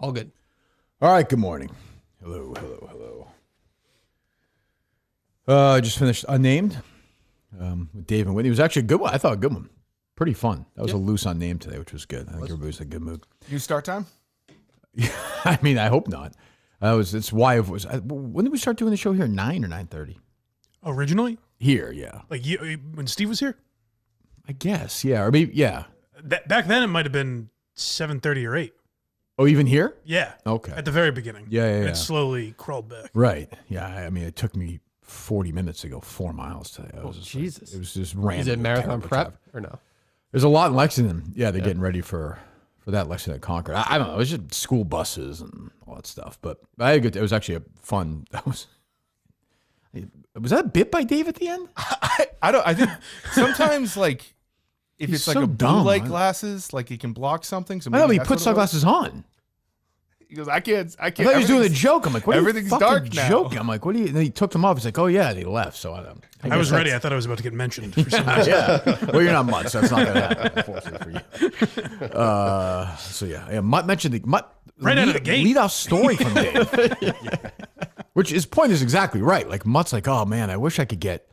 All good. All right, good morning. Hello. I just finished Unnamed with Dave and Whitney. It was actually a good one. I thought a good one. Pretty fun. That was a loose Unnamed today, which was good. I think everybody's in a good mood. New start time? I mean, I hope not. It's why it was. When did we start doing the show here? 9 or 9:30? Originally? Here, yeah. Like when Steve was here? I guess, yeah. Or maybe, yeah. Back then, it might have been 7:30 or 8. Oh, even here? Yeah. Okay. At the very beginning. Yeah. And it slowly crawled back. Right. Yeah. I mean, it took me 40 minutes to go 4 miles today. Jesus. It was just random. Is it marathon prep traffic. or no? There's a lot in Lexington. Yeah, they're getting ready for that Lexington Concord. I don't know. It was just school buses and all that stuff. But I had a good. It was actually a fun. Was that a bit by Dave at the end? I think sometimes like if He's it's like so a blue dumb. light glasses, like he can block something. So I know, maybe he that's put what it was. sunglasses on. He goes, I can't. I thought he was doing a joke. I'm like, what are you everything's fucking dark now. joking? I'm like, what are you? And then he took them off. He's like, oh yeah, and he left. So I was ready. I thought I was about to get mentioned for some reason. Yeah. Well, you're not Mutt, so that's not going to happen, unfortunately for you. So yeah, Mutt mentioned the Mutt Right out of the gate. Leadoff story from Dave, which his point is exactly right. Like Mutt's like, oh man, I wish I could get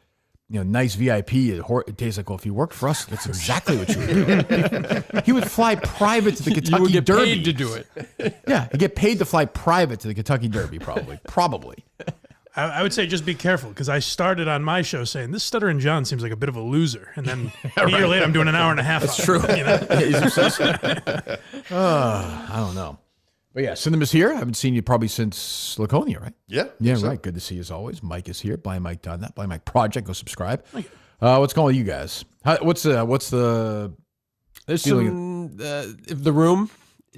nice VIP. Dave's like, well, if you worked for us, that's exactly what you would do. He would fly private to the Kentucky You would get Derby. paid to do it. Yeah, he'd get paid to fly private to the Kentucky Derby, probably. I would say just be careful because I started on my show saying this Stuttering John seems like a bit of a loser, and then a year later I'm doing an hour and a half. That's true. He's obsessed. I don't know. But yeah, Cinema's here. I haven't seen you probably since Laconia, right? Yeah. Yeah, so. right. Good to see you as always. Mike is here. BlindMike.net. Blind Mike Project. Go subscribe. What's going on with you guys? What's the There's feeling? the room.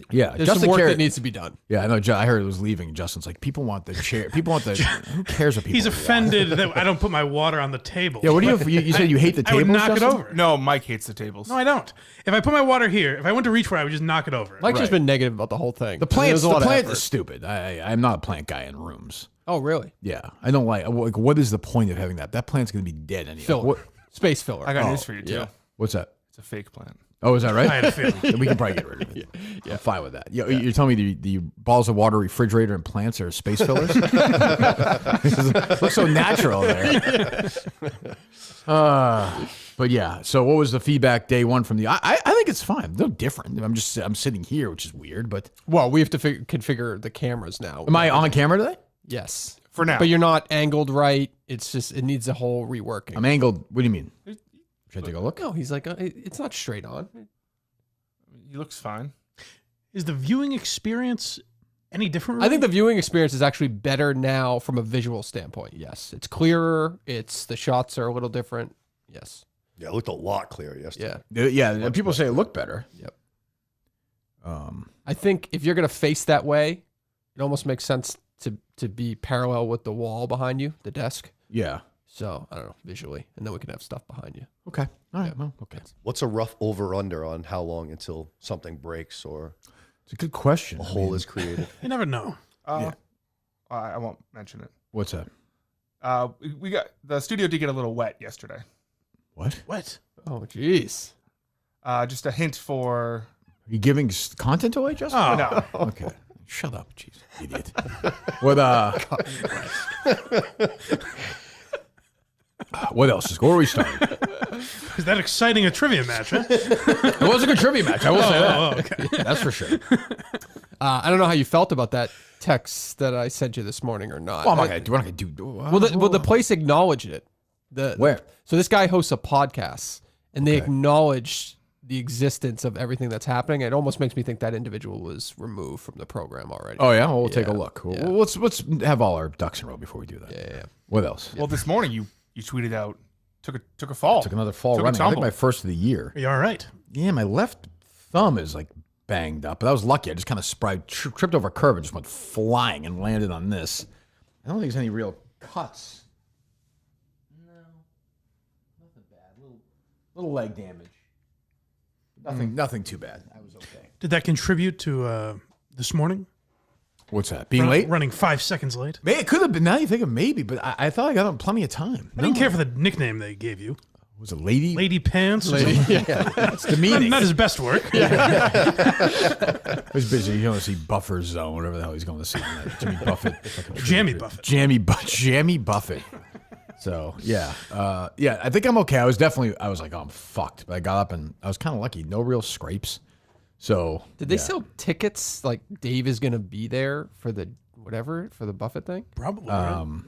Yeah, There's Justin some work Carrey- that needs to be done. Yeah, I know. I heard it was leaving. And Justin's like, people want the chair. People want the. Who cares what people? He's want? offended that I don't put my water on the table. Yeah. What do you said you hate the I would tables? knock Justin? it over. No, Mike hates the tables. No, I don't. If I put my water here, if I went to reach for it, I would just knock it over. Mike's just Right. been negative about the whole thing. The There's plant. a lot The of plant effort. is stupid. I'm not a plant guy in rooms. Oh, really? Yeah, I don't like. What is the point of having that? That plant's going to be dead anyway. Filler. What, Space filler. I got news for you too. yeah. what's that? It's a fake plant. Oh, is that right? I had a feeling. We can probably get rid of it. Yeah, I'm fine with that. Yeah, you're telling me the balls of water refrigerator and plants are space fillers? It looks so natural there. But yeah, so what was the feedback day one from the? I think it's fine. No different. I'm sitting here, which is weird. But Well, we have to configure the cameras now. am I on camera today? Yes. For now. But you're not angled right. It's just, it needs a whole reworking. I'm angled. What do you mean? Should I take a look? No, he's like, it's not straight on. He looks fine. Is the viewing experience any different? I think the viewing experience is actually better now from a visual standpoint. Yes. It's clearer. The shots are a little different. Yes. Yeah, it looked a lot clearer yesterday. Yeah. Yeah, people say it looked better. Yep. Um, I think if you're going to face that way, it almost makes sense to be parallel with the wall behind you, the desk. yeah. So, I don't know, visually. And then we can have stuff behind you. Okay. All right. Well, okay. What's a rough over-under on how long until something breaks or It's a good question. a hole is created? You never know. Yeah. I won't mention it. What's that? We got the studio did get a little wet yesterday. What? What? Oh, jeez. Just a hint for Are you giving content away, Justin? Oh. no. Okay. Shut up, jeez, idiot. What what else? Where are we starting? Is that exciting a trivia match, huh? It was a good trivia match. I will say that. Oh, okay. That's for sure. I don't know how you felt about that text that I sent you this morning or not. Well, I'm not gonna do. What am I gonna do? Well, the place acknowledged it. Where? So this guy hosts a podcast, and they acknowledged the existence of everything that's happening. It almost makes me think that individual was removed from the program already. Oh yeah. Well, we'll take a Yeah. look. Yeah. Well, let's have all our ducks in a row before we do that. Yeah. What else? Well, this morning you tweeted out took a fall. Took another fall Took a running. I think tumble. my first of the year. Are you all right? Yeah, my left thumb is like banged up, but I was lucky. I just kind of tripped over a curve and just went flying and landed on this. I don't think there's any real cuts. No, nothing bad. Little leg damage. Nothing too bad. I was okay. Did that contribute to this morning? What's that? Being late? Running 5 seconds late? Maybe, it could have been. Now you think of maybe, but I thought I got on plenty of time. I didn't care for the nickname they gave you. Was it lady? Lady pants. It's demeaning. Not his best work. He's busy. You don't see Buffer Zone, whatever the hell he's going to see. Jimmy Buffett. Jammy Buffett. Jammy Buffett. So, yeah. I think I'm okay. I was like, oh, I'm fucked. But I got up and I was kind of lucky. No real scrapes. So. Did they sell tickets? Like Dave is going to be there for the Buffett thing? Probably. Right?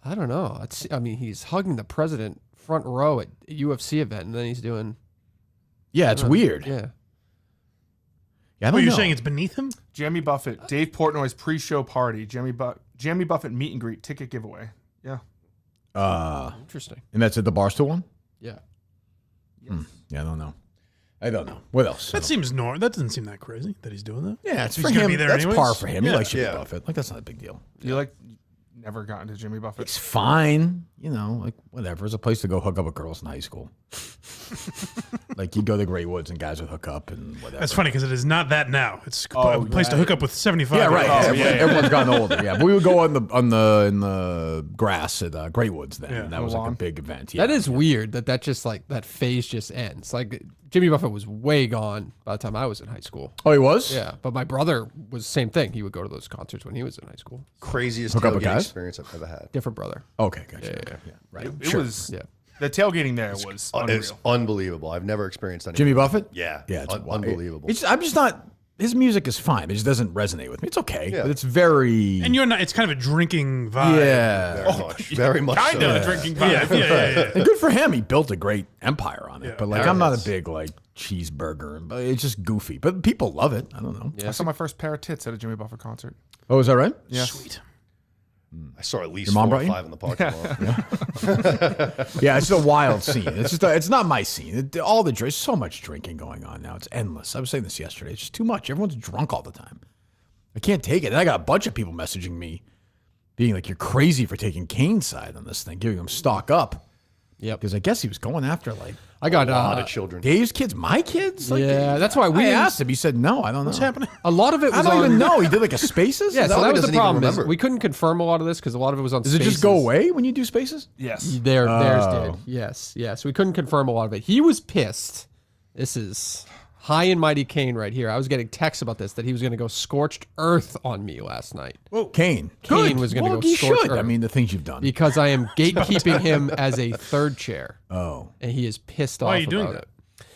I don't know. He's hugging the president front row at a UFC event, and then he's doing. Yeah, it's weird. Yeah. I don't know. You're saying it's beneath him? Jamie Buffett, Dave Portnoy's pre-show party, Jamie Buffett meet and greet ticket giveaway. Yeah. Interesting. And that's at the Barstool one? Yeah. Yes. Yeah, I don't know. What else? That seems normal. That doesn't seem that crazy that he's doing that. Yeah, it's He's for gonna him. be there That's anyways. par for him. He Yeah. likes Jimmy Yeah. Buffett. Like, that's not a big deal. You never got into Jimmy Buffett? It's fine. Like, whatever. It's a place to go hook up with girls in high school. Like, you go to Great Woods and guys would hook up and whatever. That's funny because it is not that now. It's a place to hook up with 75. Yeah, right. -year-olds. Everyone's gotten older. Yeah, but we would go in the grass at Great Woods then. Yeah. And that was like a Lawn. big event. Yeah. That is weird that just like that phase just ends. Like Jimmy Buffett was way gone by the time I was in high school. Oh, he was? Yeah, but my brother was the same thing. He would go to those concerts when he was in high school. Craziest Hook up with tailgate guys? experience I've ever had. Different brother. Okay, gotcha. Yeah. Right. It was Yeah. the tailgating there was unreal. It's unbelievable. I've never experienced anything. Jimmy Buffett? Yeah. Yeah, it's wild. unbelievable. I'm just not. His music is fine. It just doesn't resonate with me. It's okay, Yeah. but it's very. And you're not. It's kind of a drinking vibe. Yeah. Very much. Very much Kind so. of drinking vibe. Yeah. And good for him. He built a great empire on it. Yeah. But like, I'm not a big like cheeseburger. But it's just goofy. But people love it. I don't know. I saw my first pair of tits at a Jimmy Buffett concert. Oh, is that right? Yeah. Sweet. I saw at least Your mom 4 or brought you? 5 in the parking lot. Yeah, it's a wild scene. It's not my scene. There's so much drinking going on now. It's endless. I was saying this yesterday. It's just too much. Everyone's drunk all the time. I can't take it. And I got a bunch of people messaging me, being like, "You're crazy for taking Kane's side on this thing, giving him stock up." Yep. Because I guess he was going after like I got A lot of children. Dave's kids, my kids. Like, Yeah, that's why we I didn't- asked him. He said no. I don't know. What's happening? a lot of it I was don't on. even know. He did like a Spaces. Yeah, Is that so what that it was is? the doesn't even problem. Is remember. we couldn't confirm a lot of this because a lot of it was on. Does it just go away when you do Spaces? Yes. Theirs Oh. did. Yes. We couldn't confirm a lot of it. He was pissed. This is high and mighty Kane right here. I was getting texts about this that he was going to go scorched earth on me last night Kane. Kane Good. was gonna Well, go he scorched should. earth. I mean, the things you've done. because I am gatekeeping him as a third chair, Oh, and he is pissed off Why are you doing about that? it.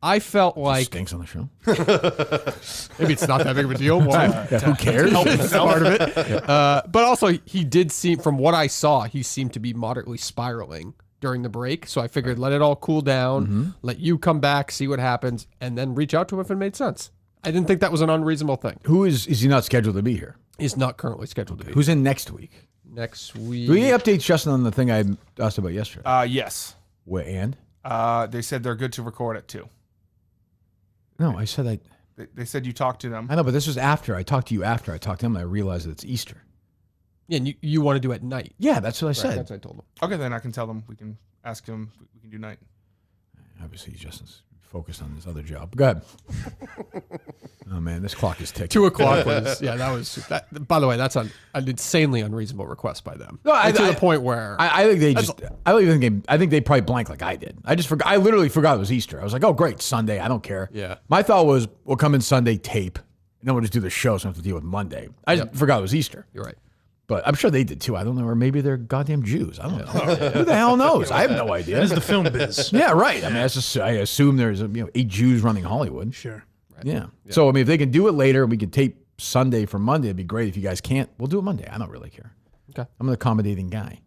I felt like stinks on the show. maybe it's not that big of a deal. Why? Who cares? That's part of it. But also, he did seem, from what I saw, he seemed to be moderately spiraling during the break. So I figured let it all cool down, let you come back, see what happens, and then reach out to him if it made sense. I didn't think that was an unreasonable thing. Who is he not scheduled to be here? He's not currently scheduled to be. Who's in next week? Next week? Do we update Justin on the thing I asked about yesterday? Yes. What, and? They said they're good to record at 2. No, I said They said you talked to them. I know, but this was after. I talked to you after I talked to him and I realized that it's Easter. Yeah, and you want to do it at night. Yeah, that's what I Right, said. that's what I told him. Okay, then I can tell them. We can ask him. We can do night. Obviously, Justin's focused on his other job. Go ahead. Oh, man, this clock is ticking. 2 o'clock was, that, by the way, that's an insanely unreasonable request by them. No, Like, to the point where I think they just. I think they probably blanked like I did. I just forgot. I literally forgot it was Easter. I was like, oh great, Sunday. I don't care. Yeah. My thought was we'll come in Sunday, tape, and then we'll just do the show, so I don't have to deal with Monday. I just forgot it was Easter. you're right. But I'm sure they did too. I don't know, or maybe they're goddamn Jews. I don't know. Who the hell knows? I have no idea. That is the film biz. Yeah, right. I mean, I assume there's 8 Jews running Hollywood. Sure. Yeah. So I mean, if they can do it later, we could tape Sunday for Monday. It'd be great. If you guys can't, we'll do it Monday. I don't really care. Okay. I'm an accommodating guy.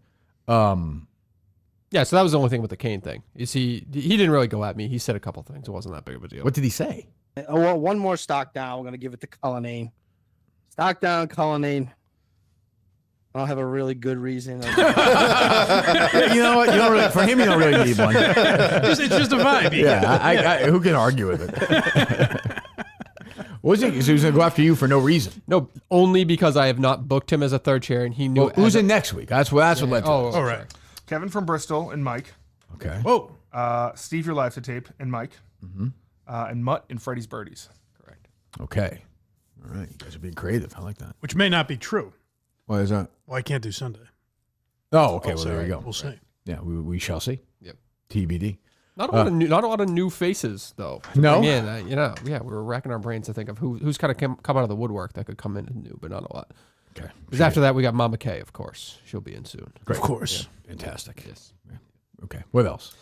Yeah, so that was the only thing with the Kane thing. Is he didn't really go at me. He said a couple things. It wasn't that big of a deal. What did he say? Well, one more stock down. We're going to give it to Cullinane. Stock down, Cullinane. I don't have a really good reason. You know what? You don't really, for him, you don't really need one. It's just a vibe. Yeah, I who can argue with it? What was he? So he was going to go after you for no reason. No, only because I have not booked him as a third chair, and he knew. Well, who's in next week? That's what led to Oh, this. All right. Kevin from Bristol and Mike. Okay. Whoa. Steve, your live to tape, and Mike. And Mutt and Freddy's Birdies. correct. Okay. All right. You guys are being creative. I like that. Which may not be true. What is that? Well, I can't do Sunday. Oh, okay. Well, there we go. We'll see. Yeah, we shall see. Yep. TBD. Not a lot of new faces though. No? Yeah, we were racking our brains to think of who's kind of come out of the woodwork that could come in and new, but not a lot. Okay. Because after that, we got Mama K, of course. She'll be in soon. Great. Of course. Yeah. Fantastic. Yes. Yeah. Okay. What else?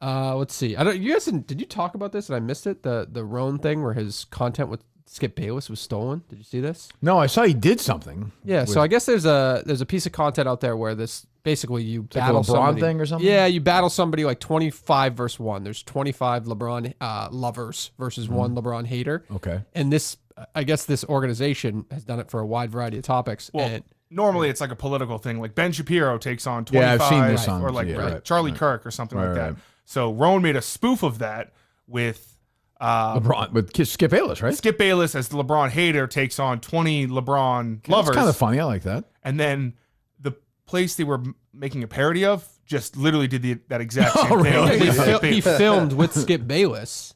Let's see. You guys did you talk about this and I missed it? The Roan thing where his content with Skip Bayless was stolen. Did you see this? No, I saw he did something. Yeah. So I guess there's a piece of content out there where this basically you battle like a LeBron somebody. thing or something? Yeah, you battle somebody like 25 versus 1. There's 25 LeBron lovers versus one LeBron hater. Okay. And this, I guess, this organization has done it for a wide variety of topics. Well, and normally it's like a political thing. Like Ben Shapiro takes on 25, Yeah, I've seen this on- or like yeah, right, Charlie Kirk or something like that. right. So Roan made a spoof of that with LeBron with Skip Bayless, right? Skip Bayless as the LeBron hater takes on 20 LeBron lovers. That's kind of funny. I like that. And then the place they were making a parody of just literally did that exact same thing. really? with he Skip Bayless. filmed with Skip Bayless,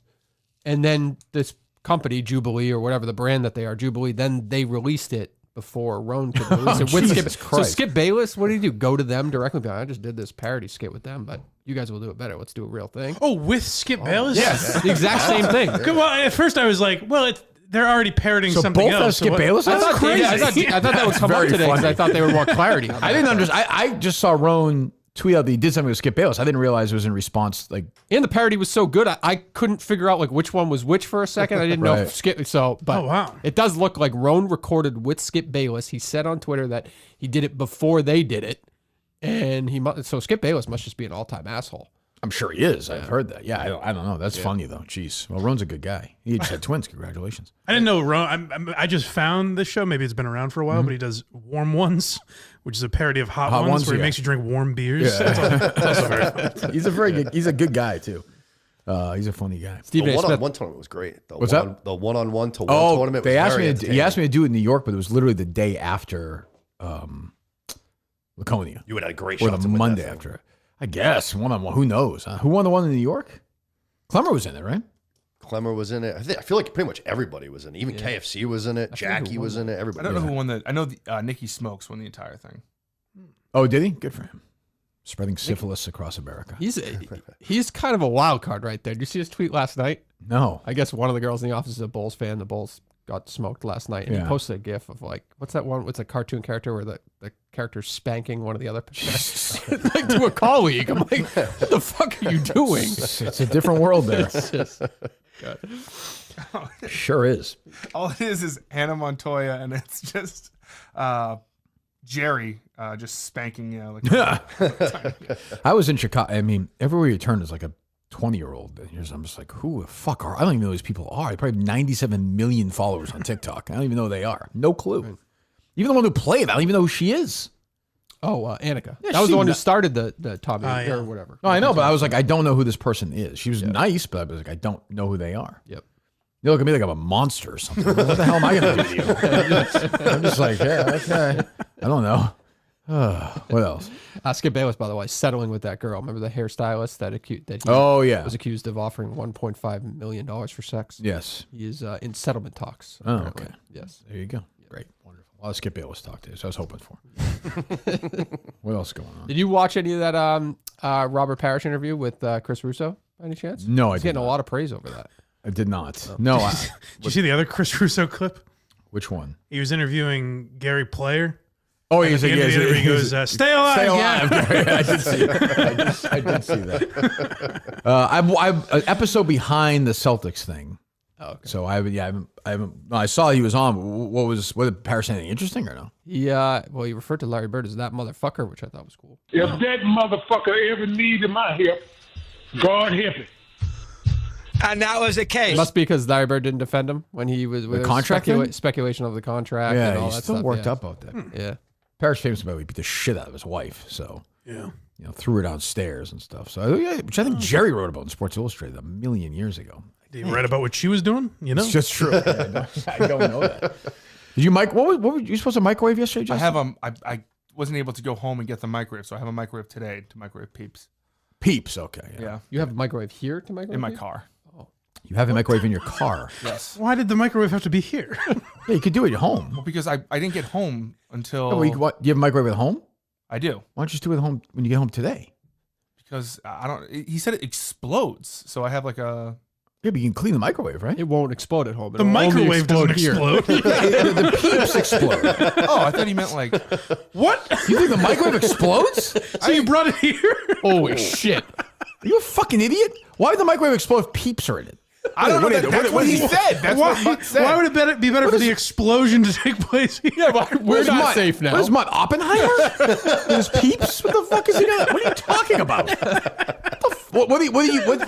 and then this company, Jubilee or whatever the brand that they are, Jubilee, then they released it before Roan could release it with Jesus Skip. So Christ. Skip Bayless, what did he do? Go to them directly? Be like, I just did this parody skit with them, but you guys will do it better. Let's do a real thing. Oh, with Skip Bayless? Yes, the exact same thing. Come on. At first, I was like, well, they're already parodying So something both else. have so Skip what- Bayless? I That's thought, crazy. I thought that would come up very today because funny. I thought they would want clarity on that. I didn't understand. I just saw Roan tweet out that he did something with Skip Bayless. I didn't realize it was in response. Like, And the parody was so good, I couldn't figure out like which one was which for a second. I didn't know Right. if Skip. So, but Oh, wow. it does look like Roan recorded with Skip Bayless. He said on Twitter that he did it before they did it, and so Skip Bayless must just be an all-time asshole. I'm sure he is. I've heard that. Yeah, I don't know. That's funny though. Jeez. Well, Roan's a good guy. He just had twins. Congratulations. I didn't know Roan. I just found this show. Maybe it's been around for a while, but he does Warm Ones, which is a parody of Hot, Hot Ones, Ones, where he yeah. makes you drink warm beers. Yeah. That's also very funny. He's a good guy too. He's a funny guy. Stephen The A. Smith. one-on-one tournament was great. What's that? The one-on-one to one Oh, tournament. they was asked very me. He asked me to entertaining. do it in New York, but it was literally the day after Laconia, You had a great or shot the to win that Monday thing. after. I guess one-on-one. Who knows? Who won the one in New York? Clemmer was in it, right? Klemmer was in it. I feel like pretty much everybody was in it. Even KFC was in it. Jackie was in it. I Everybody. don't know who won I know Nikki Smokes won the entire thing. Oh, did he? Good for him. Spreading syphilis across America. He's kind of a wild card right there. Did you see his tweet last night? No. I guess one of the girls in the office is a Bulls fan. The Bulls got smoked last night, and Yeah. he posted a GIF of like, what's that one? What's a cartoon character where the character's spanking one of the other like to a colleague? I'm like, what the fuck are you doing? It's a different world there. Sure is. All it is Hannah Montoya, and it's just Jerry just spanking I was in Chicago. I mean, everywhere you turn is like a 20-year-old. I'm just like, who the fuck are? I don't even know who these people are. They probably have 97 million followers on TikTok. I don't even know who they are. No clue. Even the one who played, I don't even know who she is. Oh, Annika. Yeah, that was she the one who was- started the Tommy yeah. or whatever. No, I know, but I was like, I don't know who this person is. She was nice, but I was like, I don't know who they are. Yep. You look at me like I'm a monster or something. What the hell am I going to do to you? I'm just like, yeah, okay. I don't know. What else? Skip Bayless, by the way, settling with that girl. Remember the hairstylist that he Oh, yeah. was accused of offering $1.5 million for sex? Yes. He is in settlement talks. Oh, apparently. okay. Yes. There you go. Great. Wonderful. Well, Skip Bayless talked to you, so I was hoping for. What else is going on? Did you watch any of that Robert Parrish interview with Chris Russo by any chance? No, I He's did getting a not. lot of praise over that. I did not. No. Did you see the other Chris Russo clip? Which one? He was interviewing Gary Player. Oh, At the end of the interview, he goes, "Stay alive, Stay yeah." alive. Gary. I did see that. I did see that. I'm an episode behind the Celtics thing. Oh, okay. So I haven't. I saw he was on. What did Parrish say anything interesting or no? Well, he referred to Larry Bird as that motherfucker, which I thought was cool. If that motherfucker ever needed my help, God help him. And that was the case. Must be because Larry Bird didn't defend him when he was with contract thing? speculation of the contract. and all he's that still stuff. worked yeah. up about that. Yeah. Parrish famous about he beat the shit out of his wife. So Yeah. threw her downstairs and stuff. So which I think Jerry wrote about in Sports Illustrated a million years ago. Did you write about what she was doing? You know? It's just true. I don't know that. Did you what were you supposed to microwave yesterday, Justin? I wasn't able to go home and get the microwave, so I have a microwave today to microwave Peeps. Peeps. Okay. Yeah, You have a microwave here to microwave? in my you? car. You have a microwave in your car. Yes. Why did the microwave have to be here? Yeah, you could do it at home. Well, because I didn't get home until Do you have a microwave at home? I do. Why don't you just do it at home when you get home today? Because I don't. He said it explodes, so I have like a. Yeah, but you can clean the microwave, right? It won't explode at home. The microwave doesn't explode. The Peeps explode. Oh, I thought he meant like. What? You think the microwave explodes? So you brought it here? Holy shit. Are you a fucking idiot? Why would the microwave explode if Peeps are in it? I don't know. That's what he said. That's what Mutt said. Why would it be better for the explosion to take place here? Yeah, but we're Where's not Mutt? safe now. Where's Mutt? Oppenheimer? There's Peeps? What the fuck is he doing? What are you talking about?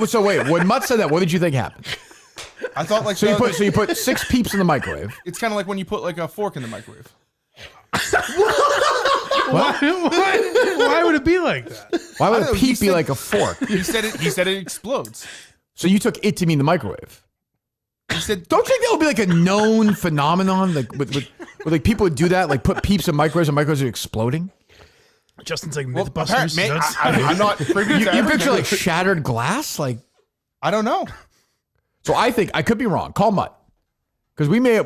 So wait, when Mutt said that, what did you think happened? I thought like. So you put 6 Peeps in the microwave. It's kind of like when you put like a fork in the microwave. Why would it be like that? Why would a Peep be like a fork? He said it explodes. So you took it to mean the microwave. He said, "Don't you think that would be like a known phenomenon? Like with like people would do that, like put Peeps in microwaves and microwaves are exploding." Justin's like Mythbusters. I'm not privy to You picture like shattered glass, like I don't know. So I think I could be wrong. Call Mutt because we might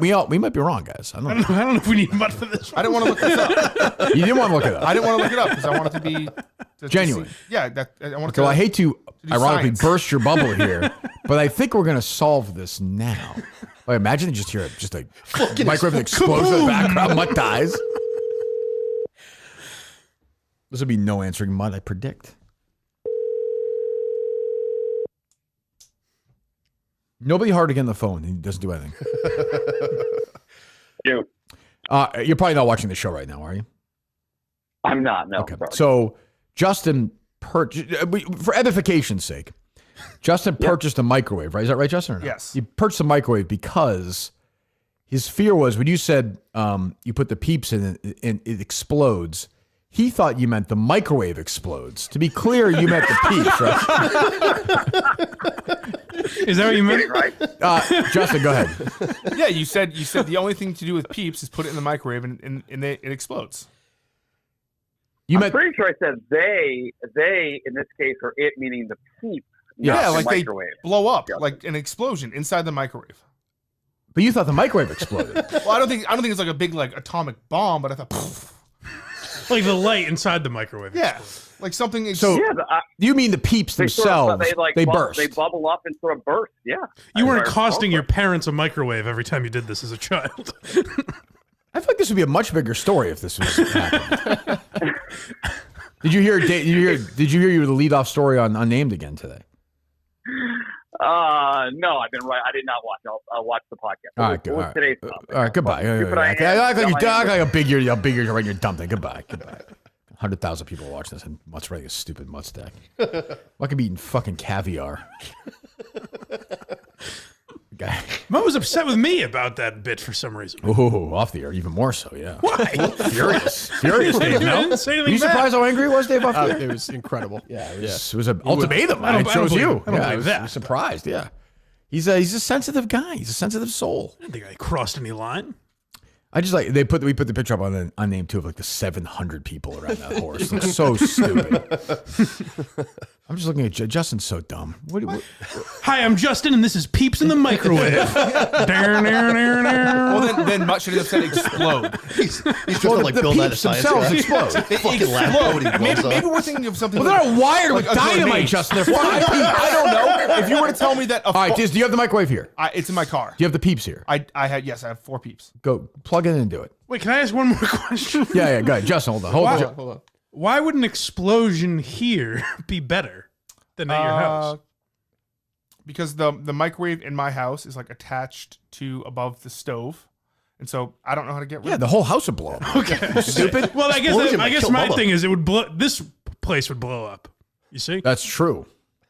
be wrong, guys. I don't know. I don't know if we need Mutt for this one. I didn't want to look this up. You didn't want to look it up. I didn't want to look it up because I wanted to be genuine. Yeah, I wanted to. So I hate to ironically science. burst your bubble here, but I think we're gonna solve this now. Like, imagine you just hear it, just like microwave explodes in the background. Mutt dies. This would be no answering Mutt, I predict. Nobody hard to get on the phone. He doesn't do anything. You. You're probably not watching the show right now, are you? I'm not. No. Okay. So Justin for edification's sake, Justin purchased a microwave, right? Is that right, Justin? Or no? Yes. He purchased a microwave because his fear was when you said you put the Peeps in it and it explodes. He thought you meant the microwave explodes. To be clear, you meant the Peeps, right? Is that what you meant? Right. Justin, go ahead. Yeah, you said the only thing to do with Peeps is put it in the microwave and it explodes. I'm pretty sure I said they in this case are it meaning the Peep. Yeah, like they microwave. blow up like an explosion inside the microwave. But you thought the microwave exploded. Well, I don't think it's like a big like atomic bomb, but I thought. Poof. Like the light inside the microwave. Yeah, like something. So you mean the Peeps themselves? They burst. They bubble up and sort of burst. Yeah. You weren't costing your parents a microwave every time you did this as a child. I feel like this would be a much bigger story if this was happening. Did you hear you were the leadoff story on Unnamed again today? No, I did not watch. I'll watch the podcast. All right, good. What's today's topic? All right, goodbye. I like a big you're writing your dumb thing. Goodbye. 100,000 people watch this and Mutt's writing a stupid Mutt stack. I could be eating fucking caviar. Guy. Mutt was upset with me about that bit for some reason. Oh, off the air, even more so, yeah. Why? Furious, Dave. I didn't say anything Are you surprised how angry he was, Dave? Off the air? It was incredible. Yeah, it was an ultimatum. I chose you. I was surprised. Yeah, he's a sensitive guy. He's a sensitive soul. I didn't think I crossed any line. I just like we put the picture up on Unnamed too of like the 700 people around that horse. It looks so stupid. I'm just looking at Justin's so dumb. Hi, I'm Justin, and this is Peeps in the microwave. Well, then Mutt should have said explode. He's just like the Bill Nye the Peeps Science themselves Guy. explode. They fucking lab coat he blows Maybe up. we're thinking of something. Well, they're wired with a dynamite, grenade. Justin. They're fucking Peeps. I don't know. If you were to tell me that, All right, do you have the microwave here? It's in my car. Do you have the Peeps here? I have 4 Peeps. Go plug it in and do it. Wait, can I ask one more question? Yeah, go ahead. Justin, hold on. Why would an explosion here be better than at your house? Because the microwave in my house is like attached to above the stove, and so I don't know how to get rid. Yeah, the whole house would blow up. Okay, stupid. Well, I Explosion guess might my kill Bubba. thing is it would blow. This place would blow up. You see, That's true.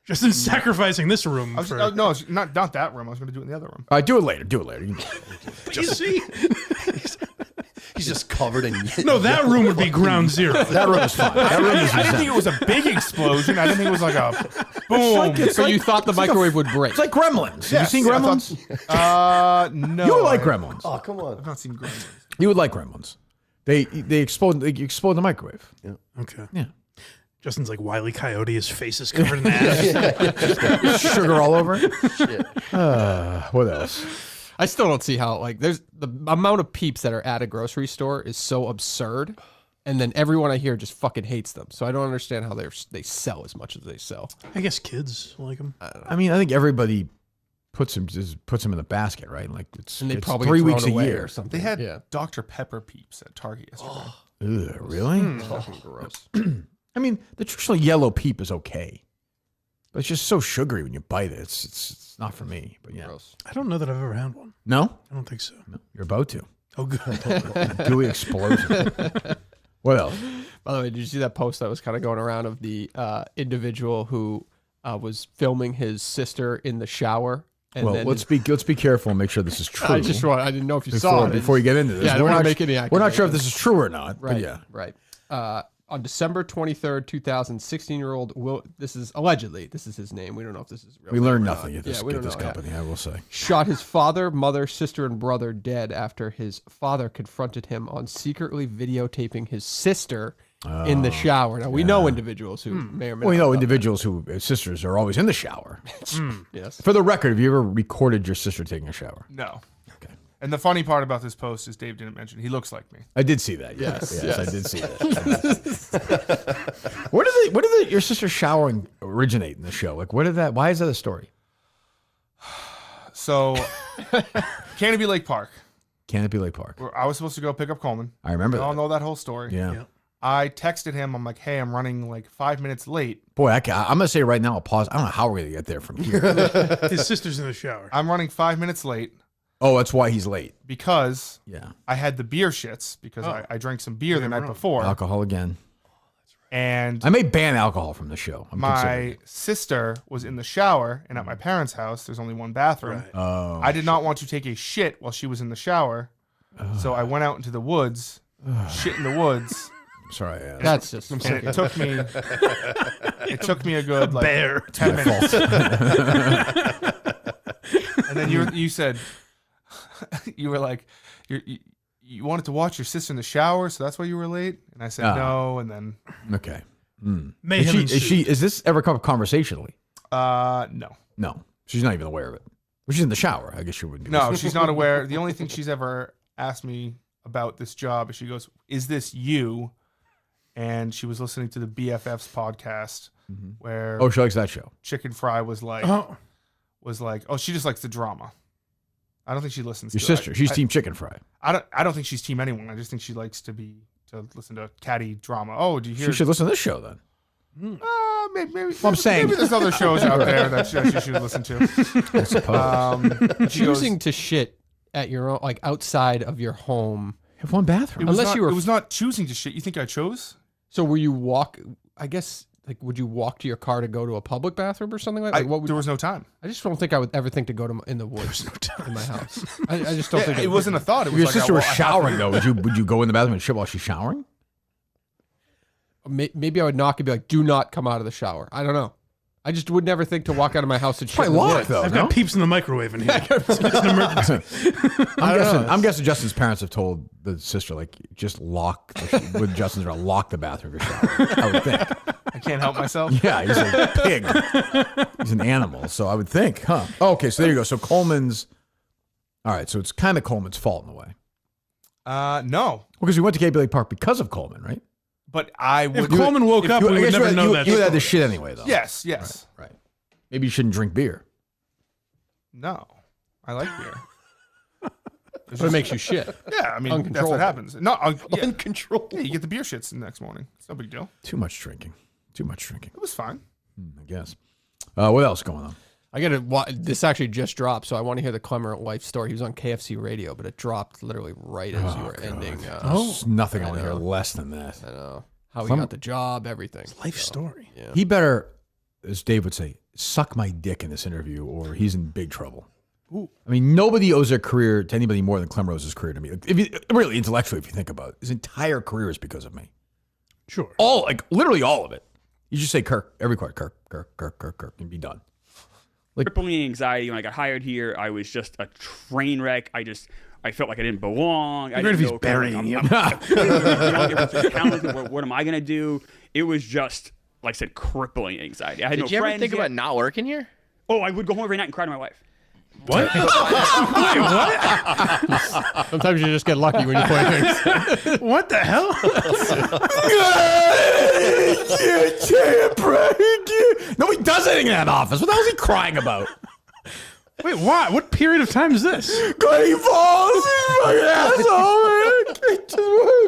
just in sacrificing this room. No, it's not that room. I was going to do it in the other room. All right, do it later. You see, He's just covered in. no, that room would be ground zero. That room is fine. That room is I didn't think it was a big explosion. I didn't think it was like a boom. So you thought the microwave would break? It's like Gremlins. Have you Yes, seen I Gremlins? thought- no. You would like Gremlins. Oh, come I've on. not seen Gremlins. You would like Gremlins. They explode. They explode in the microwave. Okay. Yeah. Justin's like Wile E. Coyote. His face is covered in ass. Sugar all over it. What else? I still don't see how there's the amount of Peeps that are at a grocery store is so absurd And then everyone I hear just fucking hates them. So I don't understand how they sell as much as they sell. I guess kids like them. I mean, I think everybody puts them in the basket, right? Like and they it's probably 3 get weeks a thrown away year or something. They had Dr. Pepper Peeps at Target yesterday. Ugh, really? Fucking gross. I mean, the traditional yellow Peep is okay, but it's just so sugary when you bite it. It's not for me. But yeah, Gross. I don't know that I've ever had one. no, I don't think so. no, you're about to. Oh, good. Gooey explosion. What else? By the way, did you see that post that was kind of going around of the individual who was filming his sister in the shower? And Well, then let's be careful and make sure this is true. I didn't know if you saw it. Before you get into this. Yeah, I don't want to make any We're not sure if this is true or not. Right. But yeah. Right. On December 23rd, 2016-year-old Will. This is allegedly. This is his name. We don't know if this is real. We learned nothing at Yeah, this, we don't this know, yeah. company, I will say. Shot his father, mother, sister, and brother dead after his father confronted him on secretly videotaping his sister in the shower. Now, we know individuals who may or may Well, not. we know individuals who, sisters are always in the shower. Yes. For the record, have you ever recorded your sister taking a shower? No. Okay. And the funny part about this post is Dave didn't mention he looks like me. I did see that. Yes, Yes, I yes. did see that. Where did your sister showering originate in the show? Like, why is that a story? So, Canopy Lake Park. Canopy Lake Park. Where I was supposed to go pick up Coleman. I remember We all that. know that whole story. Yeah. I texted him. I'm like, hey, I'm running like 5 minutes late. Boy, I'm going to say right now, I'll pause. I don't know how we're going to get there from here. His sister's in the shower. I'm running 5 minutes late Oh, that's why he's late. because Yeah. I had the beer shits because I drank some beer the night before. Alcohol again. And I may ban alcohol from the show. I'm considering my it. sister was in the shower, and at my parents' house, there's only one bathroom. Oh, I did not want to take a shit while she was in the shower, so I went out into the woods, shit in the woods. sorry. Yeah. That's just. And it took me. It took me a good like Bear. 10 minutes. And then you said you were like you wanted to watch your sister in the shower, so that's why you were late. And I said no, and then Okay. Mm. Mayhem Is this ever come up conversationally? no. No. She's not even aware of it. Well, she's in the shower. I guess she wouldn't be. No, she's not aware. The only thing she's ever asked me about this job is she goes, "Is this you?" And she was listening to the BFFs podcast where Oh, she likes that show. Chicken Fry was like, Oh. oh, she just likes the drama. I don't think she listens Your to sister. it. She's Team Chicken Fry. I don't think she's team anyone. I just think she likes to listen to catty drama. Oh, do you hear? She should listen to this show then. Maybe I'm saying. maybe there's other shows out there that she should listen to. I suppose. She goes, Choosing to shit at your own, like outside of your home. Have one bathroom. Unless you were- it was not choosing to shit. You think I chose? So were you I guess, like, would you walk to your car to go to a public bathroom or something like that? Like, what would, There was no time. I just don't think I would ever think to go to in the woods in my house. I just don't think It wasn't a thought. It If was your like, sister well, was I have showering to- though, would you go in the bathroom and shit while she's showering? Maybe I would knock and be like, "Do not come out of the shower." I don't know. I just would never think to walk out of my house and shit. Probably in the locked woods. though. I've no? got Peeps in the microwave in here. It's an emergency. I'm guessing Justin's parents have told the sister like just lock with Justin's or lock the bathroom or shower. I would think. I can't help myself. Yeah, he's a pig. He's an animal, so I would think, huh? Oh, okay, so there you go. So Coleman's. All right, so it's kind of Coleman's fault in a way. No, Because we went to Canopy Lake Park because of Coleman, right? but I would. If Coleman woke up, I we would guess never know that. You had story. the shit anyway, though. Yes, yes. Right. Maybe you shouldn't drink beer. No, I like beer. But it makes you shit. Yeah, I mean that's Uncontrollable. what happens. No, yeah. Uncontrollable. Yeah, you get the beer shits the next morning. It's no big deal. Too much drinking. Too much drinking. It was fine. I guess. What else going on? I got to. This actually just dropped, so I want to hear the Klemmer life story. He was on KFC Radio, but it dropped literally right as you were ending. There's nothing I want to hear less than that. I know how he got the job, everything. Life story. Yeah. He better, as Dave would say, suck my dick in this interview, or he's in big trouble. Ooh. I mean, nobody owes their career to anybody more than Clem Rose's career to me. Like, if you, really, intellectually, if you think about it, his entire career is because of me. Sure. Literally all of it. You just say Kirk every quarter, Kirk, and be done. Crippling anxiety when I got hired here. I was just a train wreck. I felt like I didn't belong. Even if he's burying you. What am I going to do? It was just, like I said, crippling anxiety. I had Did no you ever friends think yet. about not working here? Oh, I would go home every night and cry to my wife. What? Wait, what? Sometimes you just get lucky when you play things. What the hell? Nobody does anything in that office. What the hell is he crying about? Wait, why? What period of time is this? Clay Falls, fucking asshole.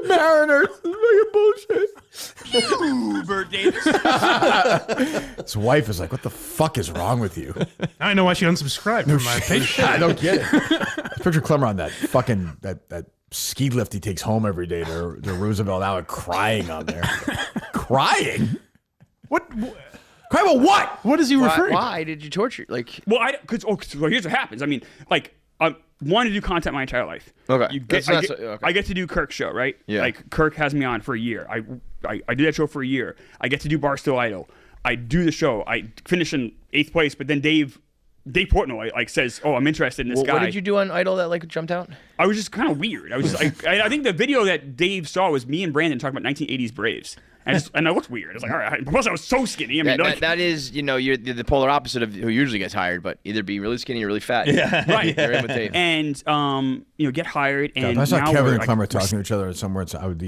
Mariners, fucking bullshit. Bert Davis. His wife is like, "What the fuck is wrong with you?" Now I know why she unsubscribed from my page. I don't get it. Picture Klemmer on that fucking that ski lift he takes home every day to Roosevelt Island, crying on there, crying. What? Cry about what? What is he referring to? Why did you torture? Like, Well, well, here's what happens. I mean, like, I wanted to do content my entire life. Okay. I get to do Kirk's show, right? Yeah. Like, Kirk has me on for a year. I do that show for a year. I get to do Barstool Idol. I do the show. I finish in 8th place, but then Dave Portnoy like says, "Oh, I'm interested in this guy." What did you do on Idol that like jumped out? I was just kind of weird. I was just I think the video that Dave saw was me and Brandon talking about 1980s Braves. And I looked weird. I was like, all right. Plus, I was so skinny. I mean, that is, you're the polar opposite of who usually gets hired, but either be really skinny or really fat. Yeah, right. You're in with Dave. And get hired. And if I saw now Kevin and Klemmer talking to each other somewhere,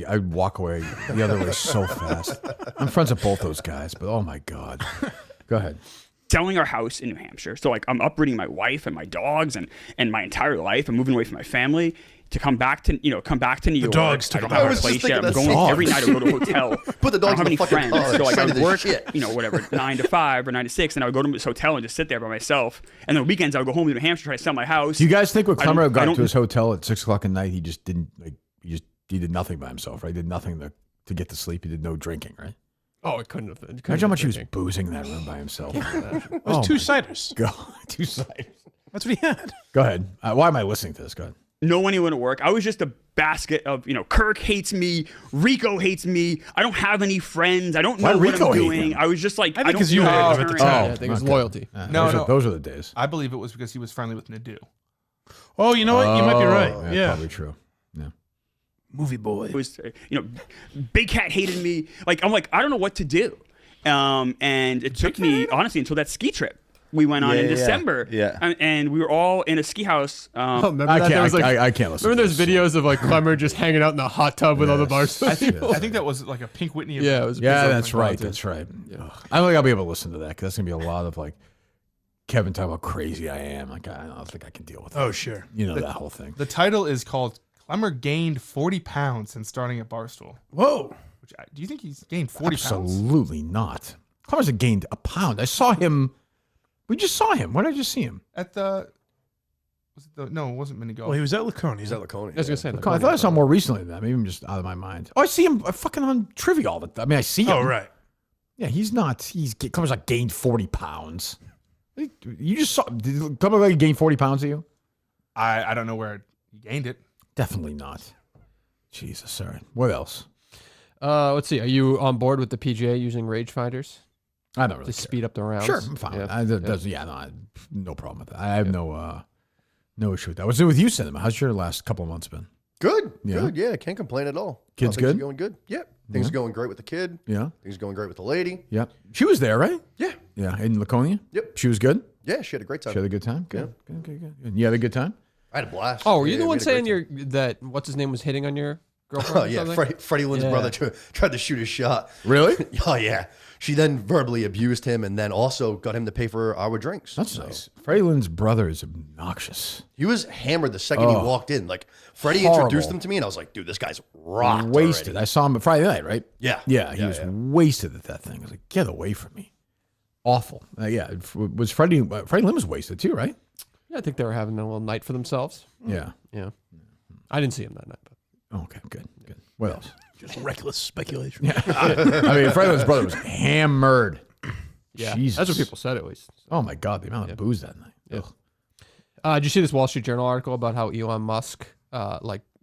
I'd walk away the other way so fast. I'm friends with both those guys, but oh my god. Go ahead. Selling our house in New Hampshire. So like I'm uprooting my wife and my dogs and my entire life. I'm moving away from my family to come back to New York. The dogs I don't have a place yet. I'm going every night. I go to a hotel. Put the dogs I don't have in the any fucking friends. car. So like I would work, Shit. 9 to 5 or 9 to 6, and I would go to this hotel and just sit there by myself. And then weekends I would go home to New Hampshire, try to sell my house. Do you guys think when Klemmer got don't- to his hotel at 6 o'clock at night, he just didn't he did nothing by himself, right? He did nothing to get to sleep. He did no drinking, right? Oh, it couldn't have been. Imagine how much he was boozing in that room by himself. It was 2 ciders. Go 2 ciders. That's what he had. Go ahead. Why am I listening to this? Go ahead. No one went to work. I was just a basket of, Kirk hates me. Rico hates me. I don't have any friends. I don't know what I'm doing. I was just like, I think because you hated him at the time. I think it was loyalty. Those are the days. I believe it was because he was friendly with Nadeau. Oh, you know what? You might be right. Yeah. Probably true. Yeah. Movie boy. It was, Big Cat hated me. I'm like, I don't know what to do. And it took me, honestly, until that ski trip we went on in December. Yeah. And we were all in a ski house. Remember that? I can't listen. Remember those videos of like Klemmer just hanging out in the hot tub with all the bars? I think that was like a Pink Whitney. Yeah, it was. That's right. That's right. Yeah. I don't think I'll be able to listen to that because that's gonna be a lot of like Kevin talking about how crazy I am. Like I don't think I can deal with that. Oh sure. That whole thing. The title is called "Klemmer Gained 40 Pounds Since Starting at Barstool." Whoa. Do you think he's gained 40 pounds? Absolutely not. Klemmer's gained a pound. I saw him. We just saw him. When did I just see him? At the. No, it wasn't Minigo. Well, he was at Laconia. He's at Laconia. I was gonna say. I thought I saw him more recently than that. Maybe I'm just out of my mind. Oh, I see him fucking on trivia all the time. I mean, I see him. Oh right. Yeah, he's not. Klemmer's like gained 40 pounds. You just saw. Did Klemmer like gain 40 pounds of you? I don't know where he gained it. Definitely not. Jesus, sorry. What else? Let's see. Are you on board with the PGA using rage finders? I don't really to speed up the rounds. Sure, I'm fine. No problem with that. I have no issue with that. What's it with you, Cinema? How's your last couple of months been? Good. Yeah. Good. Yeah, can't complain at all. Kids Things good? are going good. Yeah. Things are going great with the kid. Yeah. Things are going great with the lady. Yeah. She was there, right? Yeah. Yeah. In Laconia? Yep. She was good? Yeah, she had a great time. She had a good time? Good. Good. You had a good time? I had a blast. Oh, were you the we one had a great saying time. that what's his name was hitting on your girlfriend? Oh, yeah. Freddie Lynn's brother tried to shoot his shot. Really? Oh, yeah. She then verbally abused him and then also got him to pay for our drinks. That's nice. Freddie Lynn's brother is obnoxious. He was hammered the second he walked in. Like, Freddie introduced him to me, and I was like, dude, this guy's rocked Wasted. already. I saw him Friday night, right? Yeah. Yeah, he was wasted at that thing. I was like, get away from me. Awful. Was Freddie Lynn was wasted too, right? Yeah, I think they were having a little night for themselves. Yeah. Yeah. I didn't see him that night. But. Okay, good. What else? Just reckless speculation. Yeah. I mean, Freddie Lynn's brother was hammered. Yeah, Jesus. that's what people said at least. Oh my God, the amount of booze that night. Yeah. Did you see this Wall Street Journal article about how Elon Musk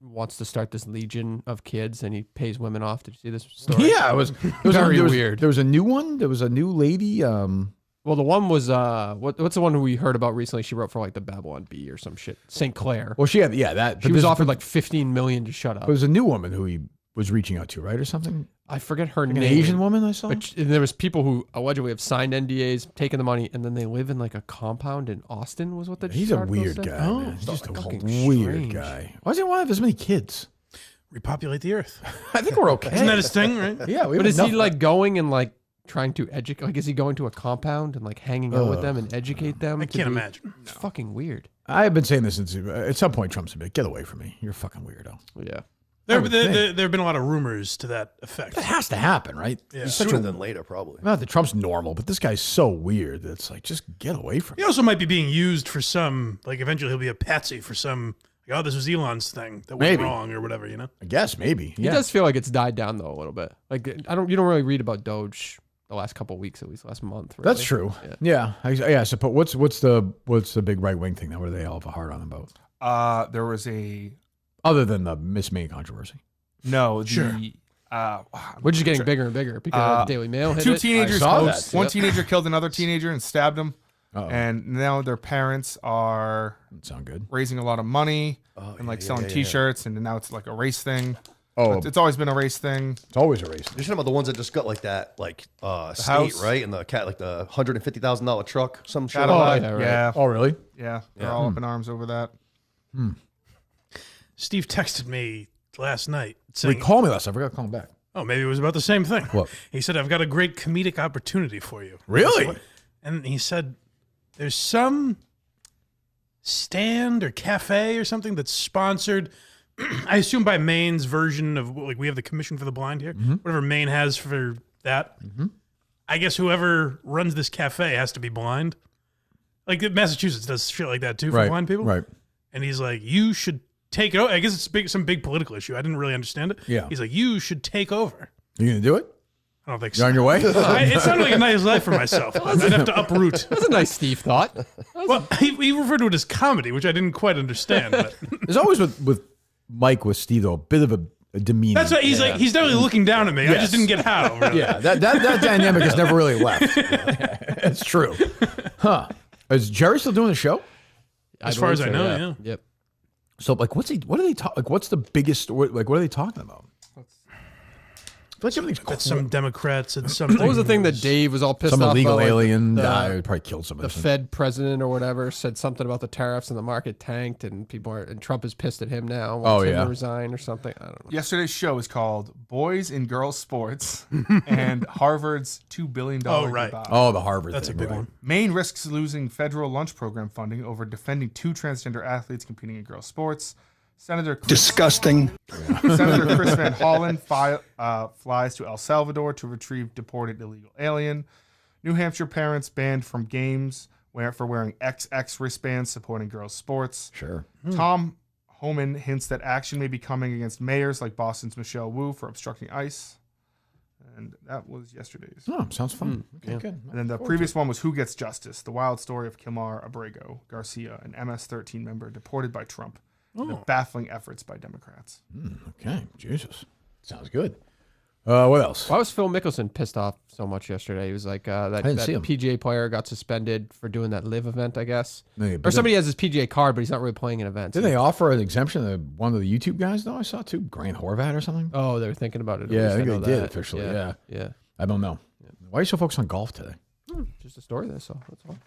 wants to start this legion of kids and he pays women off? Did you see this story? Yeah, it was very weird. There was a new one. There was a new lady. Well, the one was what's the one we heard about recently? She wrote for like the Babylon Bee or some shit. St. Clair. Well, she had that. She was offered like $15 million to shut up. It was a new woman who he was reaching out to, right, or something. I forget her An name. Asian woman I saw? But there was people who allegedly have signed NDAs, taken the money, and then they live in like a compound in Austin was what the He's a article weird said. guy, man. He's just a fucking weird strange. guy. Why does he want to have as many kids? Repopulate the earth. I think we're okay. Isn't that his thing, right? Yeah. But is he like going and like trying to educate? Like, is he going to a compound and like hanging out with them and educate them? I can't imagine. It's fucking weird. I have been saying this since at some point Trump's a bit, get away from me. You're a fucking weirdo. Yeah. There have been a lot of rumors to that effect. That has to happen, right? Yeah. He's such Sooner a, than later, probably. not that Trump's normal, but this guy's so weird that it's like, just get away from He me. also might be being used for some, like eventually he'll be a patsy for some, like, oh, this was Elon's thing that went Maybe. wrong or whatever, you know? I guess, maybe. He does feel like it's died down though a little bit. Like you don't really read about Doge the last couple of weeks, at least last month. Really. That's true. Yeah. I suppose what's the big right wing thing? Now, what do they all have a hard on about? There was a Other than the Miss May controversy. no. Sure. Which is getting bigger and bigger because the Daily Mail hit Two it. teenagers I saw host. that. One Yep. teenager killed another teenager and stabbed him. Uh-oh. And now their parents are Doesn't sound good. raising a lot of money and like selling T-shirts, and now it's like a race thing. Oh, It's always been a race thing. it's always a race. You're talking about the ones that just got like that, like state, house? right? And the cat, like the $150,000 truck, some shit. Cadillac, yeah, right. yeah, Oh, really? yeah. They're all up in arms over that. Steve texted me last night saying, Call me last. I forgot to call him back. oh, maybe it was about the same thing. What? He said, I've got a great comedic opportunity for you. Really? And he said, there's some stand or cafe or something that's sponsored, I assume by Maine's version of, like, we have the Commission for the Blind here, whatever Maine has for that. I guess whoever runs this cafe has to be blind. Like Massachusetts does shit like that too for blind people. Right. And he's like, you should take it over. I guess it's some big political issue. I didn't really understand it. Yeah. He's like, you should take over. You gonna do it? I don't think You're so. on your way? It sounded like a nice life for myself. I'd have to uproot. That's a nice Steve thought. Well, he referred to it as comedy, which I didn't quite understand. But There's always with Mike, with Steve, though, a bit of a demeanor. that's what he's like. He's definitely looking down at me. I just didn't get how. Really. Yeah, that dynamic has never really left. It's true. Huh. Is Jerry still doing the show? As far as I know, yeah. Yep. So, like, what are they talking? Like, what's the biggest? Like, what are they talking about? I feel like everything's That some Democrats and something. What was the thing that Dave was all pissed some off illegal about? alien the, guy probably killed somebody. The Fed president or whatever said something about the tariffs and the market tanked, and and Trump is pissed at him now. Wants him to resign or something. I don't know. Yesterday's show is called "Boys and Girls Sports" and Harvard's $2 billion goodbye. Oh, the Harvard. That's thing, a big right. one. Maine risks losing federal lunch program funding over defending 2 transgender athletes competing in girls' sports. Senator Chris Van Hollen flies to El Salvador to retrieve deported illegal alien. New Hampshire parents banned from games for wearing XX wristbands supporting girls' sports. Sure. Tom Homan hints that action may be coming against mayors like Boston's Michelle Wu for obstructing ICE. And that was yesterday's. Oh, sounds fun. Okay, good. And then the previous one was Who Gets Justice? The wild story of Kilmar Abrego Garcia, an MS-13 member deported by Trump. The baffling efforts by Democrats. Okay, Jesus, sounds good. What else? Why was Phil Mickelson pissed off so much yesterday? He was like, that see him. PGA player got suspended for doing that live event, I guess. Yeah, or somebody has his PGA card, but he's not really playing an event. Did they offer an exemption to one of the YouTube guys, though? I saw too. Grant Horvat or something? Oh, they were thinking about it. At Yeah, least I think know they did that. officially. Yeah. I don't know. Why are you so focused on golf today? Just a story there, so that's all.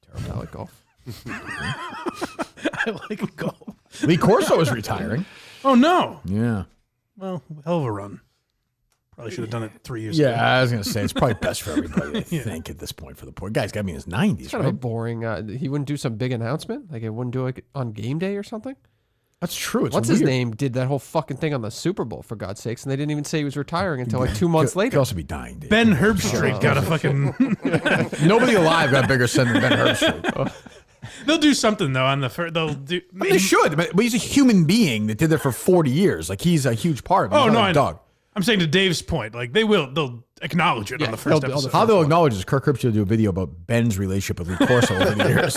Terrible. I like golf. I like golf. Lee Corso is retiring. Oh, no. Yeah. Well, hell of a run. Probably should have done it 3 years ago. Yeah, I was going to say, it's probably best for everybody, I think, at this point for the poor guy's got to be in his 90s, It's kind of a boring. He wouldn't do some big announcement? Like, it wouldn't do it on game day or something? That's true. It's What's weird. his name did that whole fucking thing on the Super Bowl, for God's sakes, and they didn't even say he was retiring until like 2 months Could later. also be dying, dude. Ben Herbstreit got a fucking... Nobody alive got bigger sin than Ben Herbstreit. They'll do something, though, on the first... They'll do... I mean, they should, but he's a human being that did that for 40 years. Like, he's a huge part of it. Oh, He's no, not I a know. dog. I'm saying to Dave's point, like, they'll acknowledge it on the first episode. How they'll acknowledge is Kirk Herbstreit will do a video about Ben's relationship with Lee Corso over the years.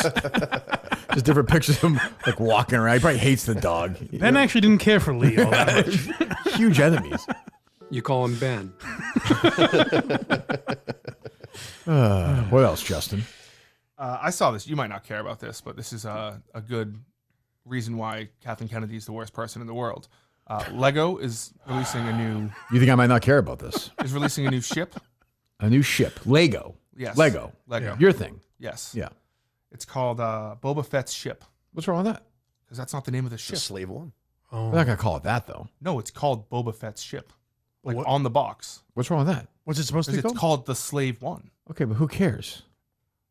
Just different pictures of him, like, walking around. He probably hates the dog. Ben actually didn't care for Lee all that much. Huge enemies. You call him Ben. What else, Justin? I saw this. You might not care about this, but this is a good reason why Kathleen Kennedy is the worst person in the world. Lego is releasing a new. You think I might not care about this? Is releasing a new ship. A new ship. Lego. Yes. Lego. Your thing. Yes. Yeah. It's called Boba Fett's ship. What's wrong with that? Because that's not the name of the ship. The slave one. Oh. We're not gonna call it that though. No, it's called Boba Fett's ship. Like What? on the box. What's wrong with that? What's it supposed to be It's called? called the Slave One. Okay, but who cares?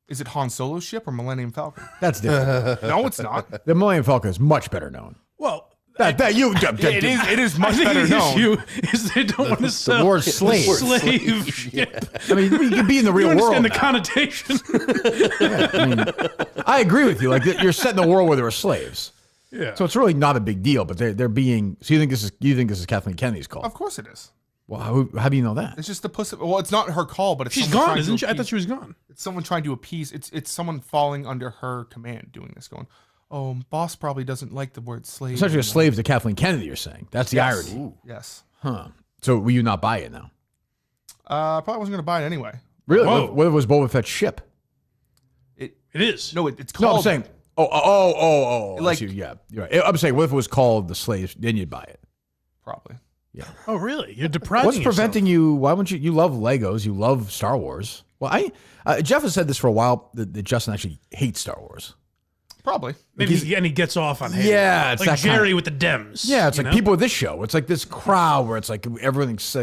Is it Han Solo's ship or Millennium Falcon? That's different. No, it's not. The Millennium Falcon is much better known. Well, it is much I think better the known. issue is they don't want to sell the word slave. Slave ship. I mean, you can be in the real You world. understand the now. connotation. Yeah, I mean, I agree with you. Like you're set in a world where there were slaves. Yeah. So it's really not a big deal. But they're being. So you think this is Kathleen Kennedy's call? Of course it is. Well, how do you know that? It's just the pussy. Well, it's not her call, but it's She's someone gone, trying to isn't she? I appease- thought she was gone. It's someone trying to appease. It's someone falling under her command doing this, going, "Oh, boss probably doesn't like the word slave." Essentially, a anymore." slave to Kathleen Kennedy. You're saying that's the Yes. irony. Ooh. Yes. Huh. So will you not buy it now? Probably wasn't going to buy it anyway. Really? Whoa. What if it was Boba Fett's ship? It is. No, it's No, called. I'm saying. Oh. I Like- see. Yeah, you're right. I'm saying, what if it was called the slaves? Then you'd buy it. Probably. Yeah. Oh, really? You're depriving What's yourself. preventing you? Why wouldn't you? You love Legos. You love Star Wars. Well, Jeff has said this for a while that Justin actually hates Star Wars. Probably. Maybe and he gets off on hating. Yeah, it's like that Jerry kind with the Dems. Yeah, it's you like know? people with this show. It's like this crowd where it's like everything's.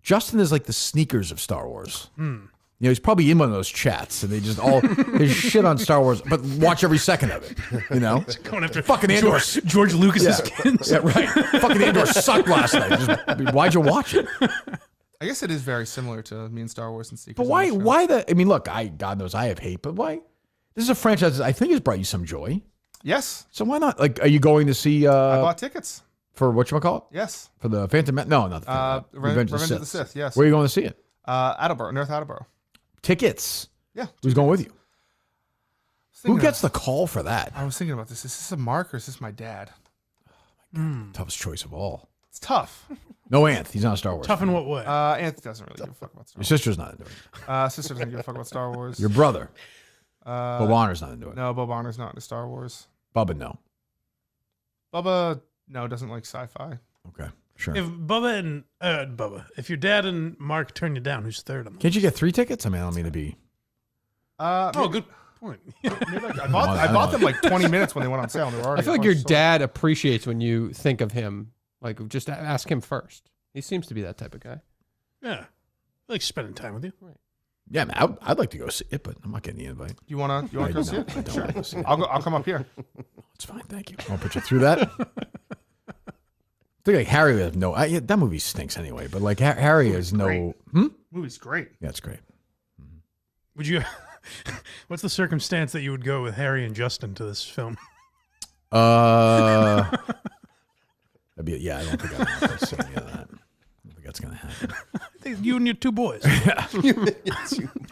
Justin is like the sneakers of Star Wars. You know, he's probably in one of those chats, and they just all his shit on Star Wars, but watch every second of it. You know, Going after fucking Andor. George Lucas's kids. Yeah, right. Fucking Andor sucked last night. Why'd you watch it? I guess it is very similar to me and Star Wars and Sneakers. But why? Why the? I mean, look, God knows I have hate, but why? This is a franchise that I think has brought you some joy. Yes. So why not? Like, are you going to see? I bought tickets. For whatchamacallit? Yes. For the Phantom Menace? No, not the Phantom Menace. Revenge of the Sith. Yes. Where are you going to see it? Attleboro, North Attleboro. Tickets. Yeah. Who's going with you? Who Thinking gets the call for that? I was thinking about this. Is this a Mark or is this my dad? Toughest choice of all. It's tough. No, Anth. He's not a Star Wars. Tough in what way? Anth doesn't really give a fuck about Star Your Wars. sister's not into it. Sister doesn't give a fuck about Star Wars. Your brother. Bob Honnor's not into it. No, Bob Honnor's not into Star Wars. Bubba, no. Bubba, no, doesn't like sci-fi. Okay, sure. If if your dad and Mark turn you down, who's third on the Can't you get 3 tickets? I mean, I don't mean to be. good point. I bought them like 20 minutes when they went on sale. And they were already I feel like your dad appreciates when you think of him. Like, just ask him first. He seems to be that type of guy. Yeah. I like spending time with you. Right. Yeah, man, I'd like to go see it, but I'm not getting the invite. You wanna go No, see it? I don't Sure. want to go see it. I'll come up here. It's fine, thank you. I'll put you through that. I think like Harry has no. That movie stinks anyway. But like Harry has no. Movie's great. Yeah, it's great. Would you? What's the circumstance that you would go with Harry and Justin to this film? That'd be, yeah, I don't think I'm going to see any of that. I don't think that's going to happen. I think you and your 2 boys.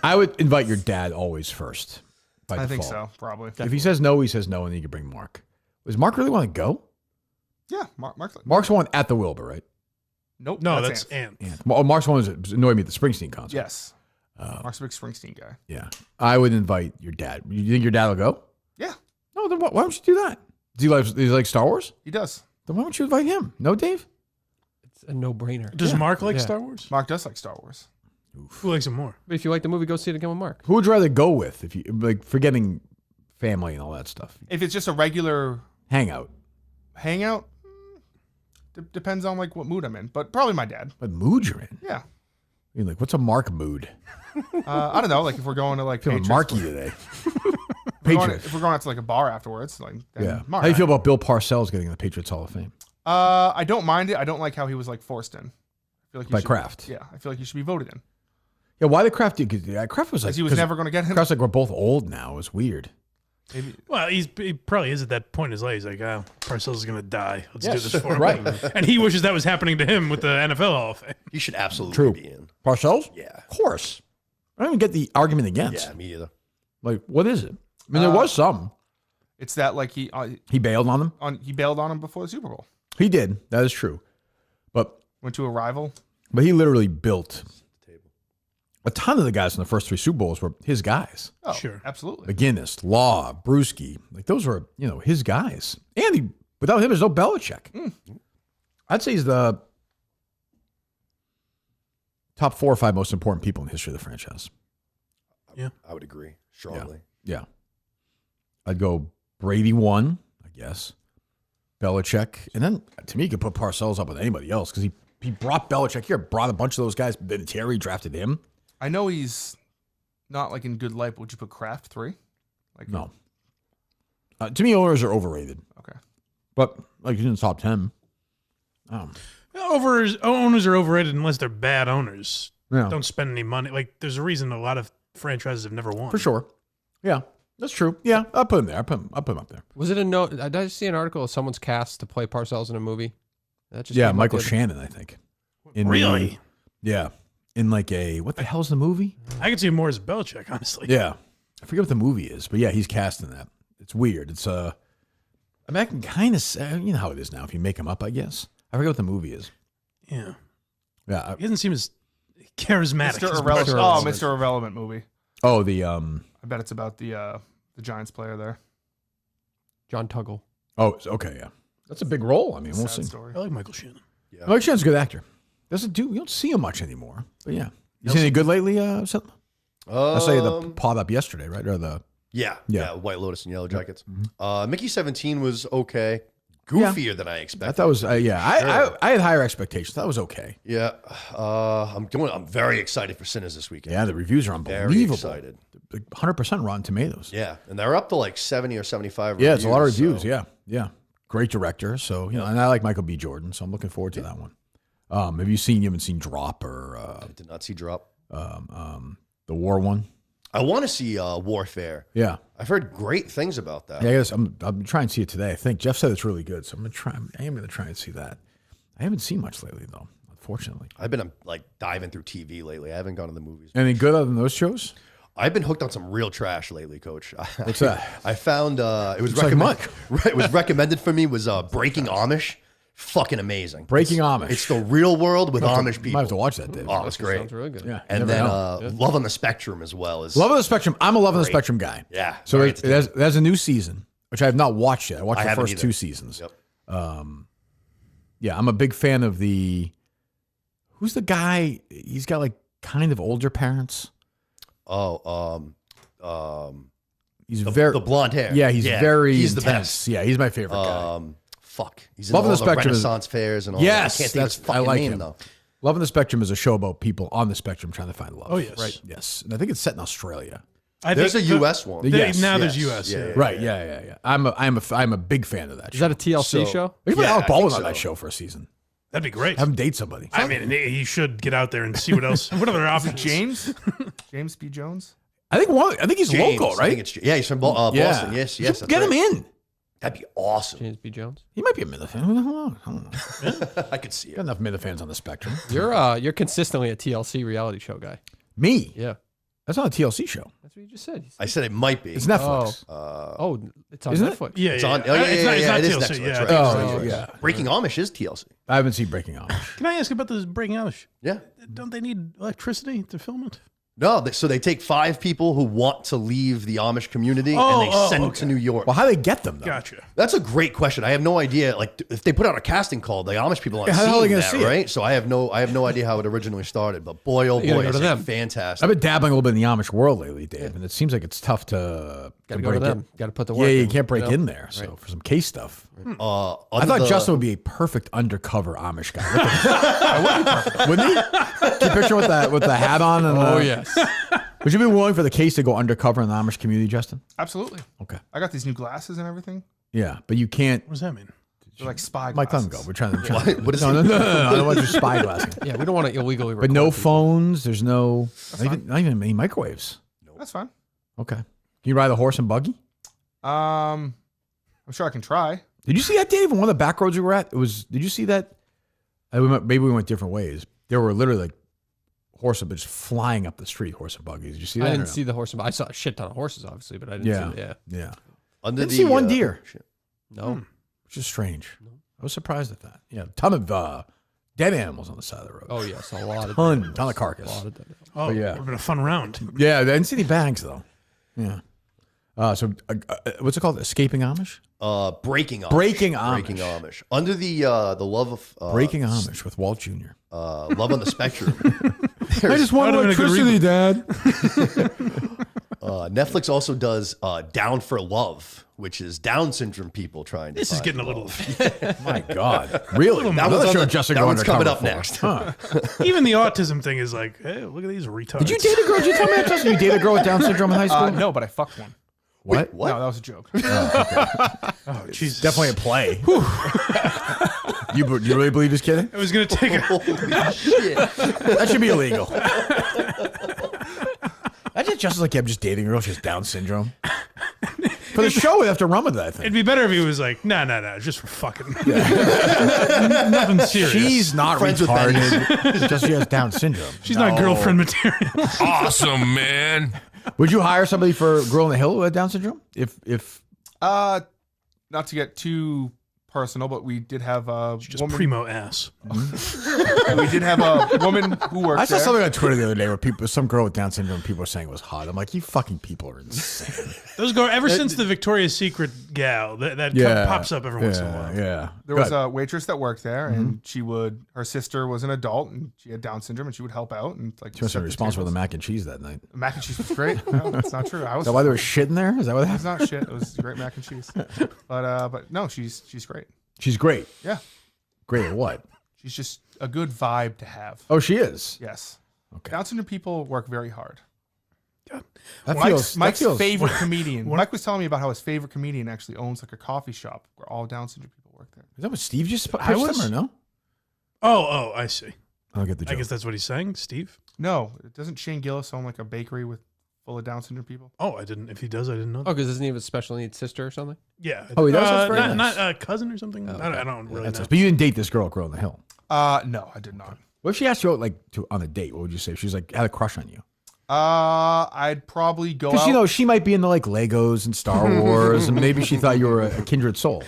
I would invite your dad always first. By I think default. so, probably. If he says no, he says no, and then you can bring Mark. Does Mark really want to go? Yeah, Mark's one at the Wilbur, right? Nope. No, that's Anth. Well, Mark's one was annoyed me at the Springsteen concert. Yes. Mark's a big Springsteen guy. Yeah. I would invite your dad. You think your dad will go? Yeah. No, then why don't you do that? Does he like Star Wars? He does. Then why don't you invite him? No, Dave? It's a no-brainer. Does Yeah. Mark like Yeah. Star Wars? Mark does like Star Wars. Who likes it more? But if you like the movie, go see it again with Mark. Who would you rather go with if you like forgetting family and all that stuff? If it's just a regular Hangout. depends on like what mood I'm in, but probably my dad. What mood you're in? Yeah. I mean, like, what's a Mark mood? I don't know. Like if we're going to like Feeling Patriots, Marky today. if we're going out to like a bar afterwards, like then Yeah. Mark. How do you feel about Bill Parcells getting in the Patriots Hall of Fame? I don't mind it. I don't like how he was like forced in. I feel like By Kraft. Yeah, I feel like he should be voted in. Yeah, why the Kraft? Because Kraft was like Because he was never going to get him. Kraft's like we're both old now. It's weird. Maybe. Well, he probably is at that point in his life. He's like, oh, Parcells is going to die. Let's do Yes, this for him. right. And he wishes that was happening to him with the NFL Hall of Fame. You should absolutely True. be in. Parcells? Yeah. Of course. I don't even get the argument against. Yeah, me either. Like, what is it? I mean, there was some. It's that like he bailed on them. He bailed on him before the Super Bowl. He did. That is true. But Went to a rival. But he literally built a ton of the guys in the first 3 Super Bowls were his guys. Oh, sure, absolutely. McGinnis, Law, Brewski, like those were his guys. And without him, there's no Belichick. I'd say he's the top 4 or 5 most important people in the history of the franchise. Yeah. I would agree strongly. Yeah. I'd go Brady 1, I guess. Bellichick. And then, to me, you could put Parcells up with anybody else because he brought Bellichick here, brought a bunch of those guys. Then Terry drafted him. I know he's not like in good light, but would you put Kraft 3? Like No. To me, owners are overrated. Okay. But, like, he's in the top 10. Owners are overrated unless they're bad owners. Yeah. Don't spend any money. Like, there's a reason a lot of franchises have never won. For sure. Yeah. That's true. Yeah, I'll put him there. I'll put him up there. Was it a note? Did I see an article of someone's cast to play Parcells in a movie? That just Yeah, came up Michael the other- Shannon, I think. Really? Yeah. In like a, what the hell's the movie? I could see him more as Belichick, honestly. Yeah. I forget what the movie is, but yeah, he's cast in that. It's weird. It's I mean, I can kind of say, you know how it is now if you make them up, I guess. I forget what the movie is. Yeah. Yeah. He doesn't seem as charismatic. Mr. as Irrelevant. Belichick. Oh, Mr. Irrelevant movie. Oh, the I bet it's about the Giants player there. John Tuggle. Oh, okay, yeah. That's a big role. I mean, we'll Sad see. story. I like Michael Shannon. Yeah. Michael Shannon's a good actor. You don't see him much anymore. But yeah. You seen any good lately? I saw you the pod up yesterday, right? Or the Yeah, White Lotus and Yellow Jackets. Mickey 17 was okay. Goofier than I expected. I thought it was I had higher expectations. That was okay. Yeah. I'm very excited for Sinners this weekend. Yeah, the reviews are unbelievable. Very excited. 100% Rotten Tomatoes. Yeah, and they're up to like 70 or 75 Yeah, it's a lot of reviews, reviews. so- Yeah. Great director. So, and I like Michael B. Jordan, so I'm looking forward to that one. You haven't seen Drop or I did not see Drop. the War one? I want to see Warfare. Yeah. I've heard great things about that. Yeah, I guess I'm trying to see it today. I think Jeff said it's really good, so I am gonna try and see that. I haven't seen much lately though, unfortunately. I've been like diving through TV lately. I haven't gone to the movies. Anything good other than those shows? I've been hooked on some real trash lately, Coach. What's that? I found it was Looks like recommended. Right, it was recommended for me. Was Breaking Amish. Fucking amazing. Breaking Amish. It's the real world with Amish people. Might have to watch that, Dave. Oh, it's great. Sounds really good. Yeah, And then Love on the Spectrum as well. Is Love on the Spectrum. I'm a Love on the great. Spectrum guy. Yeah. So very there's a new season, which I have not watched yet. I watched the haven't first either. 2 seasons. Yep. Yeah, I'm a big fan of who's the guy? He's got like kind of older parents. He's the blonde hair. Yeah, he's very He's the intense. best. Yeah, he's my favorite guy. He's in Love on all the Spectrum is- Renaissance fairs and all Yes, that. I can't think of his I fucking like name him. though. Love on the Spectrum is a show about people on the spectrum trying to find love. Oh, yes. Right. Yes. And I think it's set in Australia. There's a U.S. one. Yes. Now there's U.S. Yeah. Right. Yeah. I'm a big fan of that. Is that a TLC show? They put Yeah, Alec I Baldwin think on that so. show for a season. That'd be great. Have him date somebody. I mean, he should get out there and see what else. What other options? James B. Jones? I think he's James, local, I right? think it's, he's from Boston. Yes. You That's should get him right. in. That'd be awesome. James B. Jones. He might be a Miller fan. I don't know. I could see it. Got enough Miller fans on the spectrum. You're consistently a TLC reality show guy. Me? Yeah. That's not a TLC show. That's what you just said. I said it might be. It's Netflix. It's on Isn't it? Netflix. Yeah, It's yeah. on. Oh, yeah, It's not it is TLC, Netflix. yeah. Right. Oh, It's yeah. Breaking Amish is TLC. I haven't seen Breaking Amish. Can I ask about this Breaking Amish? Yeah. Don't they need electricity to film it? No, so they take 5 people who want to leave the Amish community and they send them to New York. Well, how do they get them, though? Gotcha. That's a great question. I have no idea. Like, if they put out a casting call, the Amish people aren't how the hell are they seeing gonna that, see it? right? So I have no idea how it originally started. But boy, oh You gotta boy, go it's to them. fantastic. I've been dabbling a little bit in the Amish world lately, Dave, and it seems like it's tough to Got to go to break them. Got to put the in. work Yeah, you in, can't break know? in there. So for some case stuff, I Under thought the- Justin would be a perfect undercover Amish guy. Wouldn't he? Can you picture with the hat on? And Oh, yes. Would you be willing for the case to go undercover in the Amish community, Justin? Absolutely. Okay. I got these new glasses and everything. Yeah, but you can't. What does that mean? They're like spy Mike, let glasses. him go. We're trying to. What is no, I don't want your spy glasses. Yeah, we don't want to illegally But record no people. phones. There's not even any microwaves. That's fine. Okay. Can you ride a horse and buggy? I'm sure I can try. Did you see that, Dave? On one of the back roads we were at, did you see that? Maybe we went different ways. There were literally like horses just flying up the street, horse and buggies. Did you see that? I didn't see the horse. I saw a shit ton of horses, obviously, but I didn't see it. Yeah. Under Didn't see one deer. No. Which is strange. I was surprised at that. Yeah, a ton of dead animals on the side of the road. Oh, yes. A lot of ton of carcass. A lot of dead. Oh, But yeah. yeah. Would have been a fun round. Yeah, I didn't see any bags though. Yeah. So what's it called? Escaping Amish? Breaking Amish. Breaking Amish. Breaking Amish. Under the love of Breaking Amish with Walt Jr. Love on the Spectrum. I just want electricity, Dad. Netflix also does Down for Love, which is Down syndrome people trying to. This is find getting a love. little. My God, really? That one's coming up for. next. Huh. Even the autism thing is like, hey, look at these retards. Did you date a girl? Did you tell me that, Justin? You dated a girl with Down syndrome in high school? No, but I fucked one. What? What? No, that was a joke. Oh, Jesus. Definitely a play. You really believe he's kidding? I was going to take a... Shit. That should be illegal. I just like, I'm just dating a girl. She has Down syndrome. For the show, we have to run with that, I think. It'd be better if he was like, no, just for fucking. Nothing serious. She's not Friends with retarded. Just she has Down syndrome. She's not girlfriend material. Awesome, man. Would you hire somebody for Girl in the Hill with Down syndrome? If Not to get too personal, but we did have a Just woman. primo ass. We did have a woman who worked I saw there. something on Twitter the other day where some girl with Down syndrome, people were saying it was hot. I'm like, you fucking people are insane. Those go ever since the Victoria's Secret gal that pops up every once in a while. Yeah. There was a waitress that worked there, and her sister was an adult, and she had Down syndrome, and she would help out. And like, She must have been responsible for the mac and cheese that night. The mac and cheese was great. No, that's not true. Is that why there was shit in there? Is that what It was happened? not shit. It was great mac and cheese. But no, she's great. She's great. Yeah. Great at what? She's just a good vibe to have. Oh, she is? Yes. Okay. Down syndrome people work very hard. That Mike's feels favorite comedian. Mike was telling me about how his favorite comedian actually owns like a coffee shop where all Down syndrome people work there. Is that what Steve just pitched I was- him or no? Oh, I see. I don't get the I joke. guess that's what he's saying, Steve. No, doesn't Shane Gillis own like a bakery full of Down syndrome people? Oh, I didn't. If he does, I didn't know. Oh, because doesn't he have a special needs sister or something? Yeah. Oh, he does? That's very not nice. a cousin or something. I don't really know. But you didn't date this girl in the Hill. No, I did not. What if she asked you out on a date? What would you say? If she's like had a crush on you. I'd probably go out. Because she might be into like Legos and Star Wars, and maybe she thought you were a kindred soul.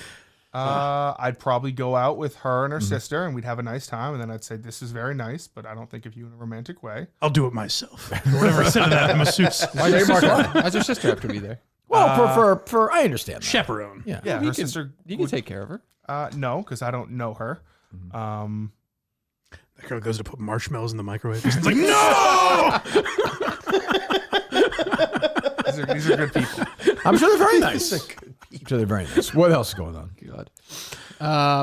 I'd probably go out with her and her sister, and we'd have a nice time. And then I'd say, "This is very nice, but I don't think of you in a romantic way." I'll do it myself. Or whatever I said to that masseuse. Why does her sister have to be there? Well, for I understand that. Chaperone. Yeah. Yeah, He her can- sister. You can take care of her. No, because I don't know her. That girl goes to put marshmallows in the microwave. It's like, no! These are good people. I'm sure they're very nice. I'm sure they're very nice. What else is going on? God.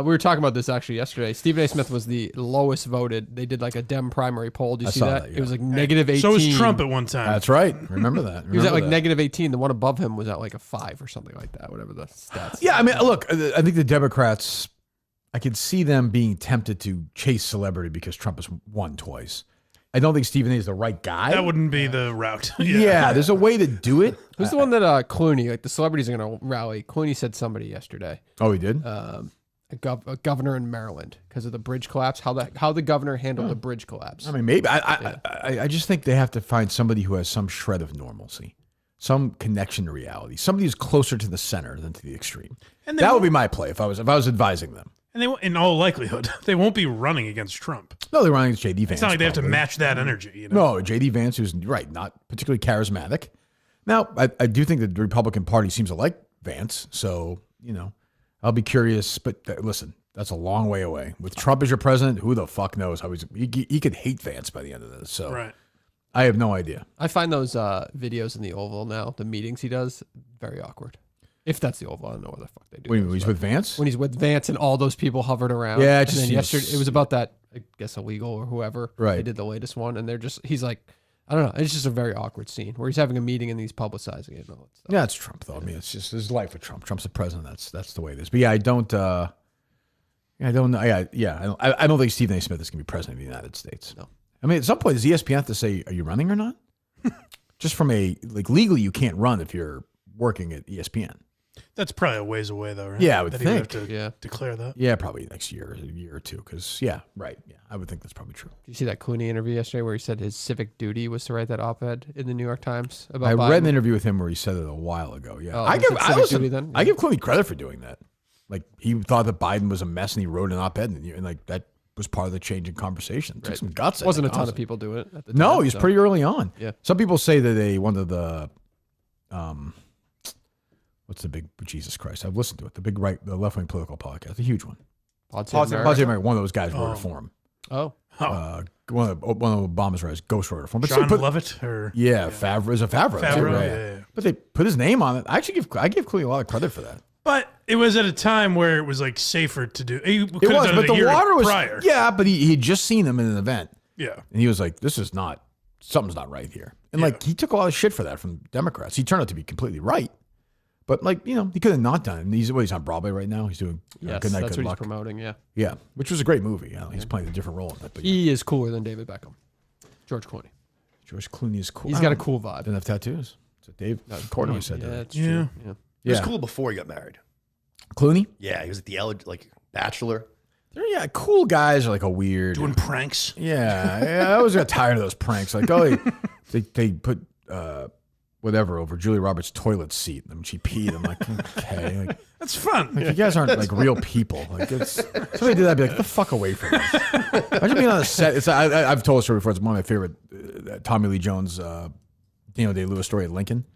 We were talking about this actually yesterday. Stephen A. Smith was the lowest voted. They did like a Dem primary poll. Did you see saw that? that, It was like negative 18. So was Trump at one time. That's right. Remember that. He was at like Remember that. negative 18. The one above him was at like a 5 or something like that, whatever the stats. Yeah, I mean, look, I think the Democrats, I could see them being tempted to chase celebrity because Trump has won twice. I don't think Stephen A. is the right guy. That wouldn't be the route. Yeah, there's a way to do it. Who's the one that Clooney, like the celebrities are going to rally? Clooney said somebody yesterday. Oh, he did? A governor in Maryland because of the bridge collapse. How the governor handled the bridge collapse. I mean, maybe. I just think they have to find somebody who has some shred of normalcy, some connection to reality, somebody who's closer to the center than to the extreme. And that would be my play if I was advising them. And they, in all likelihood, they won't be running against Trump. No, they're running against J.D. Vance. It's not like they have to probably. match that energy. You know? No, J.D. Vance, who's not particularly charismatic. Now, I do think that the Republican Party seems to like Vance, so I'll be curious. But listen, that's a long way away. With Trump as your president, who the fuck knows how he could hate Vance by the end of this. So right. I have no idea. I find those videos in the Oval now, the meetings he does, very awkward. If that's the Oval, I don't know what the fuck they do. When he's with Vance? When he's with Vance and all those people hovered around. Yeah, it and just then seems- yesterday it was about that, I guess, illegal or whoever. Right. They did the latest one, and he's like, I don't know. It's just a very awkward scene where he's having a meeting and he's publicizing it and all that stuff. Yeah, it's Trump though. I mean, it's just his life with Trump. Trump's the president. That's the way it is. But yeah, I don't think Stephen A. Smith is going to be president of the United States. No. I mean, at some point, does ESPN have to say, "Are you running or not?" Just from legally, you can't run if you're working at ESPN. That's probably a ways away, though, right? Yeah, I would That he think. have to declare that. Yeah, probably next year, a year or two. Because right. Yeah, I would think that's probably true. Did you see that Clooney interview yesterday where he said his civic duty was to write that op-ed in the New York Times about I Biden? read an interview with him where he said it a while ago. Yeah, Oh, I was it civic duty give then? I give Clooney credit for doing that. Like he thought that Biden was a mess, and he wrote an op-ed, and like that was part of the change in conversation. It took Right. some guts. I Wasn't a think, ton of honestly. people doing it at the No, time, he's so. pretty early on. Yeah. Some people say that one of the what's the big, Jesus Christ, I've listened to it. The left-wing political podcast, a huge one. Pod Save America. One of those guys wrote it for him. Oh. One of Obama's writers, ghostwriter for him. John Lovett? Favreau. It was a Favreau. Favreau, yeah. But they put his name on it. I give Clooney a lot of credit for that. But it was at a time where it was like safer to do. He could It have was, done but it a the year water was prior. Yeah, but he'd just seen him in an event. Yeah. And he was like, something's not right here. And like he took a lot of shit for that from Democrats. He turned out to be completely right. But like, he could have not done it. And he's on Broadway right now. He's doing Good Night, that's Good what Luck. he's promoting, yeah. Yeah, which was a great movie. He's playing a different role in that. But he is cooler than David Beckham. George Clooney. George Clooney is cool. He's got a cool vibe. Doesn't have tattoos. So Dave Courtney said that. That's true. Yeah. He was cool before he got married. Clooney? Yeah, he was at the Bachelor. They're cool guys are like a weird doing pranks. Yeah, I always got tired of those pranks. Like, they put whatever over Julia Roberts' toilet seat, and she peed. I'm like, okay, like, that's fun. Like, you guys aren't like real people. Like, somebody did that, I'd be like, get the fuck away from us. Imagine being on a set. I've told a story before. It's one of my favorite Tommy Lee Jones, Daniel Day-Lewis story at Lincoln.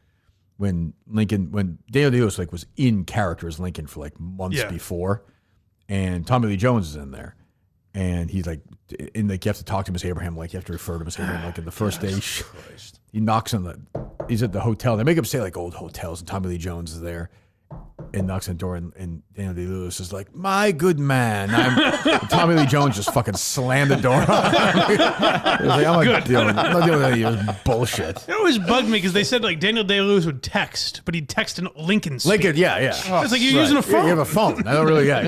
When Daniel Day-Lewis was in character as Lincoln for like months before, and Tommy Lee Jones is in there, and he's like, you have to talk to him as Abraham Lincoln. You have to refer to him as Abraham Lincoln. The first day, he knocks on he's at the hotel. They make him stay like old hotels, and Tommy Lee Jones is there, and knocks on the door, and Daniel Day-Lewis is like, "My good man." Tommy Lee Jones just fucking slammed the door on him. I'm not dealing with any of this bullshit. It always bugged me because they said like Daniel Day-Lewis would text, but he'd text in Lincoln speak. Lincoln, yeah. It's like you're using a phone. Yeah, you have a phone. I don't really. Yeah,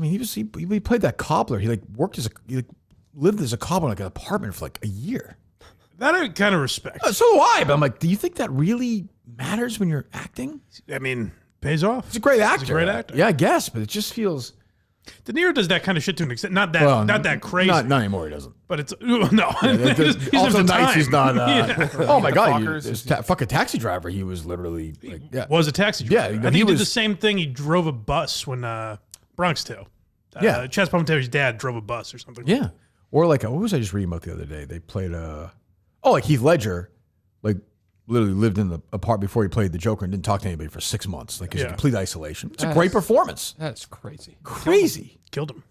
he played that cobbler. He lived as a cobbler in like an apartment for like a year. That I kind of respect. So do I. But I'm like, do you think that really matters when you're acting? I mean, pays off. He's a great actor. He's a great actor. Yeah, I guess, but it just feels. De Niro does that kind of shit to an extent. Not that crazy. Not anymore. He doesn't. But it's no. Yeah, also, nights he's not. Oh my god! Fucking taxi driver. He was literally like, was a taxi driver. Yeah, I think he did the same thing. He drove a bus when Bronx Tale. Chaz Palminteri's dad drove a bus or something. Yeah, or like what was I just reading about the other day? They played like Heath Ledger, like literally lived in the apartment before he played the Joker and didn't talk to anybody for 6 months. Like, it's a complete isolation. It's a great performance. That's crazy. Crazy. Killed him.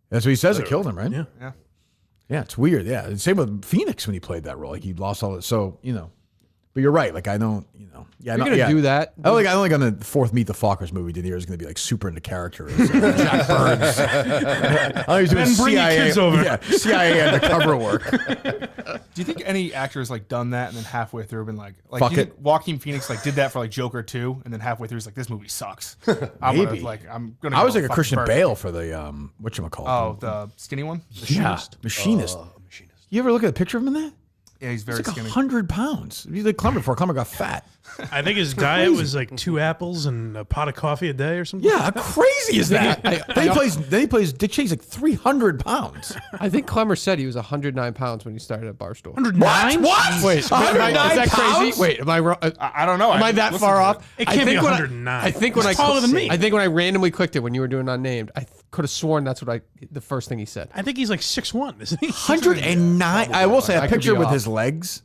That's what he says. It killed him, right? Yeah. Yeah. Yeah, it's weird. Yeah. Same with Phoenix when he played that role. Like, he lost all it. So, but you're right. Like, I don't, Yeah, you're going to do that. I don't think on the fourth Meet the Fockers movie, De Niro is going to be like super into character as Jack Burns. I think he's doing CIA, CIA undercover work. Do you think any actors like done that and then halfway through been like Fuck do you it. think Joaquin Phoenix like did that for like Joker 2 and then halfway through he's like, this movie sucks. Maybe. I'm gonna. I was go like a fucking Christian burn. Bale for the whatchamacallit. Oh, the skinny one. Machinist. You ever look at a picture of him in that? Yeah, he's very like skinny. 100 pounds. He's like Clemmer before Clemmer got fat. I think his diet was like 2 apples and a pot of coffee a day or something. Yeah, how crazy is that? Then he plays Dick Cheney's like 300 pounds. I think Klemmer said he was 109 pounds when he started at Barstool. 109? What? Wait, is 109 that pounds? crazy? Wait, am I wrong? I don't know. Am I that far off? It can't be 109. I think when He's taller than me. I think when I randomly clicked it when you were doing Unnamed, I could have sworn that's what the first thing he said. I think he's like 6'1", isn't he? 109. I will say a I could picture be with off. his legs.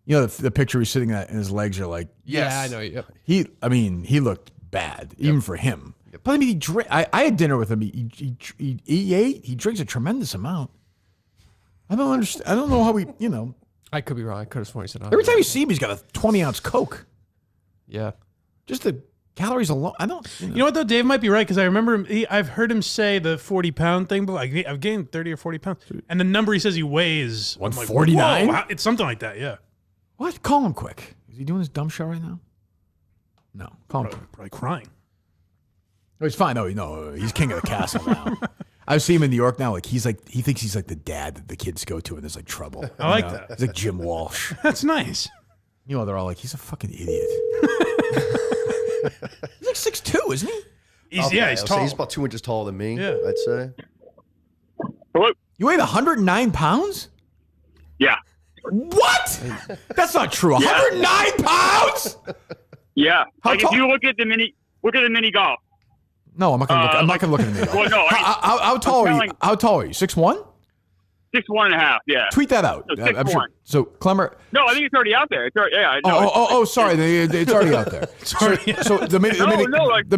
The picture he's sitting at and his legs are like, Yes. Yeah, I know. Yep. He looked bad even for him. But I mean, I had dinner with him. He ate. He drinks a tremendous amount. I don't understand. I don't know how I could be wrong. I could have sworn he said. Every time you see him, he's got a 20-ounce Coke. Yeah. Just the calories alone. I don't. You know what though? Dave might be right because I remember I've heard him say the 40-pound thing, but I've gained 30 or 40 pounds, and the number he says he weighs 149. Like, it's something like that. Yeah. What? Call him quick. Is he doing his dumb show right now? No. Call him. Probably crying. No, he's fine. No, he's king of the castle now. I see him in New York now. Like he thinks he's like the dad that the kids go to when there's like trouble. I like that. He's like Jim Walsh. That's nice. They're all like, he's a fucking idiot. He's like 6'2", isn't he? He's tall. He's about 2 inches taller than me. Yeah. I'd say. Hello? You weighed 109 pounds? Yeah. What? That's not true. 109 pounds? Yeah. How Like tall- if you look at the mini golf. No, I'm not gonna look. I'm not gonna look at him. Well, no. How tall are you? telling- How tall are you? 6'1"? 6'1.5", yeah. Tweet that out. So I'm 6'1". sure. So Klemmer. No, I think it's already out there. It's already, yeah. Sorry, it's already out there. So the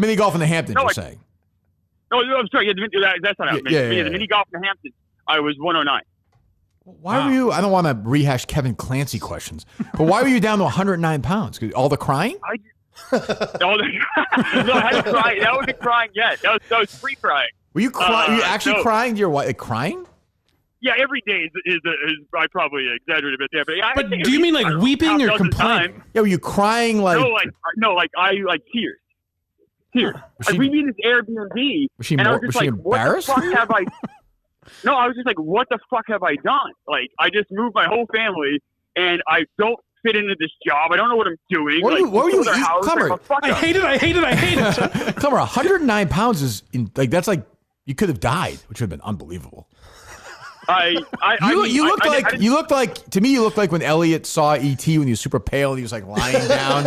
mini golf in the Hamptons, you're saying? No, I'm sorry. Yeah, that's not out. Yeah. The mini golf in the Hamptons, I was 109. Why were you? I don't want to rehash Kevin Clancy questions, but why were you down to 109 pounds? All the crying? No, I had to cry. That wasn't crying yet. That was free crying. Were you crying? Were you actually crying to your wife? Like, crying? Yeah, every day is I probably exaggerated a bit there, but yeah. But do you mean like weeping or complaining? Yeah, were you crying like? Tears. We meet this Airbnb, Was she and I was just like, embarrassed? what the fuck have I? No, I was just like, what the fuck have I done? Like, I just moved my whole family, and I don't fit into this job. I don't know what I'm doing. What were you eating? Klemmer, I hate it. Klemmer, 109 pounds is that's like you could have died, which would have been unbelievable. You looked like to me. You looked like when Elliot saw E.T. when he was super pale and he was like lying down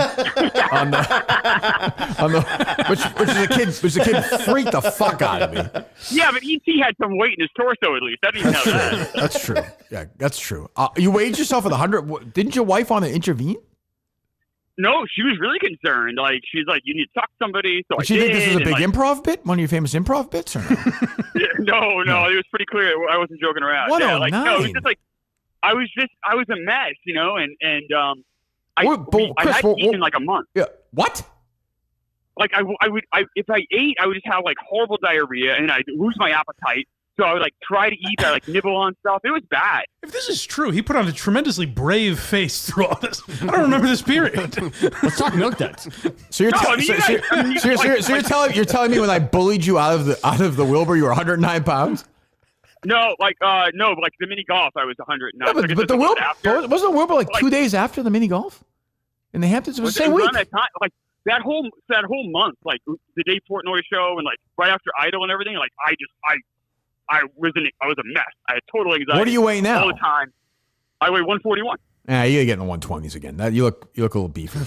on the which the kid freaked the fuck out of me. Yeah, but E.T. had some weight in his torso at least. That didn't have that. That's true. Yeah, that's true. You weighed yourself at 100. Didn't your wife want to intervene? No, she was really concerned. Like, she's like, you need to talk to somebody. So did she think this was a big improv bit? One of your famous improv bits? Or no? No, it was pretty clear. I wasn't joking around. 109. No, it was just like, I was a mess, I hadn't eaten in like a month. Yeah. What? Like, if I ate, I would just have like horrible diarrhea and I'd lose my appetite. So I would like try to eat, I like nibble on stuff. It was bad. If this is true, he put on a tremendously brave face through all this. I don't remember this period. Let's talk milk duds. So you're telling me when I bullied you out of the Wilbur, you were 109 pounds? No, like the mini golf, I was 109. Yeah, but the Wilbur wasn't the Wilbur like 2 days after the mini golf in the Hamptons? It was the same week. Like that whole month, like the Dave Portnoy show and like right after Idol and everything, like I was a mess. I had total anxiety. What do you weigh now? All the time. I weigh 141. Yeah, you're getting the 120s again. You look a little beefy.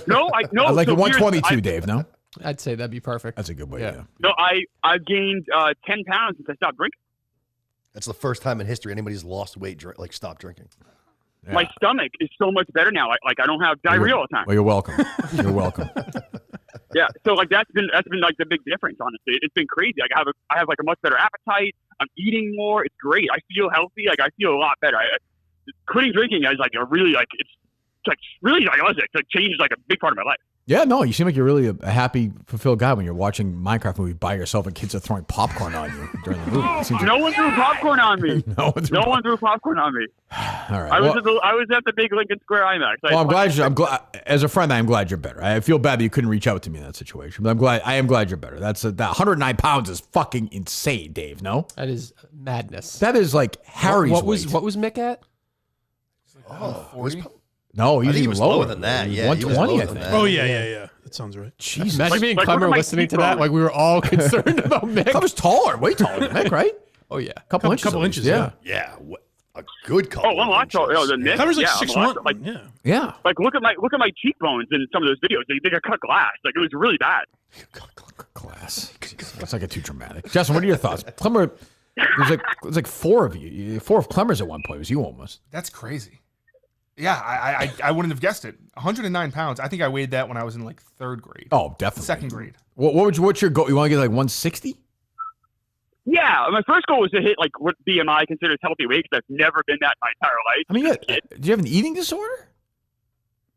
No. I'd like the 122, Dave. No, I'd say that'd be perfect. That's a good way. Yeah. No, I've gained 10 pounds since I stopped drinking. That's the first time in history anybody's lost weight, stopped drinking. Yeah. My stomach is so much better now. Like I don't have diarrhea all the time. Well, you're welcome. You're welcome. Yeah, so like that's been like the big difference. Honestly, it's been crazy. Like I have like a much better appetite. I'm eating more. It's great. I feel healthy. Like I feel a lot better. Quitting drinking is like a really like it's like really like it's like changed like a big part of my life. Yeah, no, you seem like you're really a happy, fulfilled guy when you're watching Minecraft movie by yourself and kids are throwing popcorn on you during the movie. No one threw popcorn on me. No one threw popcorn on me. All right. I was at the big Lincoln Square IMAX. Well, I'm glad. As a friend, I am glad you're better. I feel bad that you couldn't reach out to me in that situation, but I am glad you're better. That 109 pounds is fucking insane, Dave. No, that is madness. That is like Harry's what weight. was Mick at? No, I think he even was lower than that. Yeah, 120, I think. Oh yeah. That sounds right. Jesus. Imagine being Clemmer listening to that. Like we were all concerned about Mick. Clemmer's taller, way taller than Mick, right? Oh yeah, couple inches. Yeah. Yeah. A good couple. Oh, one lot taller. The Mick. Clemmer's like 6'1". Like yeah. Like look at my cheekbones in some of those videos. They got cut glass. Like it was really bad. Glass. That's like too dramatic. Justin, what are your thoughts? Clemmer. There's like four of you. Four of Klemmers at one point. It was you almost. That's crazy. Yeah, I wouldn't have guessed it. 109 pounds. I think I weighed that when I was in like third grade. Oh, definitely. Second grade. What's your goal? You want to get like 160? Yeah, my first goal was to hit like what BMI considers healthy weight because I've never been that my entire life. I mean, do you have an eating disorder?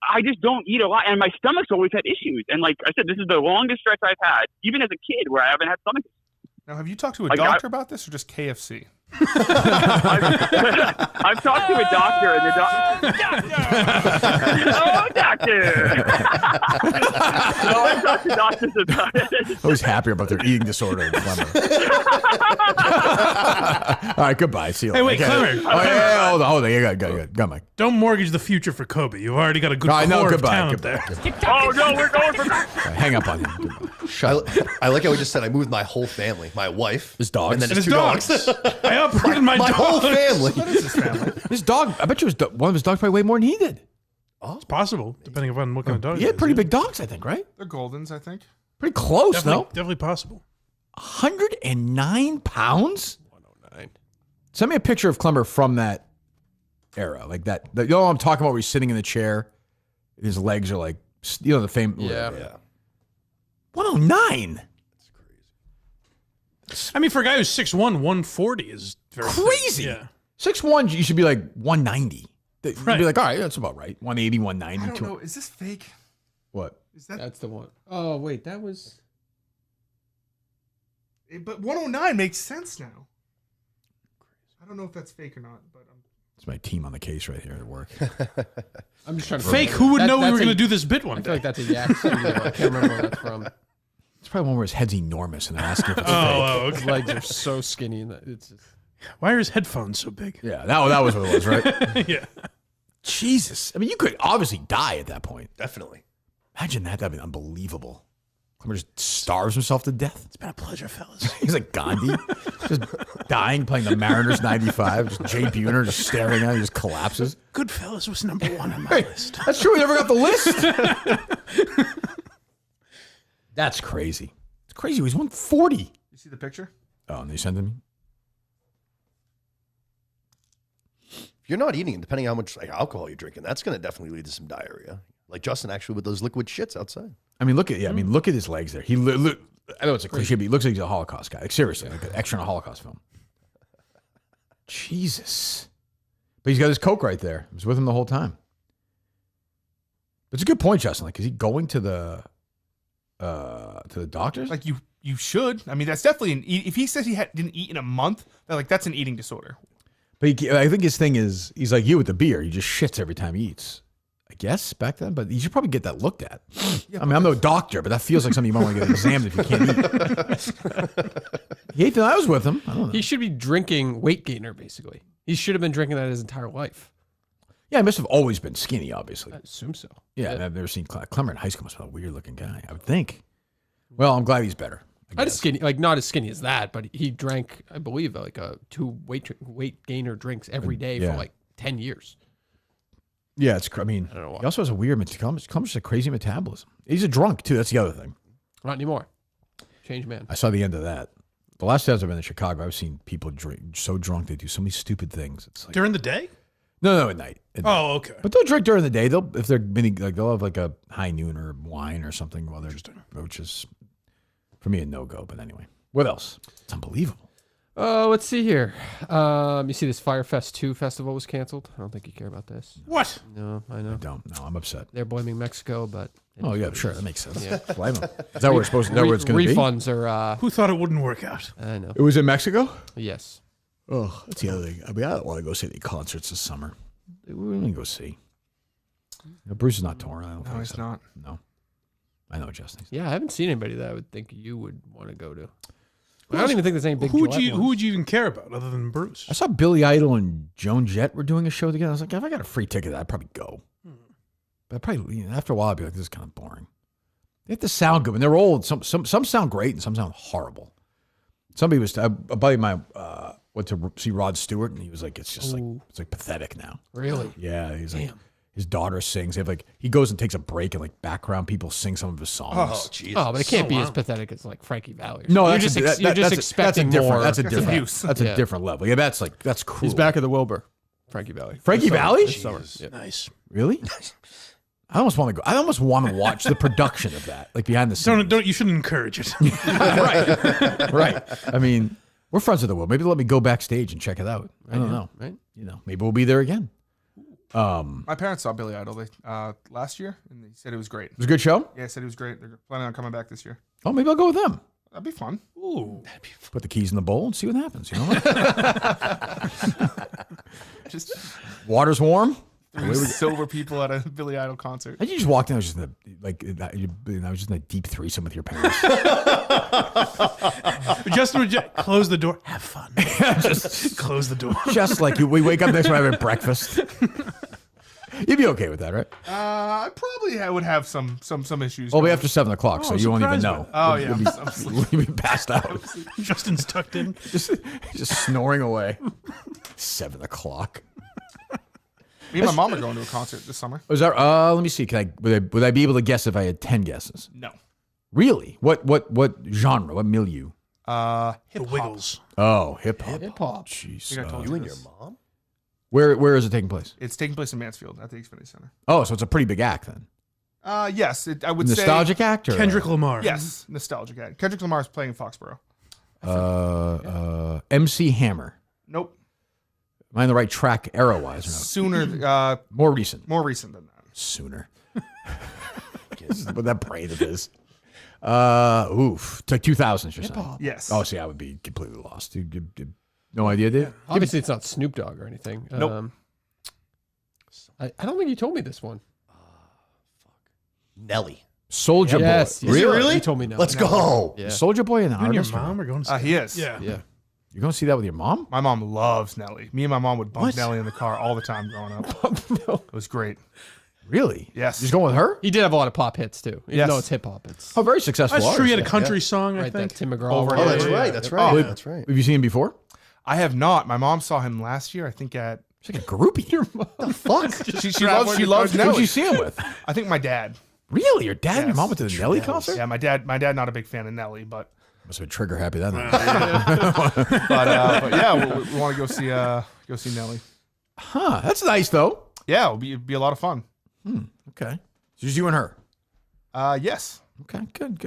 I just don't eat a lot, and my stomach's always had issues. And like I said, this is the longest stretch I've had, even as a kid, where I haven't had stomach. Now, have you talked to a doctor about this, or just KFC? I've talked to a doctor, and the doctor. No, I've talked to doctors about it. I was happier about their eating disorder. All right, goodbye. See you later. Hey, wait, Clemmer. Hold on. You got Mike. Don't mortgage the future for Kobe. You've already got a good core of talent there. Oh no, we're going for. Hang up on him. Goodbye. I like how we just said I moved my whole family, my wife, his dogs, and then his two dogs. I uprooted my whole family. What is his family? His dog. I bet you one of his dogs probably weighed more than he did. Oh, it's possible, depending upon what kind of dog. He had pretty big dogs, I think, right? They're Goldens, I think. Pretty close, definitely possible. 109 pounds. 109. Send me a picture of Klemmer from that era, like that. You know what I'm talking about? Where he's sitting in the chair, his legs are like, the fame. Yeah. 109. I mean, for a guy who's 6'1", 140 is very crazy. Yeah. 6'1", you should be like 190. You'd Right. be like, all right, that's about right. 180, 190. I don't know. Is this fake? What? Is that? That's the one. Oh wait, that was. But 109 makes sense now. I don't know if that's fake or not, but It's my team on the case right here at work. I'm just trying to Fake? Who would know we were going to do this bit one I day? feel like that's a Yak Studio. I can't remember where that's from. It's probably one where his head's enormous and they're asking if it's Oh, fake. His legs are so skinny and it's just... Why are his headphones so big? Yeah, that was what it was, right? Yeah. Jesus. I mean, you could obviously die at that point. Definitely. Imagine that. That'd be unbelievable. Klemmer just starves himself to death. It's been a pleasure, fellas. He's like Gandhi, just dying, playing the Mariners 95. Just Jay Buhner just staring at him, he just collapses. Goodfellas was number 1 on my list. That's true. We never got the list. That's crazy. It's crazy. He's 140. you see the picture? Oh, and they sent him. If you're not eating, depending on how much alcohol you're drinking, that's going to definitely lead to some diarrhea. Like Justin actually with those liquid shits outside. I mean, look at his legs there. He look. I know it's a cliche, but he looks like he's a Holocaust guy. Like seriously, like an extra in a Holocaust film. Jesus. But he's got his Coke right there. He was with him the whole time. But it's a good point, Justin. Like, is he going to the doctors? Like you should. I mean, that's definitely an eat. If he says he didn't eat in a month, that's an eating disorder. But I think his thing is, he's like you with the beer. He just shits every time he eats. I guess back then, but you should probably get that looked at. Yeah, I mean, I'm no doctor, but that feels like something you might want to get examined if you can't eat. He ate that. I was with him. I don't know. He should be drinking weight gainer, basically. He should have been drinking that his entire life. Yeah, he must have always been skinny, obviously. I assume so. Yeah, I've never seen Klemmer in high school. Must have been a weird-looking guy, I would think. Well, I'm glad he's better. Not as skinny, like not as skinny as that, but he drank, I believe, like 2 weight gainer drinks every day for like 10 years. Yeah, I mean, I don't know why. he also has a weird Klemmer's just a crazy metabolism. He's a drunk too. That's the other thing. Not anymore. Change man. I saw the end of that. The last times I've been in Chicago, I've seen people drink so drunk they do so many stupid things. It's like During the day? no, at night. Oh, okay. But they'll drink during the day. They'll have like a high noon or wine or something while they're which is for me a no go. But anyway, what else? It's unbelievable. Let's see here. You see this Firefest 2 festival was canceled. I don't think you care about this. What? No, I know. I don't. No, I'm upset. They're blaming Mexico, but Oh yeah, sure, that makes sense. Yeah. Blame them. Is that where it's supposed? Is that where it's going to be? Refunds are. Who thought it wouldn't work out? I know. It was in Mexico. Yes. Oh, that's the other thing. I mean, I don't want to go see any concerts this summer. We're going to go see. Bruce is not torn. I don't think he's so. not. No. I know, Justin. Yeah, I haven't seen anybody that I would think you would want to go to. I don't even think there's any big. Who would Gillette you ones. even care about other than Bruce? I saw Billy Idol and Joan Jett were doing a show together. I was like, if I got a free ticket, I'd probably go. But after a while, I'd be like, this is kind of boring. They have to sound good. When they're old, some sound great and some sound horrible. Somebody was a buddy of mine went to see Rod Stewart and he was like, it's like pathetic now. Really? Yeah, he's like. His daughter sings. They have he goes and takes a break and background people sing some of his songs. Oh, jeez. Oh, but it can't be as pathetic as like Frankie Valli. No, you're that's just expecting more. That's a different level. Yeah, that's cruel. He's back at the Wilbur. Frankie Valli. Frankie Valli? This summer. Yeah. Nice. Really? I almost want to go. I almost want to watch the production of that, like behind the scenes. Don't you shouldn't encourage it. Right. I mean, we're friends with the world. Maybe they'll let me go backstage and check it out. I don't know. Right? Maybe we'll be there again. My parents saw Billy Idol last year, and they said it was great. It was a good show? Yeah, they said it was great. They're planning on coming back this year. Oh, maybe I'll go with them. That'd be fun. Ooh. Put the keys in the bowl and see what happens. You know what? Just water's warm. Silver people at a Billy Idol concert. You just walked in. I was just I was just in a deep threesome with your parents. Justin would close the door. Have fun. Just close the door. Just like we wake up next morning having breakfast. You'd be okay with that, right? I probably would have some issues. Well, after 7 o'clock, so you won't even know. Oh yeah, you'll be passed out. Justin's tucked in, just snoring away. 7 o'clock. Me and my mom are going to a concert this summer. Was that? Let me see. Would I be able to guess if I had 10 guesses? No. Really? What genre? What milieu? Hip Wiggles. Oh, hip hop. Hip hop. Jeez. think I told You and this. your mom? Where is it taking place? It's taking place in Mansfield at the Xfinity Center. Oh, so it's a pretty big act then. Yes, I would say Nostalgic act or Kendrick Lamar. Yes, nostalgic act. Kendrick Lamar is playing in Foxborough. MC Hammer. Nope. Am I on the right track era wise or no? Sooner. More recent. More recent than that. Sooner. What that brain of his. It's like 2000s, you're saying. Yes. Oh, see, I would be completely lost. No idea, Dave? Obviously, it's not Snoop Dogg or anything. Nope. I don't think you told me this one. Nelly. Soldier Yes. Boy. yes, Really? You told me no. Let's go. Yeah. Soldier Boy and the You and your artist? mom are going to see He is. Yeah. Yeah. You're going to see that with your mom? My mom loves Nelly. Me and my mom would bump What? Nelly in the car all the time growing up. It was great. Really? Yes. Just going with her? He did have a lot of pop hits too. Even Yes. though it's hip hop, it's Oh, very successful. That's true. He had a artist, country song, I right. That think. Tim McGraw. Over- Oh, Yeah, that's yeah, right. yeah. That's right. Oh. That's right. Have you seen him before? I have not. My mom saw him last year. I think at It's like a groupie. Your mom. The fuck? she loves Who'd Nelly. you see him with? I think my dad. Really? Your dad and your Yes. mom went to the Nelly concert? Yeah, my dad not a big fan of Nelly, but Must have been trigger happy that night. but yeah, we want to go see Nelly. Huh. That's nice, though. Yeah, it'd be a lot of fun. Okay. So just you and her. Yes. Okay. Good.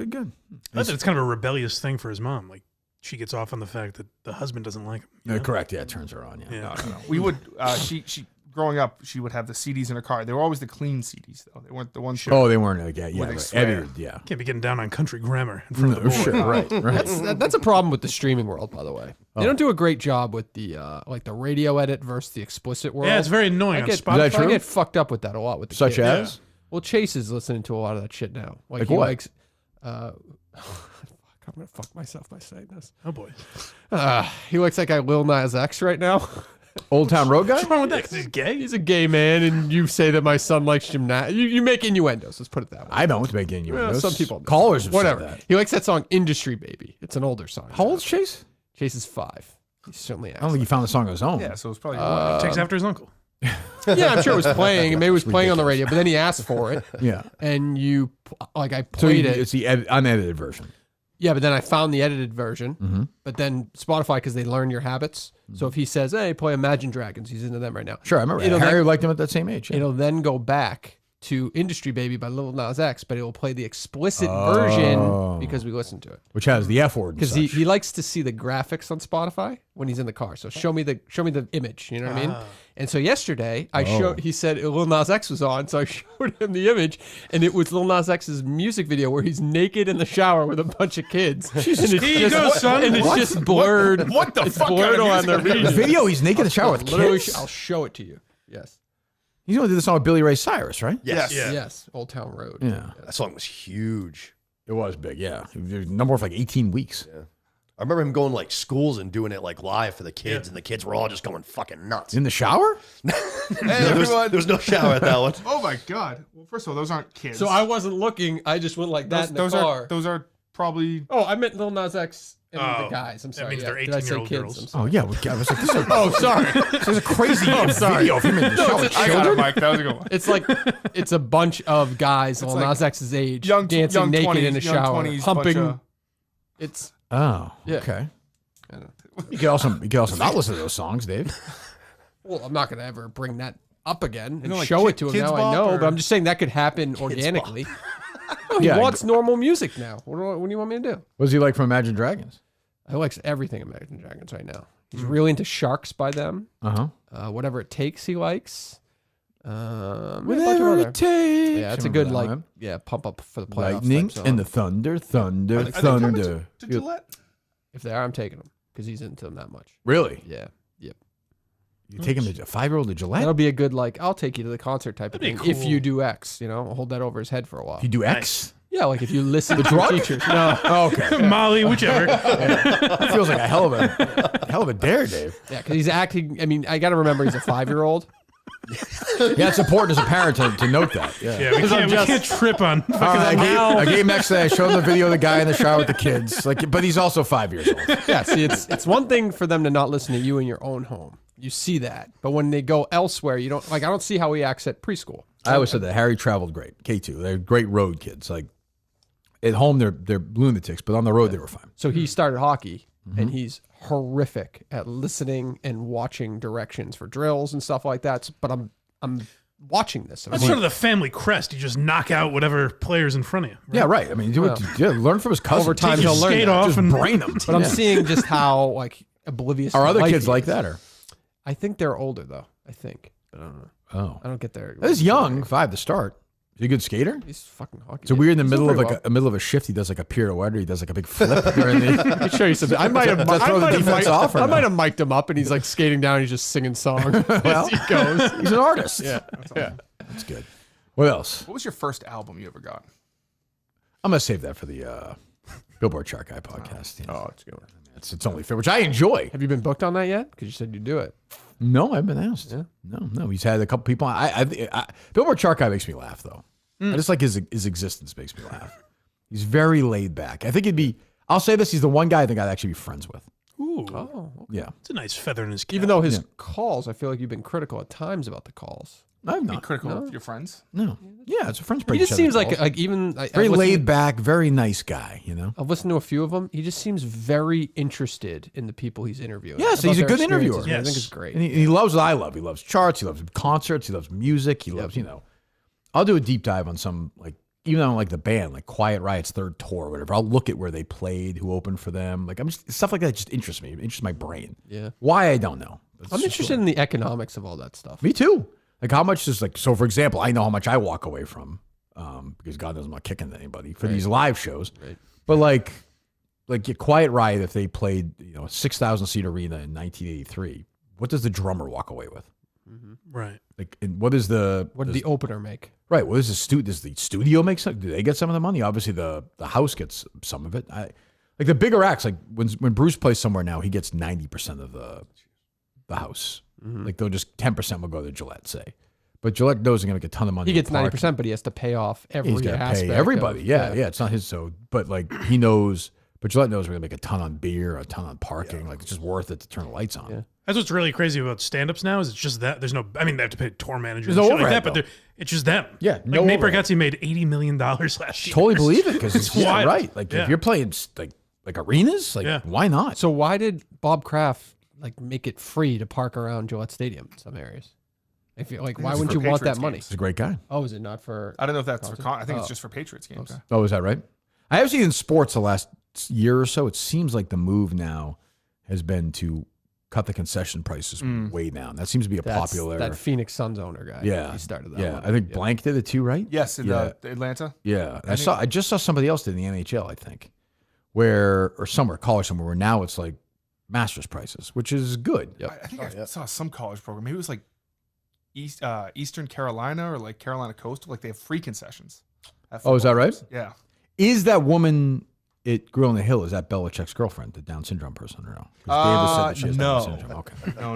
I think it's kind of a rebellious thing for his mom. Like, she gets off on the fact that the husband doesn't like him. you know? Correct. Yeah, it turns her on. Yeah. Yeah. No. We would. She growing up, she would have the CDs in her car. They were always the clean CDs though. They weren't the ones. Oh, they weren't. Yeah, Where they right. swear. Edited, yeah. Can't be getting down on country grammar in front of the board. Sure. Right. That's a problem with the streaming world, by the way. They don't do a great job with the like the radio edit versus the explicit world. Yeah, it's very annoying on Is Spotify. I get fucked up with that a lot with the Such kids. as? Well, Chase is listening to a lot of that shit now. Like he what? likes. I'm gonna fuck myself by saying this. Oh boy. He likes that guy Lil Nas X right now. Old Town Road guy? What's wrong with that? 'Cause he's gay? He's a gay man, and you say that my son likes gymnastics. You make innuendos. Let's put it that way. I don't make innuendos. Well, some people do. Callers have Whatever. said that. He likes that song "Industry Baby." It's an older song. How old's Chase? Chase is 5. He certainly. I don't think he found the song on his own. Yeah, so it's probably. Takes after his uncle. Yeah, I'm sure it was playing, and maybe it was playing on the radio. But then he asked for it. Yeah. And I So played it. it's the unedited version. Yeah, but then I found the edited version. Mm-hmm. But then Spotify, because they learn your habits. So if he says, "Hey, play Imagine Dragons," he's into them right now. Sure, I remember. Harry liked him at that same age. Yeah. It'll then go back to "Industry Baby" by Lil Nas X, but it will play the explicit version because we listened to it. Which has the F word. Because he likes to see the graphics on Spotify when he's in the car. So show me the image. You know what I mean? And so yesterday he said Lil Nas X was on, so I showed him the image, and it was Lil Nas X's music video where he's naked in the shower with a bunch of kids. And it's just blurred. What the it's fuck blurred kind of on the music The region. video, he's naked in the shower with Literally, kids. I'll show it to you. Yes. He's going to do the song with Billy Ray Cyrus, right? Yes. Yeah. Yes. Old Town Road. Yeah. That song was huge. It was big, yeah. Number of like 18 weeks. Yeah. I remember him going to like schools and doing it like live for the kids, and the kids were all just going fucking nuts. In the shower? Hey, everyone. There was no shower at that one. Oh my god. Well, first of all, those aren't kids. So I wasn't looking. I just went like that in the car. Those are probably. Oh, I meant Lil Nas X and Oh, the guys. I'm that sorry. means they're Did I say 18-year-old kids? girls. I'm Oh, sorry. yeah. I was like, this is Oh, sorry. this is a crazy video of him in the shower with I got it, children. Mike. That was a good one. It's like it's a bunch of guys Lil like Nas X's age young dancing naked 20s, in a young shower, 20s, humping. bunch of- It's Oh, Yeah. okay. You could also not listen to those songs, Dave. well, I'm not gonna ever bring that up again and know, like show it to him. Kids Now I Bop know, or- but I'm just saying that could happen organically. He Yeah. wants normal music now. What do you want me to do? What does he like from Imagine Dragons? He likes everything Imagine Dragons right now. He's really into Sharks by them. Uh-huh. Whatever It Takes, he likes. A bunch of Whatever other- it takes. Yeah, it's a Remember good that one? pump up for the playoffs. Lightning type song. and the thunder. Are they coming Thunder. to Gillette? If they are, I'm taking him because he's into them that much. Really? Yeah. Yep. You take him to a 5-year-old to Gillette? That'll be a good I'll take you to the concert type of That'd thing. be If cool. you do X, I'll hold that over his head for a while. If you do X? Yeah, like if you listen to your teachers. No. Oh, okay. Molly, whichever. That feels like a hell of a dare, Dave. Yeah, because he's acting. I mean, I got to remember he's a 5-year-old. Yeah, it's important as a parent to note that. Yeah. Yeah, we can't trip on. I gave Max that. I showed him the video of the guy in the shower with the kids. But he's also 5 years old. Yeah, see, it's one thing for them to not listen to you in your own home. You see that, but when they go elsewhere, you don't I don't see how he acts at preschool. I always said that Harry traveled great. K2, they're great road kids. Like at home, they're lunatics, but on the road they were fine. So he started hockey and he's horrific at listening and watching directions for drills and stuff like that. But I'm watching this. That's sort of the family crest. You just knock out whatever player's in front of you. Right? Yeah, right. I mean, learn from his cousin. Over time, he'll learn. Skate off just and brain him. But I'm seeing just how like oblivious. Are to other life kids he like is. that, or? I think they're older though. I think, but I don't know. Oh, I don't get there. That's young. 5 to start. Is he a good skater? He's fucking hockey. So we're in the He's middle doing of pretty like a middle of a shift. He does like a pirouette, or he does like a big flip. During the, Let me show you something. I might have mic'd him up, and he's like skating down. And he's just singing songs as he goes. He's an artist. Yeah, That's good. What else? What was your first album you ever got? I'm gonna save that for the Billboard Chart Guy podcast. Oh, it's a good one. It's only fair, which I enjoy. Have you been booked on that yet? Because you said you'd do it. No, I've been asked. Yeah. No. He's had a couple people. Billboard Chart Guy makes me laugh though. I just like his existence makes me laugh. He's very laid back. I think it'd be. I'll say this: he's the one guy I think I'd actually be friends with. Ooh. Oh, okay. Yeah. It's a nice feather in his cap. Even though his calls, I feel like you've been critical at times about the calls. I'm Be not critical of your friends. No. Yeah, it's a friends. He just seems like even very laid back, very nice guy. You know. I've listened to a few of them. He just seems very interested in the people he's interviewing. Yes, about he's a their good interviewer. experiences, which I think it's great. And he loves what I love. He loves charts. He loves concerts. He loves music. He loves, I'll do a deep dive on some, like, even though I don't like the band, like Quiet Riot's third tour or whatever. I'll look at where they played, who opened for them. Like, stuff like that just interests me. It interests my brain. Yeah. Why, I don't know. I'm interested in the economics of all that stuff. Me too. Like, how much is, like, so for example, I know how much I walk away from, because God knows I'm not kicking anybody for these live shows. Right. But like Quiet Riot, if they played, a 6,000 seat arena in 1983, what does the drummer walk away with? Right. Like, and what did the opener make? Right. What does does the studio make some? Do they get some of the money? Obviously, the house gets some of it. Like the bigger acts, like when Bruce plays somewhere now, he gets 90% of the house. Like they'll just 10% will go to Gillette, say. But Gillette knows they're going to get a ton of money. He gets 90%, but he has to pay off every He's got to aspect pay everybody. of- Yeah, it's not his. So, but like he knows. But Gillette knows we're going to make a ton on beer, a ton on parking. Like it's just worth it to turn the lights on. Yeah. That's what's really crazy about stand-ups now is it's just that there's no. I mean, they have to pay tour managers There's and no shit like overhead, that, but it's just them. Yeah, like no Nate overhead. Bargatze made $80 million last year. Totally believe it because it's wild. right. Like if you're playing like arenas, like why not? So why did Bob Kraft like make it free to park around Gillette Stadium in some areas? I feel like why it's wouldn't for you want that Patriots money? games. He's a great guy. Oh, is it not for? I don't know if that's for. I think Oh. it's just for Patriots games. Okay. Oh, is that right? I have seen in sports the last year or so. It seems like the move now has been to cut the concession prices way down. That seems to be a popular. That Phoenix Suns owner guy. Yeah, he started that. Yeah, one. I think Blank did it too, right? Yes, in yeah. Atlanta. Yeah, I just saw somebody else did in the NHL. I think or college somewhere where now it's like Masters prices, which is good. Yep. I think I saw some college program. Maybe it was like Eastern Carolina or like Carolina Coastal. Like they have free concessions. Oh, is that right? Yeah. Is that woman at Grill on the Hill? Is that Belichick's girlfriend, the Down syndrome person, or no? 'Cause Davis said that she has no. Down syndrome. Okay. No.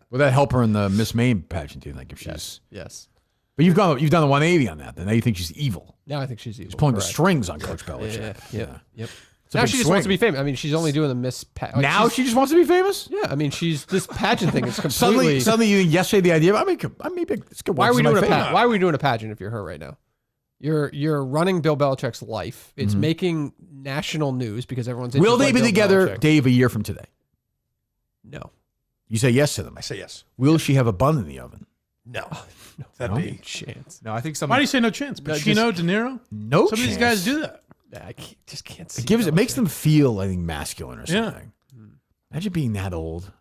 Will that help her in the Miss Maine pageant? Do you think if she's Yes. But you've done the 180 on that. Then now you think she's evil. Now I think she's evil. She's pulling the correct. strings on Coach Belichick. Yep. It's a Now big she just swing. wants to be famous. I mean, she's only doing the Miss. Now she just wants to be famous. Yeah, I mean, she's this pageant thing is completely. Suddenly, you yesterday the idea. It's good. Why are we doing Why are we doing a pageant if you're her right now? You're running Bill Belichick's life. It's making national news because everyone's. Will they interested be in Bill together, Belichick. Dave, a year from today? No. You say yes to them. I say yes. Will she have a bun in the oven? No. That'd No? be chance. No, I think Why do you say no chance? Pacino, De Niro? No Some of these chance. guys do that. I just can't see. It makes them feel, I think, masculine or Yeah. something. Imagine being that old.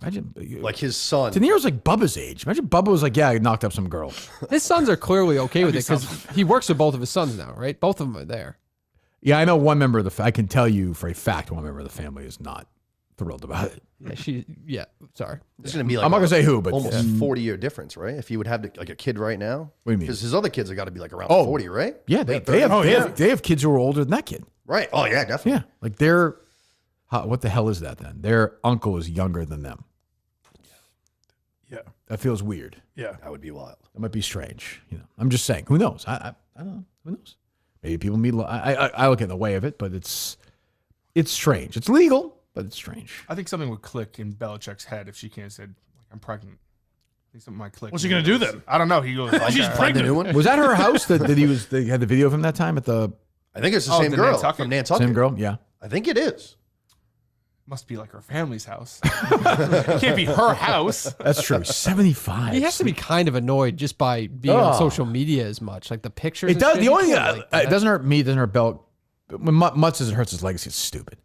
Imagine Like his son. De Niro's like Bubba's age. Imagine Bubba was like, yeah, I knocked up some girl. His sons are clearly okay with it because he works with both of his sons now, right? Both of them are there. Yeah, I know one member of I can tell you for a fact one member of the family is not thrilled about it. Yeah, sorry. There's going to be like I'm not gonna say who, but almost 40-year difference, right? If he would have like a kid right now. What do you mean? Because his other kids have got to be like around Oh. 40, right? Yeah, they have kids who are older than that kid. Right. Oh yeah, definitely. Yeah, like what the hell is that then? Their uncle is younger than them. Yeah. That feels weird. Yeah. That would be wild. That might be strange. I'm just saying. Who knows? I don't know. Who knows? Maybe people meet. I look in the way of it, but it's strange. It's legal, but it's strange. I think something would click in Belichick's head if she came and said, like, "I'm pregnant." I think something might click. What's he gonna do then? I don't know. He goes, She's pregnant. Was that her house that they had the video of him that time at the? I think it's the same girl from Nantucket. Same girl, yeah. I think it is. Must be like her family's house. It can't be her house. That's true. 75. He has to be kind of annoyed just by being on social media as much. Like the pictures. It does. The only like it doesn't hurt me. It doesn't hurt Bell. When much as it hurts his legacy, it's stupid.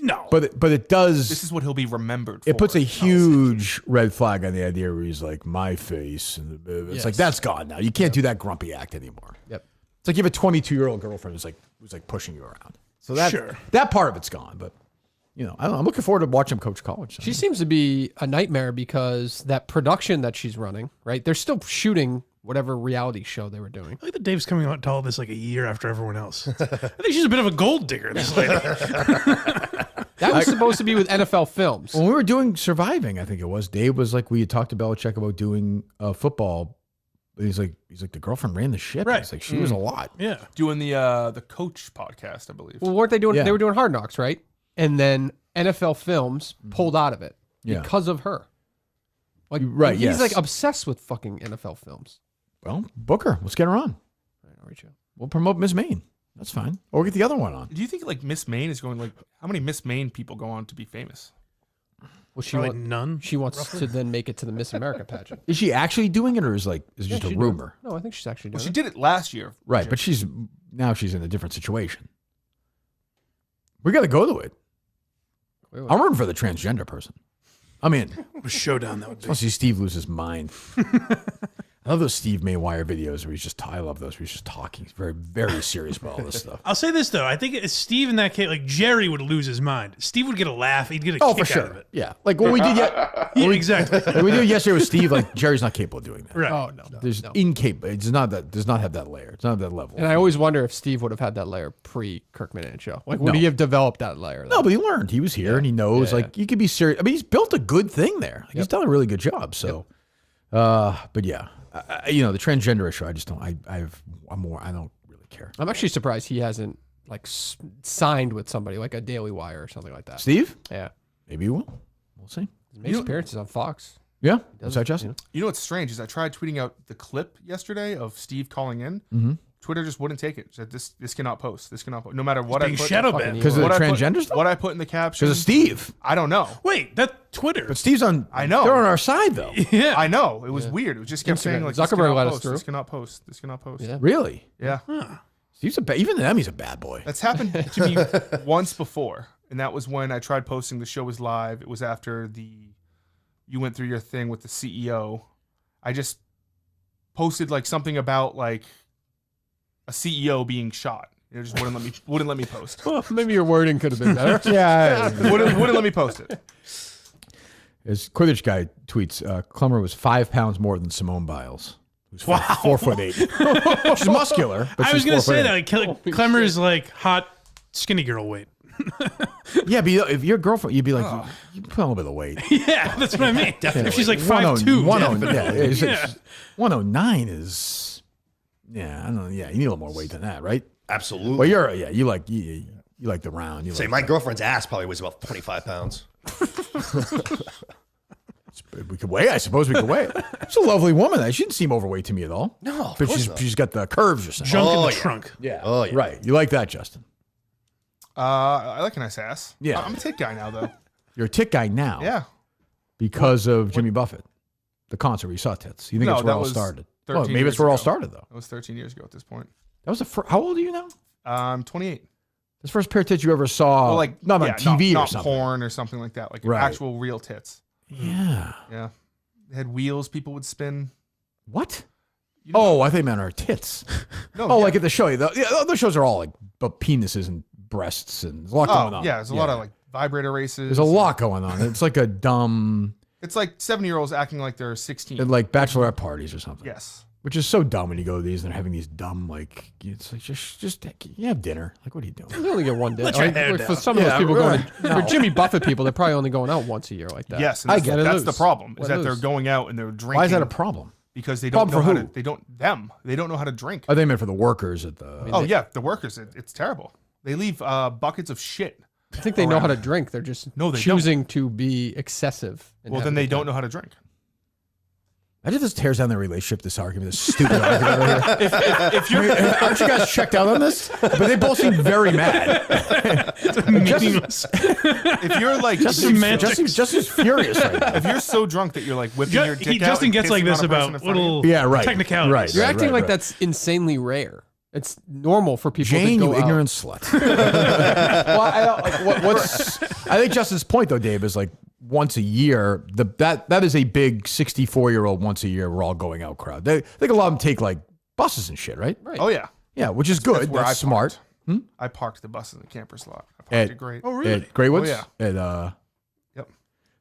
No, but it does. This is what he'll be remembered for. It puts a huge red flag on the idea where he's like, my face. And it's like, that's gone now. You can't do that grumpy act anymore. Yep. It's like you have a 22-year-old girlfriend who's like pushing you around. So that part of it's gone. But, I don't know. I'm looking forward to watching him coach college. She seems to be a nightmare because that production that she's running, right? They're still shooting whatever reality show they were doing. I think that Dave's coming out to all this like a year after everyone else. I think she's a bit of a gold digger, this lady. That was supposed to be with NFL Films. When we were doing Surviving, I think it was, Dave was like, we had talked to Bellichick about doing football. He's like, the girlfriend ran the ship. Right. It's like, she was a lot. Yeah. Doing the coach podcast, I believe. Well, weren't they doing? Yeah. They were doing Hard Knocks, right? And then NFL Films pulled out of it because of her. Like, right? He's Yes. like obsessed with fucking NFL Films. Well, book her. Let's get her on. I'll reach out. We'll promote Miss Maine. That's fine. Or get the other one on. Do you think like Miss Maine is going like how many Miss Maine people go on to be famous? Well, she Probably none. She wants to then make it to the Miss America pageant. Is she actually doing it, or is it just a she's rumor? No, I think she's actually doing Well, she it. did it last year. Right, but now she's in a different situation. We got to go to it. Wait. I'm rooting for the transgender person. I'm in. What a showdown that would I be. want to see Steve lose his mind. I love those Steve Maywire videos where he's just, I love those where he's just talking. He's very, very serious about all this stuff. I'll say this though, I think it's Steve in that case, like Jerry would lose his mind. Steve would get a laugh. He'd get a Oh, kick for out of sure. it. Yeah. Like what we did Exactly. Like we did yesterday with Steve, like Jerry's not capable of doing that. Right. Oh no, There's no. incapable. It does not have that layer. It's not that level. And I always wonder if Steve would have had that layer pre Kirk Minute show. Like, would No. he have developed that layer? No, but he learned. He was here and he knows. Yeah. Like you could be serious. I mean, he's built a good thing there. Like, he's done a really good job. So, but yeah, the transgender issue. I just don't. I don't really care. I'm actually surprised he hasn't like signed with somebody like a Daily Wire or something like that. Steve? Yeah, Maybe he will. We'll see. he makes appearances on Fox. Yeah. What's that, Justin? You know what's strange is I tried tweeting out the clip yesterday of Steve calling in. Mm-hmm. Twitter just wouldn't take it. Said this cannot post. This cannot post. No matter what I being put. shadow banned. Because of the transgender stuff? What I put in the caption. Because of Steve. I don't know. Wait, that Twitter. But Steve's on. I know. They're on our side though. Yeah. I know. It was weird. It was just kept saying like Zuckerberg this cannot let us post, through. This cannot post. This cannot post. Yeah. Really? Yeah. Steve's even to them, he's a bad boy. That's happened to me once before, and that was when I tried posting. The show was live. It was after you went through your thing with the CEO. I just posted like something about like a CEO being shot. It just wouldn't let me post. Well, maybe your wording could have been better. Yeah. wouldn't let me post it. As Quidditch guy tweets, Klemmer was 5 pounds more than Simone Biles, who's 4'8". She's muscular, but I was she's going to say 4'8". that. Like, Klemmer's like hot, skinny girl weight. Yeah, but if your girlfriend, you'd be like, you put on a little bit of weight. Yeah, that's what I mean. Definitely. If she's like 5'2", 5'2", yeah, 109 is, I don't know. Yeah, you need a little more weight than that, right? Absolutely. Well, you like the round. You Say like my girlfriend's ass probably weighs about 25 pounds. We could weigh. I suppose we could weigh. She's a lovely woman. She didn't seem overweight to me at all. No, of but course not. she's got the curves or something. Junk in the trunk. Yeah. Oh, yeah. Right. You like that, Justin? I like a nice ass. Yeah. I'm a tit guy now though. You're a tit guy now. Yeah. Because of Jimmy Buffett, the concert where you saw tits. You think it's where it all started? Well, maybe it's where it all started though. That was 13 years ago at this point. That was the first. How old are you now? I'm 28. This first pair of tits you ever saw, Well, like not on TV not or something. porn or something like that, like Right. actual real tits. Yeah. Yeah. They had wheels people would spin. What? You know- Oh, I think meant our tits. No, Oh, yeah. like at the show. Those shows are all like about penises and breasts and there's a lot going on. Yeah, there's a lot of like vibrator races. There's a lot going on. It's like a dumb, It's like 7-year-olds acting like they're 16. like bachelorette parties or something. Yes. Which is so dumb when you go to these and they're having these dumb, like, it's like, just you have dinner. Like, what are you doing? You only get one day. Let your Like, hair for down. some of those Yeah, people right. for Jimmy Buffett people, they're probably only going out once a year like that. Yes, and I that's, get it. that's the Lose. problem. Is Let that loose. they're going out and they're drinking. Why is that a problem? Because they don't Problem know for how who? to. They don't know how to drink. I think meant for the workers at the. Oh yeah, the workers. It's terrible. They leave buckets of shit. I think they know how to drink. They're just No, they choosing to be excessive. Well, then they don't know how to drink. Imagine this tears down their relationship, this argument, this stupid argument right here. If you're, aren't you guys checked out on this? But they both seem very mad. If you're like Justin's furious right now. If you're so drunk that you're like whipping your dick out, Justin and gets kissing like this on a person about in front of you. little technicalities. Right. You're acting like that's insanely rare. It's normal for people Jane, to go you out. ignorant slut. Well, I think Justin's point though, Dave, is like once a year. That is a big 64-year-old once a year. We're all going out crowd. I think a lot of them take like buses and shit, right? Oh yeah, yeah, which is good. where That's I smart. I parked the bus in the camper slot. I parked At- it great. At Grey Woods? Oh yeah. Yep.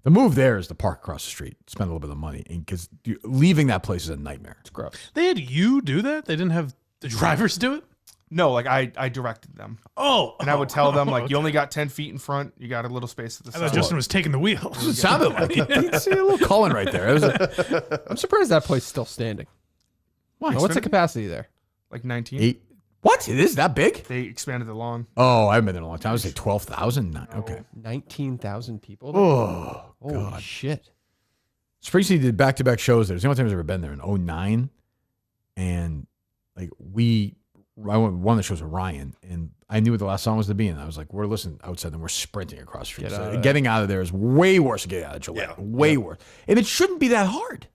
The move there is to park across the street, spend a little bit of money, because leaving that place is a nightmare. It's gross. They had you do that? They didn't have the drivers do it? No, like I directed them. Oh. And I would tell them like, Okay. you only got 10 feet in front. You got a little space at the I side. thought Justin was taking the wheel. It sounded like it. You see a little Cullen right there. I'm surprised that place is still standing. Why? What's the capacity there? Like 19. 8. What? It is that big? They expanded the lawn. Oh, I haven't been there in a long time. I would say 12,000. Okay. 19,000 people. Oh, Holy God. shit. Springsteen did back-to-back shows there. It's the only time I've ever been there in 2009. And like I went one of the shows with Ryan, and I knew what the last song was to be, and I was like, we're listening outside, and we're sprinting across the street. So getting out of there is way worse than getting out of Gillette. Way worse. And it shouldn't be that hard.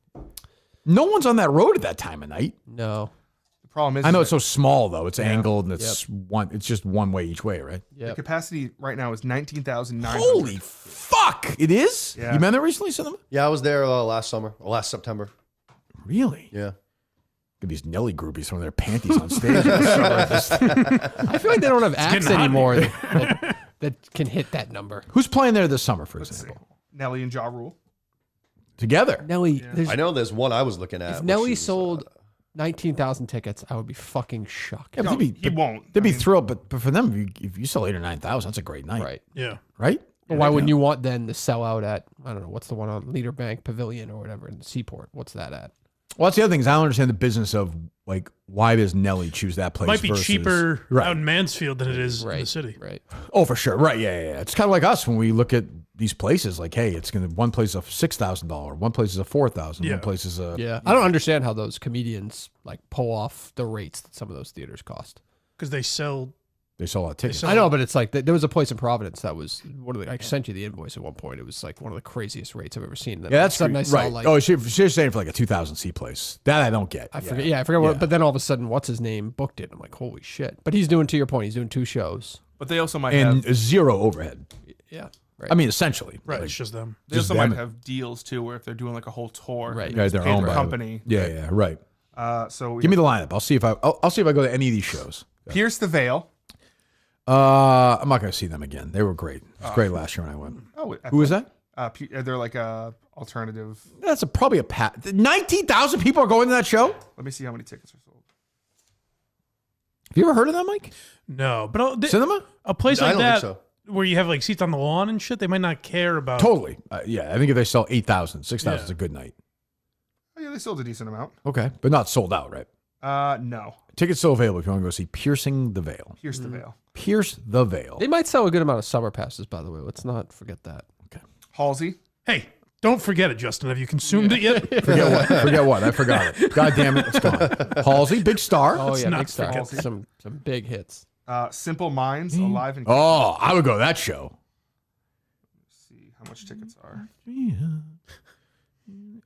No one's on that road at that time of night. No. The problem is I know that it's so small though. It's angled and it's it's just one way each way, right? the capacity right now is 19,900. Holy fuck! It is? Yeah. You been there recently, Cinema? Yeah, I was there last September. Really? Yeah. Get these Nelly groupies throwing their panties on stage. I feel like they don't have acts getting hot anymore that can hit that number. Who's playing there this summer, for example? Nelly and Ja Rule. Together. Nelly, I know there's one I was looking at. if which Nelly is, sold 19,000 tickets, I would be fucking shocked. Yeah, but he won't. They'd be I mean- thrilled, but for them, if you sell 8,000 or 9,000, that's a great night. Right. Yeah. Right? But why wouldn't you want then to sell out at, I don't know, what's the one on Leader Bank Pavilion or whatever in the Seaport? What's that at? Well, that's the other thing is I don't understand the business of like why does Nelly choose that place? It might be versus, cheaper right? out in Mansfield than it is in the city. Right. Oh, for sure. Right. Yeah. It's kind of like us when we look at these places. Like, hey, it's gonna one place is a $6,000, one place is a $4,000, one place is a Yeah. I don't understand how those comedians like pull off the rates that some of those theaters cost. Because they sell They sell a lot of tickets. I know, but it's like there was a place in Providence that was one of the. I sent you the invoice at one point. It was like one of the craziest rates I've ever seen. Then Yeah, that's sudden I saw right. like, Oh, she's saying for like a 2,000 seat place. That I don't get. I forget. Yeah, I forget what. But then all of a sudden, what's his name booked it? I'm like, holy shit! But he's doing, to your point, he's doing 2 shows. But they also might and have zero overhead. Yeah, right. I mean, essentially, Right, like, it's just them. They also them. might have deals too, where if they're doing like a whole tour, Right. they Guys, just they're pay owned the by company. Yeah, right. So Give me the lineup. I'll see if I'll see if I go to any of these shows. Pierce the Veil. I'm not going to see them again. They were great. It was great last year when I went. Oh, Who is that? They're like a alternative. That's probably a 19,000 people are going to that show. Let me see how many tickets are sold. Have you ever heard of that, Mike? No, but Cinema? A place I like don't that think where you have like seats on the lawn and shit, they might not care about. Totally. Yeah, I think if they sell 8,000, 6,000 is a good night. Oh, yeah, they sold a decent amount. Okay, but not sold out, right? No. Tickets still available if you want to go see Piercing the Veil. Pierce the Veil. Pierce the Veil. They might sell a good amount of summer passes, by the way. Let's not forget that. Okay. Halsey. Hey, don't forget it, Justin. Have you consumed it yet? Forget what? Forget what? I forgot it. God damn it, it's gone. Halsey, big star. Oh yeah, not big star. Halsey. Some big hits. Simple Minds, Alive and Oh, I would go to that show. Let's see how much tickets are.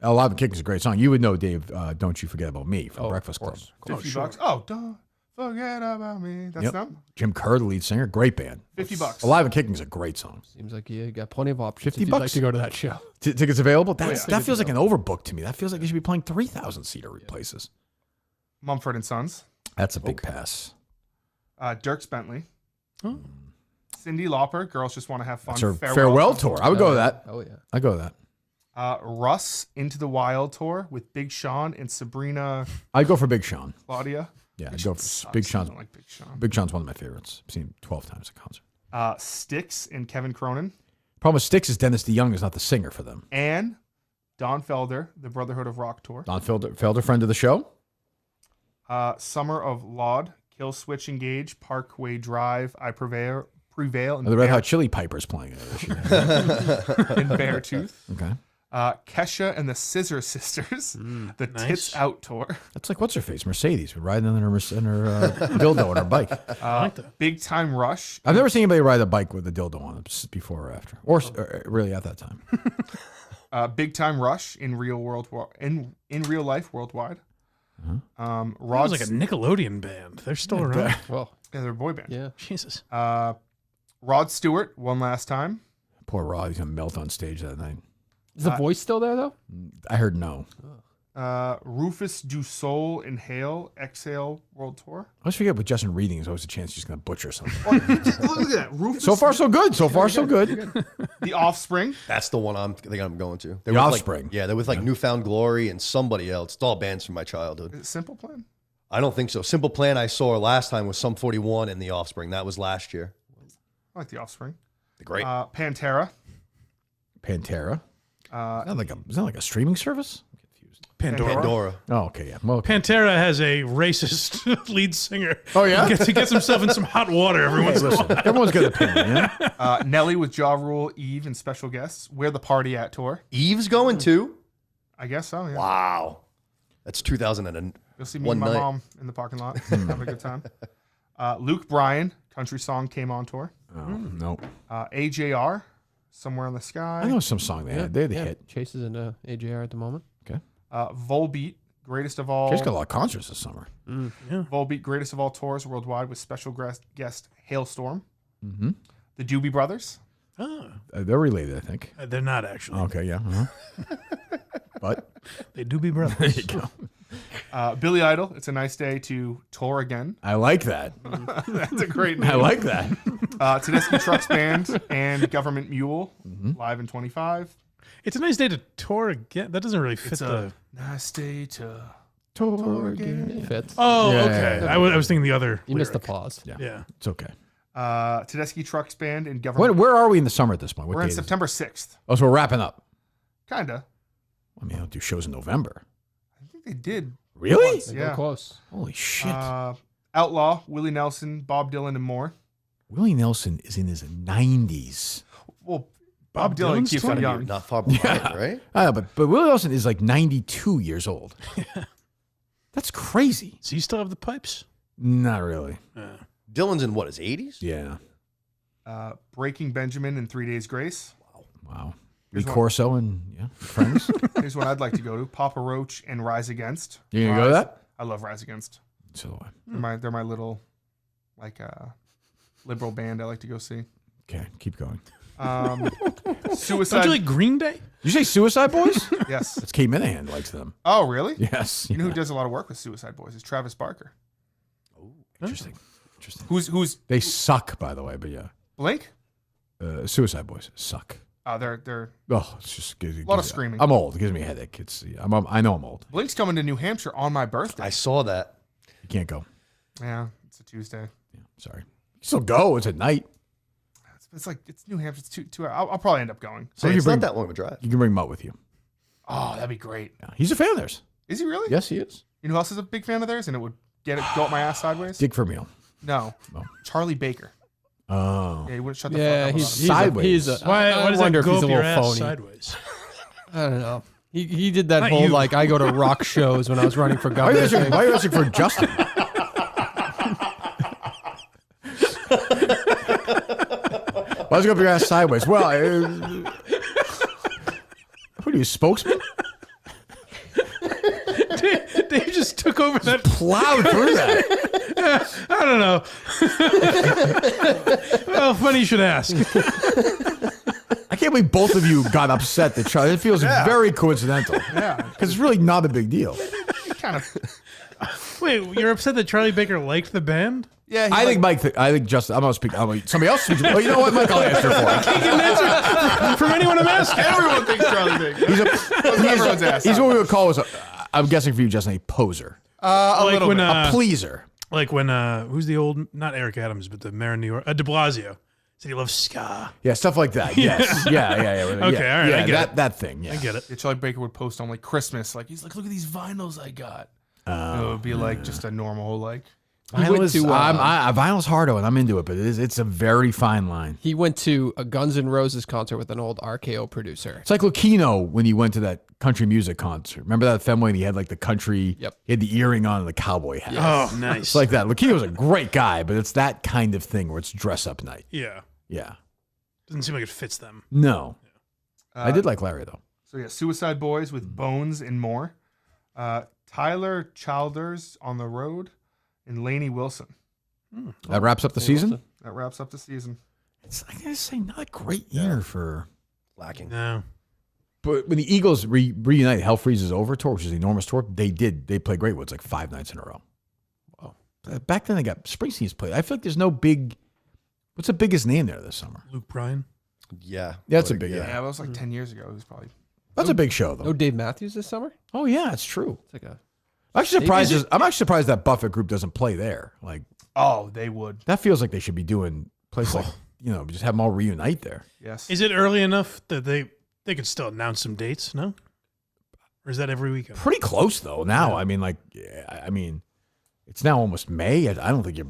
Alive and Kicking is a great song. You would know, Dave, Don't You Forget About Me from Breakfast Club. $50. Oh, don't forget about me. That's Yep. them. Jim Kerr, the lead singer, great band. $50. Alive and Kicking is a great song. Seems like you got plenty of options. $50 if you'd like to go to that show. Tickets available? yeah. That feels like an overbook to me. That feels like they should be playing 3,000 seater places. Mumford and Sons. That's a big pass. Dierks Bentley. Cyndi Lauper. Girls Just Want to Have Fun. That's her farewell tour. I would go to that. Oh yeah. I'd go to that. Russ Into the Wild tour with Big Sean and Sabrina I'd go for Big Sean. Claudia. Yeah, I'd go for Sucks. Big I Sean. don't like Big Sean. Big Sean's one of my favorites. I've seen him 12 times at concert. Styx and Kevin Cronin. Problem with Styx is Dennis DeYoung is not the singer for them. And Don Felder, the Brotherhood of Rock tour. Don Felder, friend of the show. Summer of Laud, Kill Switch Engage, Parkway Drive, I Prevail, and The Red Hot Chili Pipers playing it. and Beartooth. Okay. Kesha and the Scissor Sisters, the Tits Out Tour. That's like, what's her face? Mercedes. We're riding in her dildo on her bike. I like that. Big Time Rush. I've never seen anybody ride a bike with a dildo on it before or after, or really at that time. Big Time Rush in real life worldwide. That was like a Nickelodeon band. They're still around. Well, yeah, they're a boy band. Yeah. Jesus. Rod Stewart, One Last Time. Poor Rod, he's gonna melt on stage that night. Is the voice still there though? I heard no. Rufus Du Sol, Inhale, Exhale World Tour. I always forget with Justin Reading, there's always a chance he's gonna butcher something. Look at that. Rufus. So far, so good. So far, so good. The Offspring. That's the one I think I'm going to. The Offspring. They're with Newfound Glory and somebody else. It's all bands from my childhood. Is it Simple Plan? I don't think so. Simple Plan I saw last time was Sum 41 and The Offspring. That was last year. I like The Offspring. They're great. Pantera. Pantera. Is that like a streaming service? Pandora. Oh, okay, yeah. Well, Pantera has a racist lead singer. Oh, yeah? He gets himself in some hot water every once in a while. Everyone's got an opinion, yeah? Nelly with Ja Rule, Eve, and special guests. Where the Party At Tour. Eve's going too? I guess so, yeah. Wow. That's 2001 You'll see me and my mom in the parking lot having a good time. Luke Bryan, Country Song, came on tour. Oh, no. AJR, Somewhere in the Sky. I know some song they had. They're the hit. Chases into AJR at the moment. Okay. Volbeat, Greatest of All. Chase got a lot of concerts this summer. Yeah. Volbeat, Greatest of All Tours worldwide with special guest Hailstorm. Mm-hmm. The Doobie Brothers. They're related, I think. They're not actually. Okay, yeah. But they do be brothers. There you go. Billy Idol, It's a Nice Day to Tour Again. I like that. That's a great name. I like that. Tedeschi Trucks Band and Government Mule, live in 25. It's a nice day to tour again. That doesn't really fit It's the... nice day to tour again. It fits. Oh, Yeah, okay. yeah, I was thinking the other You missed the lyric. pause. Yeah. It's okay. Tedeschi Trucks Band and Government. Where are we in the summer at this point? What We're in date is it? September 6th. Oh, so we're wrapping up. Kinda. I mean, I'll do shows in November. I think they did. Really? Once, They're close. Holy shit. Outlaw, Willie Nelson, Bob Dylan, and more. Willie Nelson is in his 90s. Well, Bob Dylan Dylan's keeps him 20. young. Not far behind, right? I know, but Willie Nelson is like 92 years old. That's crazy. Does he still have the pipes? Not really. Dylan's in what, his 80s? Yeah. Breaking Benjamin and 3 Days Grace. Wow. Here's Lee one. Corso and friends. Here's one I'd like to go to: Papa Roach and Rise Against. You gonna go to that? I love Rise Against. So do I. They're my little, liberal band I like to go see. Okay, keep going. Suicide. Don't you like Green Day? Did you say Suicide Boys? Yes. That's Kate Minahan likes them. Oh, really? Yes. You know who does a lot of work with Suicide Boys is Travis Barker. Oh, interesting. Interesting. Who's They suck, by the way, but yeah. Blink? Suicide Boys suck. They're Oh, it's just a lot of screaming. I'm old. It gives me a headache. I know I'm old. Blink's coming to New Hampshire on my birthday. I saw that. You can't go. Yeah, it's a Tuesday. Yeah, sorry. You still go. It's at night. It's New Hampshire. It's 2 hours. I'll probably end up going. So it's not that long of a drive. You can bring Mutt with you. Oh, that'd be great. Yeah, he's a fan of theirs. Is he really? Yes, he is. You know who else is a big fan of theirs? And it would go up my ass sideways? Dick Vermeil. No. Charlie Baker. Oh. Yeah, he wouldn't shut the Yeah, fuck up. he's Sideways. Why I does wonder that if go he's up a your little ass phony. sideways? I don't know. He did that Not whole you. I go to rock shows when I was running for Why are you governor. asking for Justin? Why does it go up your ass sideways? Well, who are you, spokesman? Dave just took over that. Plowed through that. I don't know. Well, funny you should ask. I can't believe both of you got upset that Charlie. It feels very coincidental. Yeah. Because it's really not a big deal. Kind of. Wait, you're upset that Charlie Baker liked the band? Yeah. I think Justin. I'm not speaking. Somebody else. Oh, you know what, Mike? I'll answer for him. Can't get an answer from anyone I'm asking. Everyone thinks Charlie Baker. Everyone's ass. He's what we would call I'm guessing for you, Justin, a poser, Like when, a pleaser. Like when who's the old, not Eric Adams, but the mayor of New York, De Blasio, said he loves ska. Yeah, stuff like that. Yes. Yeah. Okay, all right, Yeah, I get it. that thing. Yeah. I get it. Yeah, Charlie Baker would post on Christmas, he's like, look at these vinyls I got. It would be just a normal Vinyl's hardo, and I'm into it, but it's a very fine line. He went to a Guns N' Roses concert with an old RKO producer. It's like Lucchino when he went to that country music concert. Remember that Fenway? He had like the country. Yep. He had the earring on and the cowboy hat. Oh, nice. It's like that. Lucchino's a great guy, but it's that kind of thing where it's dress up night. Yeah. Yeah. Doesn't seem like it fits them. No. I did like Larry though. So yeah, Suicide Boys with Bones and more. Tyler Childers on the road, and Lainey Wilson. That wraps up the season. That wraps up the season. It's I gotta say, not a great year for lacking. No. But when the Eagles reunite, Hell Freezes Over tour, which is an enormous tour, they played great ones like 5 nights in a row. Wow. Back then they got Springsteen's played. I feel like there's no big. What's the biggest name there this summer? Luke Bryan. Yeah. That's a big. Yeah, that was like 10 years ago. It was probably. That's a big show though. No Dave Matthews this summer? Oh yeah, it's true. It's like a. I'm actually surprised that Buffett group doesn't play there. Like, oh, they would. That feels like they should be doing places like just have them all reunite there. Yes. Is it early enough that they could still announce some dates? No, or is that every weekend? Pretty close though. Now, Yeah. I mean, it's now almost May. I don't think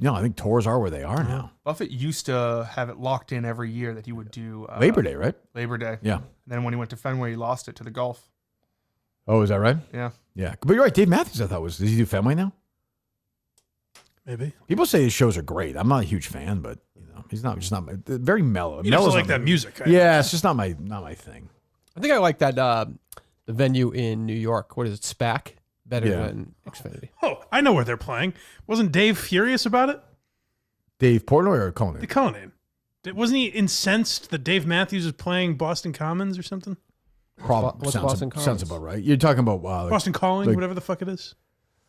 I think tours are where they are now. Buffett used to have it locked in every year that he would do Labor Day, right? Labor Day. Yeah. And then when he went to Fenway, he lost it to the golf. Oh, is that right? Yeah. Yeah. But you're right. Dave Matthews, I thought does he do Fenway now? Maybe. People say his shows are great. I'm not a huge fan, but he's just not very mellow. You just like that music. Yeah, it's just not my thing. I think I like that the venue in New York. What is it? SPAC better than Xfinity. Oh, I know where they're playing. Wasn't Dave furious about it? Dave Portnoy or Conan? The Conan. Wasn't he incensed that Dave Matthews is playing Boston Commons or something? What's Boston Commons? Sounds about right. You're talking about Boston Calling, whatever the fuck it is.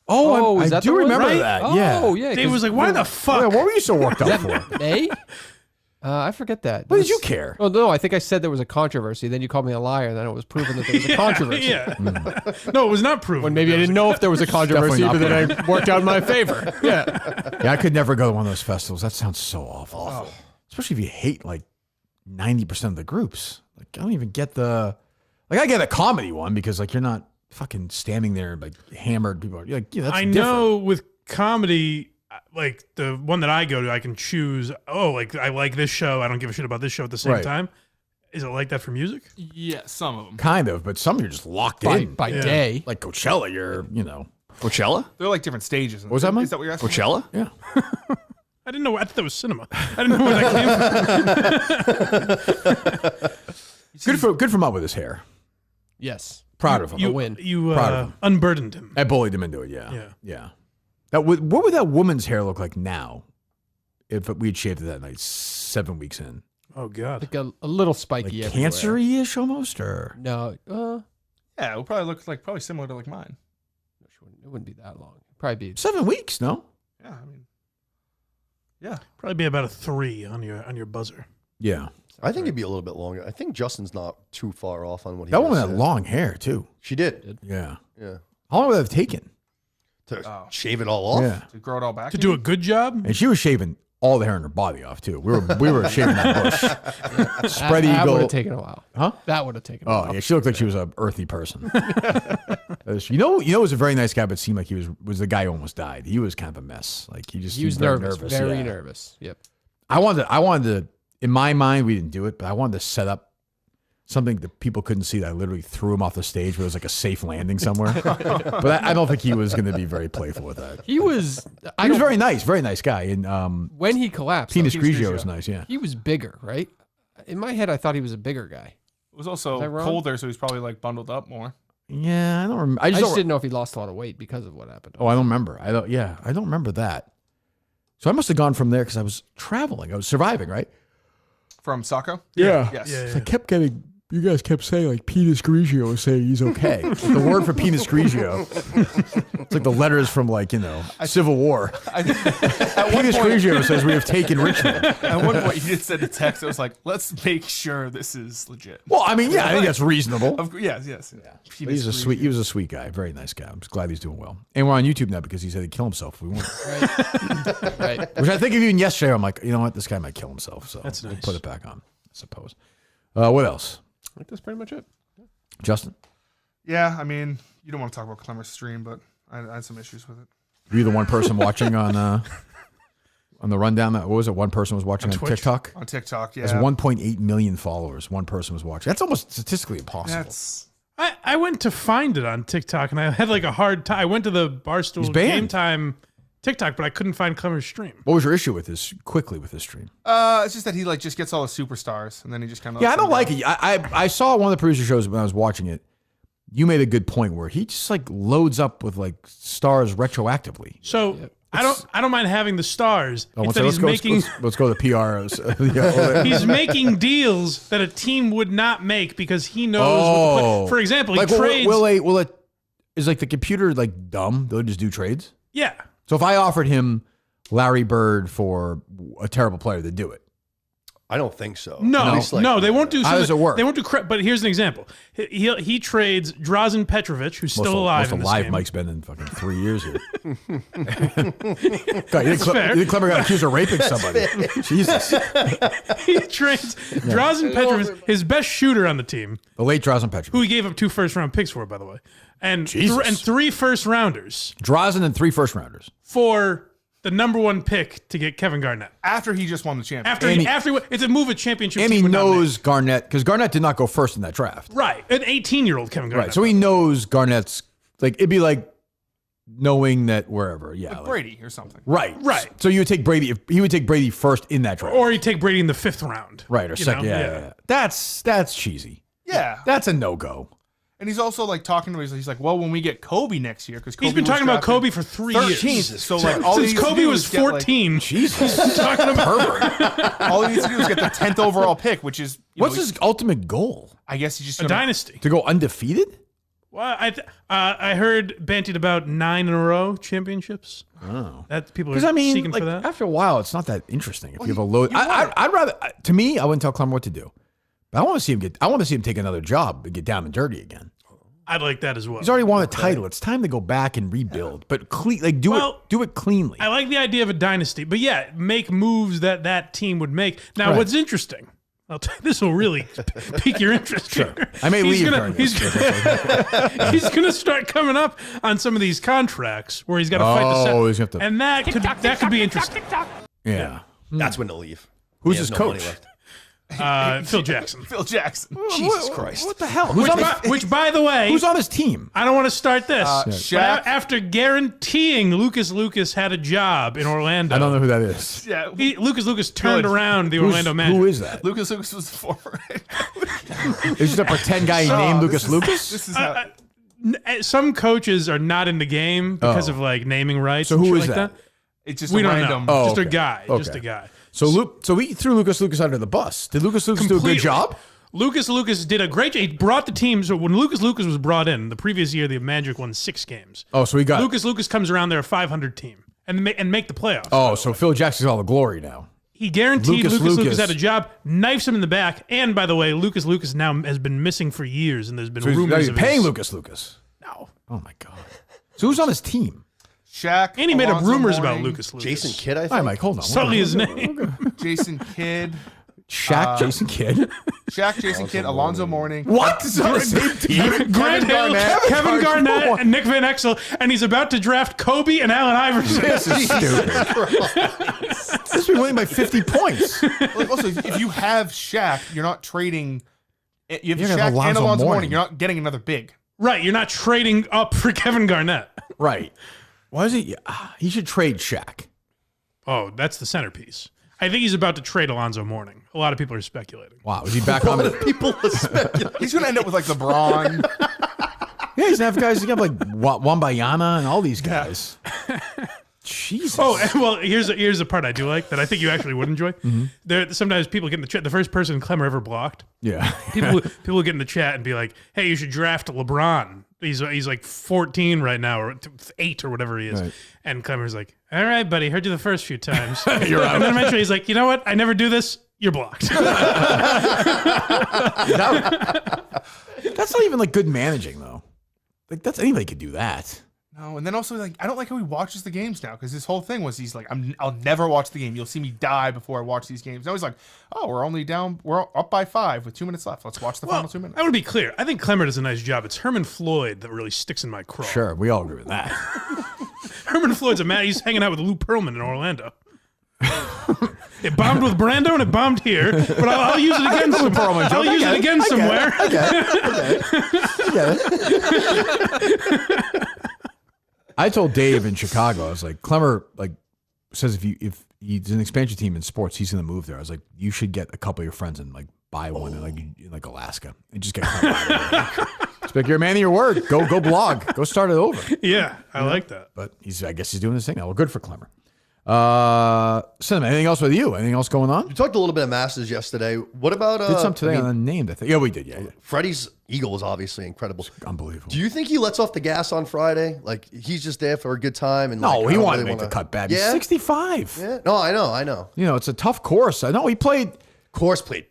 Oh, is I that do the one? remember Right? that. Oh, yeah. Dave was like, "Why the fuck? Yeah, what were you so worked up for? May? I forget that. What did you care? Oh no, I think I said there was a controversy. Then you called me a liar. And then it was proven that there was a controversy. Yeah. No, it was not proven. When maybe I didn't know if there was a controversy, but Definitely then it worked out in my favor. Yeah. Yeah, I could never go to one of those festivals. That sounds so awful. Especially if you hate like 90% of the groups. Like I don't even get I get a comedy one because like you're not fucking standing there like hammered people. You're like, yeah, that's different. know with comedy, like the one that I go to, I can choose. Oh, like I like this show. I don't give a shit about this show at the same time. Is it like that for music? Yeah, some of them. Kind of, but some you're just locked in by day. Like Coachella, you're Coachella? They're like different stages. What was that, Mike? Is that what you're asking? Coachella? Yeah. I didn't know. I thought that was cinema. I didn't know where that came from. Good for Mutt with his hair. Yes. Proud of him. A win. You Proud of him. unburdened him. I bullied him into it. Yeah. What would that woman's hair look like now if we had shaved it that night 7 weeks in? Oh God. Like a little spiky. Like cancer-y-ish almost, or no? Yeah, it would probably look like similar to like mine. It wouldn't be that long. It'd probably be 7 weeks. No. Yeah, I mean, yeah, Probably be about a 3 on your buzzer. Yeah. I think it'd be a little bit longer. I think Justin's not too far off on what he That woman said. had long hair too. She did. Yeah. Yeah. How long would that have taken? To shave it all off? Yeah. to grow it all back. To do a good job. And she was shaving all the hair on her body off too. We were shaving that bush. Spread that eagle. would have taken a while. Huh? That would have taken a Oh while. yeah, she looked like she was an earthy person. You know, was a very nice guy, but seemed like he was the guy who almost died. He was kind of a mess. Like he was very nervous. Very nervous. Yep. I wanted to. In my mind, we didn't do it, but I wanted to set up something that people couldn't see. That I literally threw him off the stage where it was like a safe landing somewhere. But I don't think he was going to be very playful with that. He was. He was very nice guy. And when he collapsed, Penis though, Grigio was nice. Yeah. he was bigger, right? In my head, I thought he was a bigger guy. It was also Is that wrong? colder, so he's probably like bundled up more. Yeah, I don't remember. I just didn't know if he lost a lot of weight because of what happened. Oh, I don't remember. I don't remember that. So I must have gone from there because I was traveling. I was surviving, right? From Saco? Yeah. Yes. So I kept getting. You guys kept saying like Penis Grigio was saying he's okay. Like, the word for Penis Grigio. It's like the letters from Civil War. Penis Grigio says we have taken Richmond. At one point, you just sent a text that was like, "Let's make sure this is legit." Well, I mean, yeah, I think that's reasonable. Yes. Yeah. He was a sweet guy, very nice guy. I'm just glad he's doing well. And we're on YouTube now because he said he'd kill himself if we won. Right. Which I think of even yesterday, I'm like, you know what, this guy might kill himself. So That's we'll nice. put it back on, I suppose. What else? I think that's pretty much it. Justin? Yeah, I mean, you don't want to talk about Klemmer's stream, but I had some issues with it. Were you the one person watching on the rundown? What was it? One person was watching on TikTok? On TikTok, yeah. There's 1.8 million followers. One person was watching. That's almost statistically impossible. I went to find it on TikTok, and I had like a hard time. I went to the Barstool Game Time TikTok, but I couldn't find Klemmer's stream. What was your issue with this? Quickly with this stream? It's just that he like just gets all the superstars, and then he just kind of. Yeah, I don't like it. I saw one of the producer shows when I was watching it. You made a good point where he just like loads up with like stars retroactively. So I don't mind having the stars. It's that let's go to the PRs. He's making deals that a team would not make because he knows. For example, he trades. Is like the computer like dumb? They'll just do trades. Yeah. So if I offered him Larry Bird for a terrible player, they'd do it. I don't think so. No, they won't do. How does it work? They won't do. But here's an example. He trades Drazen Petrovic, who's still alive. Most alive Mike's been in fucking 3 years here. God, you think Klemmer got accused of raping somebody? Jesus. He trades Drazen Petrovic, his best shooter on the team. The late Drazen Petrovic, who he gave up 2 first-round picks for, by the way, and 3 first-rounders. Drazen and 3 first-rounders for the number 1 pick to get Kevin Garnett. After he just won the championship. After it's a move a championship and team. And he knows Garnett, because Garnett did not go first in that draft. Right. An 18-year-old Kevin Garnett. Right. So he knows Garnett's, like, it'd be like knowing that wherever. Yeah. Like Brady or something. Right. So you would take Brady, he would take Brady first in that draft. Or he'd take Brady in the 5th round. Right. Or second. Yeah. That's cheesy. Yeah. That's a no-go. And he's also like talking to me. He's like, "Well, when we get Kobe next year, because he's been talking about Kobe for 3 years. Jesus. So like, all since Kobe was 14, Jesus, he's been talking about. All he needs to do is get the 10th overall pick, which is what's his ultimate goal? I guess he's just a dynasty to go undefeated. Well, I heard bantied about 9 in a row championships. Oh, that people are seeking for that. After a while, it's not that interesting. If you have a load, I'd rather. To me, I wouldn't tell Clem what to do. But I want to see him take another job and get down and dirty again. I'd like that as well. He's already won a title. It's time to go back and rebuild, but do it cleanly. I like the idea of a dynasty, but yeah, make moves that team would make. Now, what's interesting? This will really pique your interest. Sure. I may leave during this. He's going to start coming up on some of these contracts where he's got to fight the set. And that could be interesting. Yeah. That's when to leave. Who's his coach? Phil Jackson. Phil Jackson. Jesus Christ. What the hell? Which, by the way... Who's on his team? I don't want to start this. Shaq. After guaranteeing Lucas had a job in Orlando... I don't know who that is. Yeah. Lucas turned around the Orlando Magic. Who is that? Lucas was the former head coach. Is just a pretend guy named Lucas? This is how... some coaches are not in the game because of like naming rights. So who is that? It's just we a don't random... know. Just a guy. Okay. Just a guy. So we threw Lucas under the bus. Did Lucas do a good job? Lucas did a great job. He brought the team. So when Lucas was brought in, the previous year, the Magic won 6 games. Oh, so he got... Lucas comes around, they're a 500 team. And make the playoffs. Oh, so Phil Jackson's all the glory now. He guaranteed Lucas had a job, knifes him in the back. And by the way, Lucas now has been missing for years, and there's been rumors of paying Lucas. No. Oh, my God. So who's on his team? Shaq. And he made up rumors about Lucas. Jason Kidd, I think. Hi, Mike. Hold on. Sully his name. Jason Kidd. Shaq, Jason Kidd. Shaq, Jason Kidd, Alonzo Mourning. What? Is on the same team? Grant Hill, Kevin Garnett, and Nick Van Exel, and he's about to draft Kobe and Allen Iverson. This is stupid. This been winning by 50 points. Like also, if you have Shaq, you're not trading. You have You're Shaq gonna have and Alonzo Mourning. Mourning. You're not getting another big. Right, you're not trading up for Kevin Garnett. Right. Why is he? He should trade Shaq. Oh, that's the centerpiece. I think he's about to trade Alonzo Mourning. A lot of people are speculating. Wow, is he back on it? People are speculating. He's going to end up with like LeBron. Yeah, he's gonna have guys. He's gonna have like Wambayama and all these guys. Jesus. Oh, well, here's a part I do like that I think you actually would enjoy. There, sometimes people get in the chat. The first person Klemmer ever blocked. Yeah. people get in the chat and be like, "Hey, you should draft LeBron. He's like 14 right now, or 8 or whatever he is." Right. And Klemmer's like, "All right, buddy, heard you the first few times." You're out. And then eventually he's like, "You know what? I never do this. You're blocked." That's not even like good managing though. Like that's anybody could do that. No, and then also like I don't like how he watches the games now because his whole thing was he's like I'll never watch the game. You'll see me die before I watch these games. Now he's like, oh, we're up by 5 with 2 minutes left. Let's watch the final 2 minutes. I want to be clear. I think Klemmer does a nice job. It's Herman Floyd that really sticks in my craw. Sure, we all agree with that. Herman Floyd's a man. He's hanging out with Lou Pearlman in Orlando. It bombed with Brando and it bombed here, but I'll use it again. I'll use it again somewhere. I get it. I told Dave in Chicago, I was like, Klemmer says if he's an expansion team in sports, he's going to move there. I was like, you should get a couple of your friends and buy one in Alaska and just get It's like, you're a man of your word. Go blog. Go start it over. Yeah, I like that. But I guess he's doing his thing now. Well, good for Klemmer. Cinnamon, anything else with you? Anything else going on? We talked a little bit of Masters yesterday. What about did some today on Unnamed, I think. Yeah, we did. Yeah. Freddie's eagle was obviously incredible. Unbelievable. Do you think he lets off the gas on Friday? Like he's just there for a good time? And no, he wanted to make the cut bad. He's 65. Yeah. No, I know. You know, it's a tough course. I know he played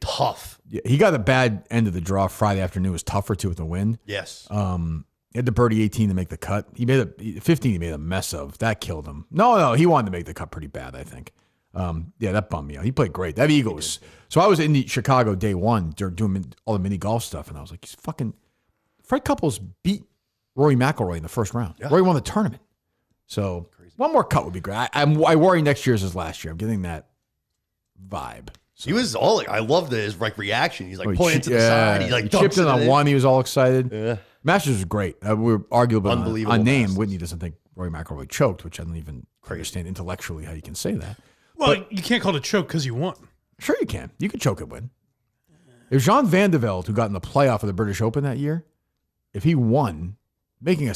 tough. Yeah, he got a bad end of the draw Friday afternoon. It was tougher too with the wind. Yes. He had the birdie 18 to make the cut. He made 15. He made a mess of. That killed him. No, he wanted to make the cut pretty bad, I think. Yeah, that bummed me out. He played great. That eagle was. So I was in Chicago day one doing all the mini golf stuff, and I was like, Fred Couples beat Rory McIlroy in the first round. Yeah. Rory won the tournament. So one more cut would be great. I worry next year's his last year. I'm getting that vibe. So. He was all I loved his reaction. He's pointing to the side. He chipped in on one. He was all excited. Yeah. Masters was great. We were arguably unbelievable. Unnamed. Whitney doesn't think Rory McIlroy choked, which I don't even understand intellectually how you can say that. Well, you can't call it a choke because you won. Sure you can. You can choke and win. If Jean Van de Velde, who got in the playoff of the British Open that year, if he won, making a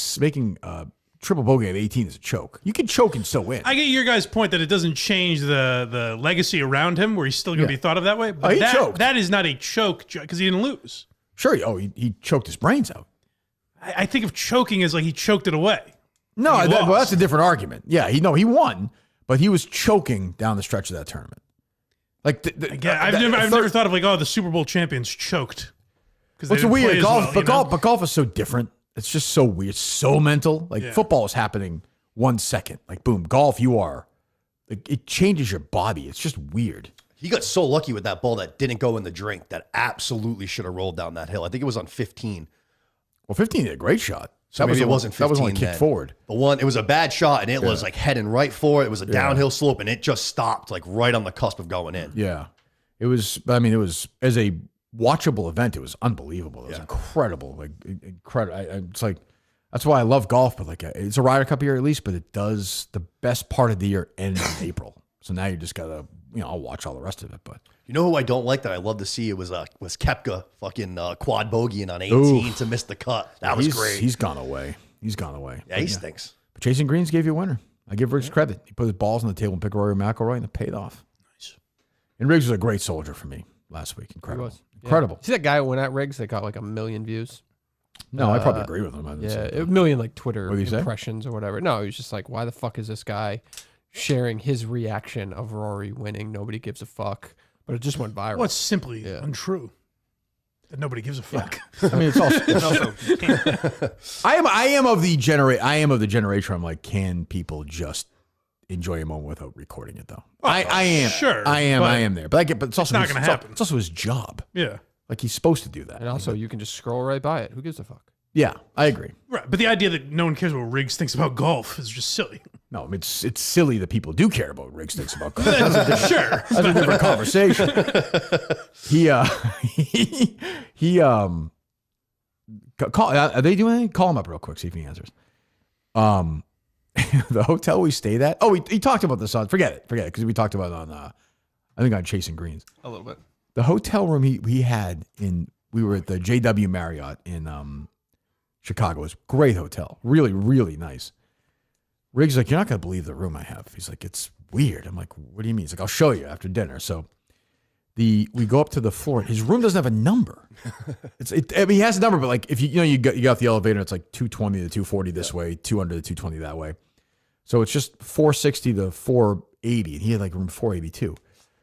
triple bogey at 18 is a choke. You can choke and still win. I get your guys' point that it doesn't change the legacy around him, where he's still going to be thought of that way. But he choked. That is not a choke because he didn't lose. Sure. He choked his brains out. I think of choking as he choked it away. No, that's a different argument. Yeah, he won, but he was choking down the stretch of that tournament. I've never thought of the Super Bowl champions choked. It's weird. Golf is so different. It's just so weird. It's so mental. Football is happening 1 second. Boom. Golf, it changes your body. It's just weird. He got so lucky with that ball that didn't go in the drink that absolutely should have rolled down that hill. I think it was on 15. Well, 15 is a great shot. So maybe it wasn't 15. That was only kicked forward. It was a bad shot, and it was heading right for it. It was a downhill slope, and it just stopped right on the cusp of going in. Yeah. It was as a watchable event, it was unbelievable. It was incredible. Incredible. It's that's why I love golf, but it's a Ryder Cup year at least, but it does the best part of the year end in April. So now you just gotta, I'll watch all the rest of it. But you know who I don't like that I love to see? It was Koepka fucking quad bogeying on 18 to miss the cut. That was great. He's gone away. Yeah, he stinks. But Jason Greens gave you a winner. I give Riggs credit. He put his balls on the table and picked Rory McIlroy, and it paid off. Nice. And Riggs was a great soldier for me last week. Incredible. Incredible. See that guy who went at Riggs that got 1 million views? No, I probably agree with him. A million Twitter impressions or whatever. No, he was just why the fuck is this guy sharing his reaction of Rory winning? Nobody gives a fuck. But it just went viral. Well, it's simply untrue. That nobody gives a fuck. Yeah. I mean, it's also. I am of the generation. I'm can people just enjoy a moment without recording it though? I am. Sure. I am there. But it's also not going to happen. It's also his job. Yeah. He's supposed to do that. And also, you can just scroll right by it. Who gives a fuck? Yeah, I agree. Right, but the idea that no one cares what Riggs thinks about golf is just silly. No, it's silly that people do care about what Riggs thinks about golf. Sure, that's a different conversation. Are they doing anything? Call him up real quick, see if he answers. The hotel we stayed at. Oh, he talked about this on. Forget it, because we talked about it on. I think on Chasing Greens a little bit. The hotel room he had we were at the JW Marriott in Chicago. It was a great hotel. Really, really nice. Riggs you're not going to believe the room I have. He's it's weird. I'm what do you mean? He's I'll show you after dinner. So we go up to the floor. His room doesn't have a number. He has a number, but if you get off the elevator, it's 220 to 240 this way, 200 to 220 that way. So it's just 460 to 480. And he had room 482.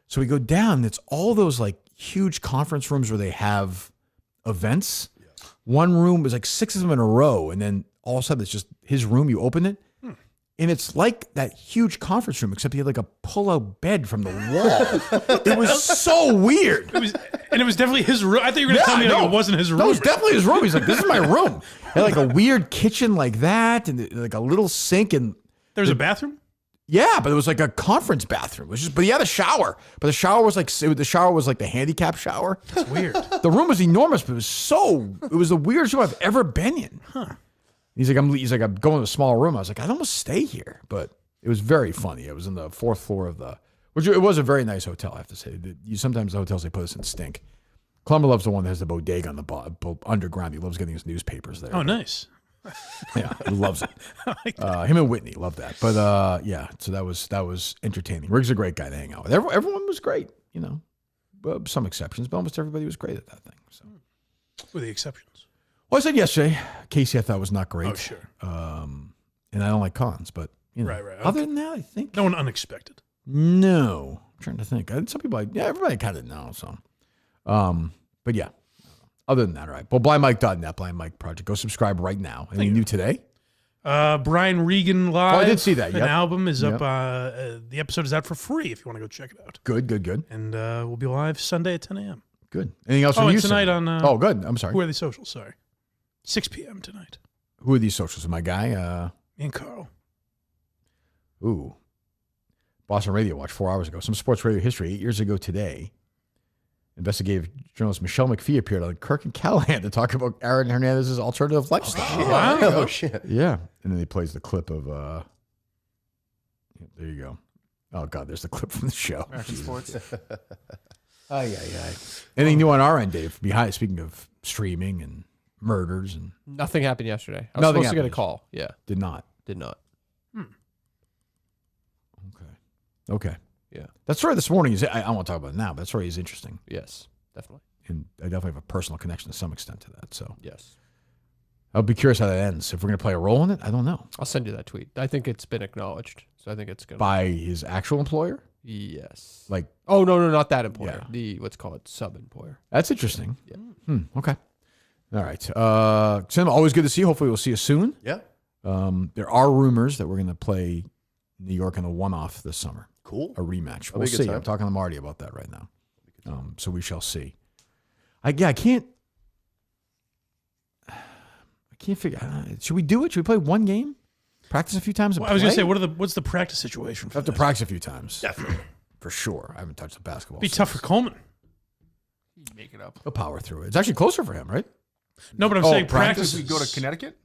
So we go down, and it's all those huge conference rooms where they have events. Yeah. One room was 6 of them in a row, and then all of a sudden it's just his room. You open it, and it's like that huge conference room, except he had a pull-out bed from the wall. It was so weird. It was definitely his room. I thought you were going to tell me it wasn't his room. No, it was definitely his room. He's this is my room. It had a weird kitchen like that, and a little sink, and There was a bathroom? Yeah, but it was like a conference bathroom. It was just, but he had a shower. But the shower was like the handicap shower. That's weird. The room was enormous, but it was the weirdest room I've ever been in. Huh. He's like, I'm going to a small room. I was like, I'd almost stay here, but it was very funny. It was in the 4th floor which it was a very nice hotel, I have to say. Sometimes the hotels, they put us in stink. Klemmer loves the one that has the bodega on the underground. He loves getting his newspapers there. Oh, nice. Yeah, he loves it. I like that. Him and Whitney love that. But yeah, so that was entertaining. Rick's a great guy to hang out with. Everyone was great, some exceptions, but almost everybody was great at that thing. So, Who are the exceptions? well, I said yesterday, Casey I thought was not great. Oh, sure. And I don't like cons, but Right. Other than that, I think no one unexpected. No, I'm trying to think. Some people, everybody kind of knows. So, but yeah. Other than that, all right. Well, blindmike.net, Blind Mike Project. Go subscribe right now. Anything new today? Brian Regan live. Oh, I did see that. An album is up. The episode is out for free if you want to go check it out. Good. And we'll be live Sunday at 10 a.m. Good. Anything else from you? And tonight on. Oh, good. I'm sorry. Who are the socials? Sorry. 6 p.m. tonight. Who are these socials? My guy? Me and Carl. Ooh. Boston Radio watched 4 hours ago. Some sports radio history. 8 years ago today, investigative journalist Michelle McPhee appeared on Kirk and Callahan to talk about Aaron Hernandez's alternative lifestyle. Wow. Oh, shit. Yeah. And then he plays the clip of, there you go. Oh, God, there's the clip from the show. American sports. Ay. Anything new on our end, Dave? Speaking of streaming and murders and Nothing happened yesterday. I was supposed to get a call. Yeah. Did not. Okay. Yeah. That story this morning is, I won't talk about it now, but that story is interesting. Yes, definitely. And I definitely have a personal connection to some extent to that. So yes. I'll be curious how that ends. If we're going to play a role in it, I don't know. I'll send you that tweet. I think it's been acknowledged. So I think it's good. By his actual employer? Yes. Like, oh, no, not that employer. Yeah. The, let's call it sub-employer. That's interesting. Yeah. Okay. All right. Tim, always good to see you. Hopefully we'll see you soon. Yeah. There are rumors that we're going to play New York in a one-off this summer. Cool. A rematch. That'll We'll be a good see. time. I'm talking to Marty about that right now. So we shall see. I can't figure. Should we do it? Should we play one game? Practice a few times. Well, I was going to say, what's the practice situation? I have to practice a few times. Definitely. For sure. I haven't touched the basketball. Be tough for Coleman. Make it up. He'll power through it. It's actually closer for him, right? No, but I'm saying practice. We go to Connecticut?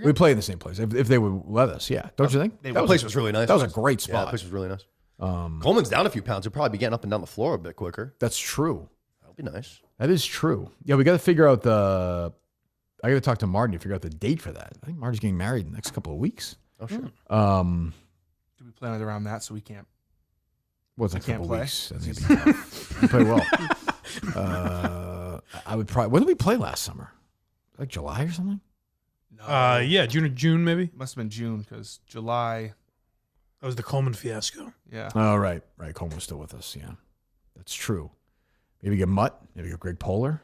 We play in the same place if they would let us. Yeah, don't you think? That place was really nice. That was a great spot. Yeah, that place was really nice. Coleman's down a few pounds. He'll probably be getting up and down the floor a bit quicker. That's true. That'll be nice. That is true. Yeah, we got to figure out I got to talk to Martin to figure out the date for that. I think Martin's getting married in the next couple of weeks. Oh, sure. Do we plan it around that so we can't? What's a can't couple play? weeks? That's gonna be tough. You play well. I would probably. When did we play last summer? Like July or something? No. Yeah, June maybe. Must have been June because July. That was the Coleman fiasco. Yeah. Oh, right. Coleman was still with us. Yeah, that's true. Maybe get Mutt. Maybe get Greg Poehler.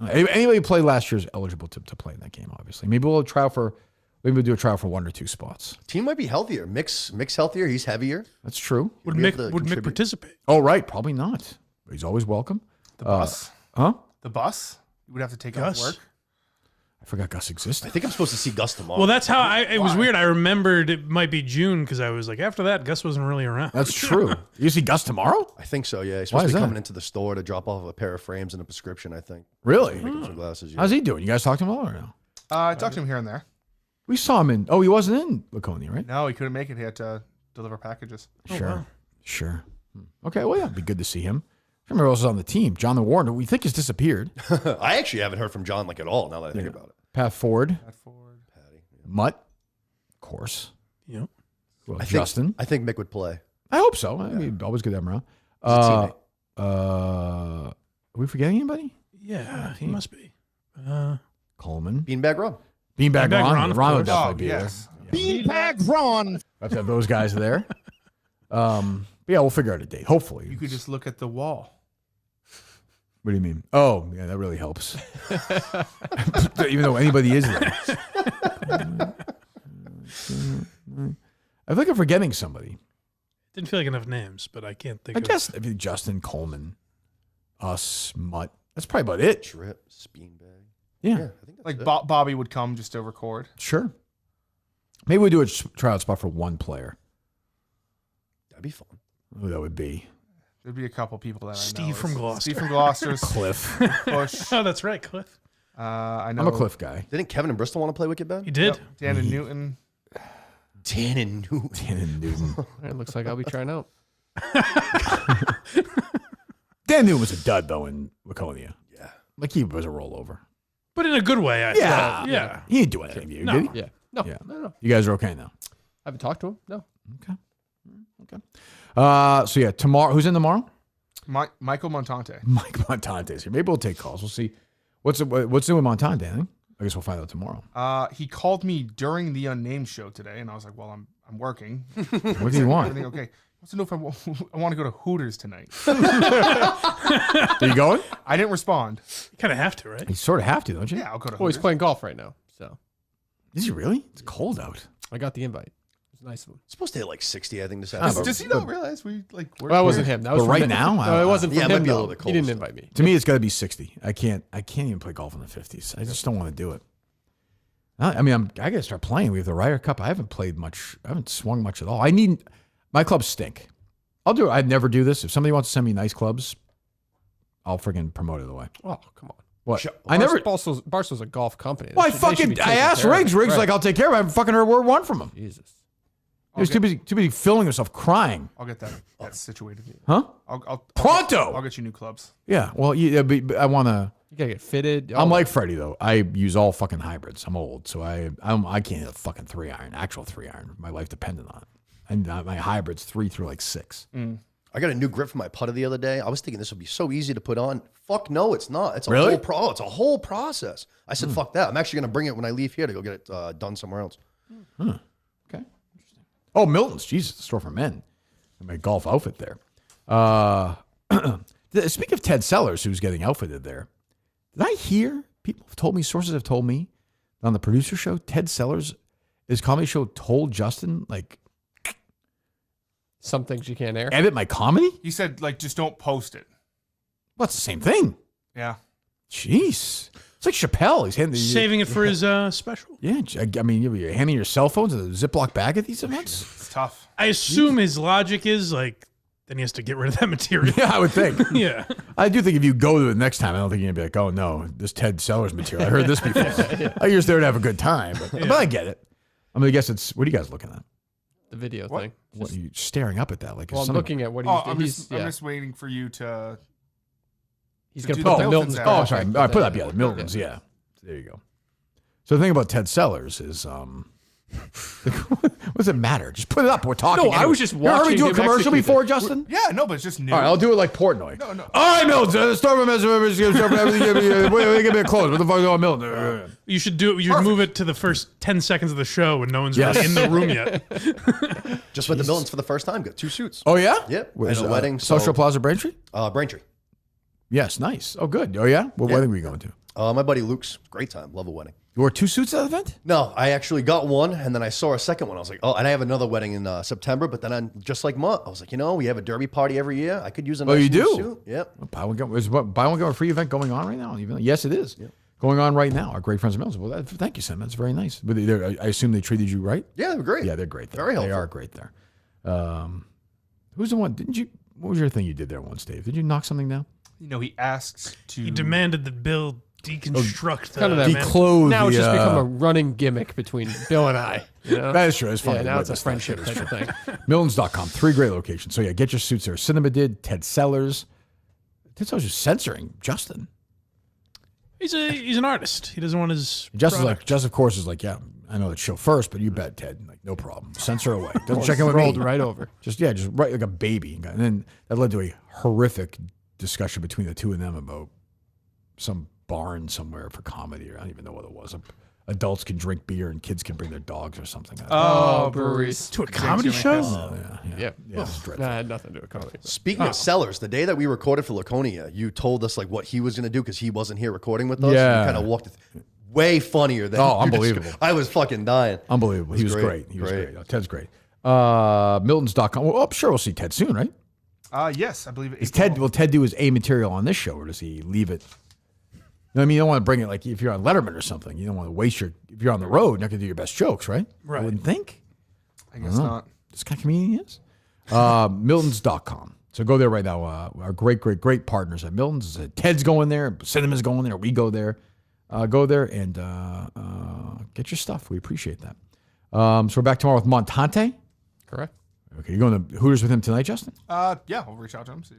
Anybody who played last year is eligible to play in that game. Obviously, maybe we'll do a trial for 1 or 2 spots. Team might be healthier. Mick's healthier. He's heavier. That's true. Would Mick participate? Oh, right. Probably not. But he's always welcome. The bus. Huh? The bus. You would have to take Gus? off work. I forgot Gus existed. I think I'm supposed to see Gus tomorrow. Well, that's how it was weird. I remembered it might be June because I was like, after that, Gus wasn't really around. That's true. You see Gus tomorrow? I think so, yeah. He's Why supposed is to be that? coming into the store to drop off a pair of frames and a prescription, I think. Really? Make him some glasses. Yeah. How's he doing? You guys talked to him all or no? I talked to him here and there. We saw him he wasn't in Laconia, right? No, he couldn't make it. He had to deliver packages. Sure. Okay, well, yeah, it'd be good to see him. I remember who else was on the team. John the Warden, we think has disappeared. I actually haven't heard from John like at all now that I think about it. Pat Ford. Patty. Yeah. Mutt, of course. Yep. Well, I think- Justin. I think Mick would play. I hope so. I mean, always good to have him around. He's a Are we forgetting anybody? Yeah, he must be. Coleman. Beanbag Ron. Beanbag Ron. of Ron would course. definitely be yes. there. Beanbag Ron. Have to have those guys there. But yeah, we'll figure out a date. Hopefully. You could just look at the wall. What do you mean? Oh, yeah, that really helps. Even though anybody is there. I feel like I'm forgetting somebody. Didn't feel like enough names, but I can't think I of guess if Justin, Coleman, us, Mutt. That's probably about it. Trips, Beanbag. Yeah. I think that's Like it. Bobby would come just to record. Sure. Maybe we do a tryout spot for one player. That'd be fun. Who that would be? There'd be a couple people that I know. Steve from Gloucester. Steve from Gloucester. Cliff. Push. Oh, that's right, Cliff. I know. I'm a Cliff guy. Didn't Kevin and Bristol want to play Wicked Ben? He did. Yep. Dan and Newton. Dan and Newton. It looks like I'll be trying out. Dan Newton was a dud, though, in Laconia. Yeah. Like, he was a rollover. But in a good way, I Yeah. feel. Yeah. He didn't do anything to you, No. did he? Yeah. No, Yeah. no. You guys are okay now? I haven't talked to him. No. So, yeah, tomorrow. Who's in tomorrow? Michael Montante. Mike Montante's here. Maybe we'll take calls. We'll see. What's new with Montante, I think? I guess we'll find out tomorrow. He called me during the Unnamed show today, and I was like, "Well, I'm working." What do you want? Everything okay? Wants to know if I want to go to Hooters tonight. Are you going? I didn't respond. You kind of have to, right? You sort of have to, don't you? Yeah, I'll go to Well, he's Hooters. playing golf right now, so Is he really? It's cold out. I got the invite. It was nice of him. It's supposed to hit like 60, I think, this Ah, afternoon. Does he not realize we like? Well, that wasn't him. That was But from right him. now? No, it wasn't Yeah, from it might him. be a though. little bit He didn't cold invite me. To me, it's got to be 60. I can't even play golf in the 50s. I just don't want to do it. I mean, I got to start playing. We have the Ryder Cup. I haven't played much. I haven't swung much at all. My clubs stink. I'll do it. I'd never do this. If somebody wants to send me nice clubs, I'll friggin' promote it away. Oh, come on. What? I never. Barstool's a golf company. Well, They I asked Riggs. Riggs like, I'll take care of it. I haven't fucking heard word one from him. Jesus. He was too busy filling himself crying. I'll get that situated. Huh? I'll Pronto. I'll get you new clubs. Yeah. Well, but I want to. You gotta get fitted. I'm like Freddie though. I use all fucking hybrids. I'm old, so I can't hit a fucking 3-iron, actual 3-iron. My life depended on it. And my hybrids 3 through like 6. I got a new grip for my putter the other day. I was thinking this would be so easy to put on. Fuck no, it's not. It's a Really? it's a whole process. I said, fuck that. I'm actually going to bring it when I leave here to go get it done somewhere else. Okay. Interesting. Oh, Milton's. Jesus, the store for men. My golf outfit there. Speaking of Ted Sellers, who's getting outfitted there, did I hear people have told me, sources have told me on the producer show, Ted Sellers, his comedy show told Justin, like, some things you can't air. edit my comedy? He said, like, just don't post it. Well, it's the same thing. Yeah. Jeez. It's like Chappelle. He's handing Saving it for his special. Yeah, I mean, you're handing your cell phone to the Ziploc bag at these events? It's tough. I assume his logic is like, then he has to get rid of that material. Yeah, I would think. Yeah. I do think if you go to it next time, I don't think you're going to be like, oh, no, this Ted Sellers material. I heard this before. You're just there to have a good time. But I get it. I'm going to guess it's, what are you guys looking at? The video What? thing. What, are you staring up at that? Like, Well, I'm looking at what Oh, he's I'm just waiting for you to. he's to gonna do put the the Milton's. ad. Oh, sorry. graphic I put that- up, yeah, Milton's, yeah. There you go. So the thing about Ted Sellers is, what does it matter? Just put it up. We're talking. No, I was just You ever watching do a him commercial execute before, it. Justin? Yeah, no, but it's just new. All right, I'll do it like Portnoy. No. All right, Milton. Start with give me a close. What the fuck is going on, Milton? You should do it. You should move it to the first 10 seconds of the show when no one's really in the room yet. Just went to Milton's for the first time. Got 2 suits. Oh, yeah? Yep. Where's At a wedding. so- Social Plaza Braintree? Braintree. Yes, nice. Oh, good. Oh, yeah? What wedding were you going to? My buddy Luke's. Great time. Love a wedding. You wore 2 suits at that event? No, I actually got one, and then I saw a second one. I was like, oh, and I have another wedding in September, but then I'm just like Mutt. I was like, we have a derby party every year. I could use a nice you new do? suit. Yep. Buy one, get one free event going on right now? Yes, it is. Yep. Going on right now. Our great friends of Mills. Well, thank you, Sam. That's very nice. But I assume they treated you right? Yeah, they were great. Yeah, they're great there. Very helpful. They are great there. Who's the one? What was your thing you did there once, Dave? Did you knock something down? He asked to. He demanded that Bill deconstruct kind of that declothe. Now it's the, just become a running gimmick between Bill and I. You know? That is true. It's funny. Yeah, now it's a That's friendship true. type of thing. Miltons.com. 3 great locations. So yeah, get your suits there. Cinema did. Ted Sellers. Ted Sellers is censoring Justin. He's an artist. He doesn't want his. Justin's product. like, Justin, of course, is like, yeah, I know that show first, but you bet, Ted. Like, no problem. Censor away. Doesn't check in with me. Rolled right over. Just right like a baby. And then that led to a horrific discussion between the two of them about some barn somewhere for comedy, or I don't even know what it was. Adults can drink beer and kids can bring their dogs or something. Oh, breweries. To a comedy show? Yeah, it's dreadful. Nah, it had nothing to do with comedy. Speaking of Sellers, the day that we recorded for Laconia, you told us like what he was going to do because he wasn't here recording with us. Yeah. You kind of walked it way funnier than unbelievable. I was fucking dying. Unbelievable. He was great. He was great. Oh, Ted's great. Miltons.com. Well, I'm sure we'll see Ted soon, right? Yes, I believe it. Will Ted do his A material on this show, or does he leave it? know what I mean? You don't want to bring it like if you're on Letterman or something. You don't want to waste if you're on the road, you're not going to do your best jokes, right? Right. I wouldn't think. I guess not. This kind of comedian he is. Miltons.com. So go there right now. Our great partners at Milton's. Ted's going there. Cinema's going there. We go there. Go there and get your stuff. We appreciate that. So we're back tomorrow with Montante. Correct. Okay, you're going to Hooters with him tonight, Justin? Yeah, we'll reach out to him. See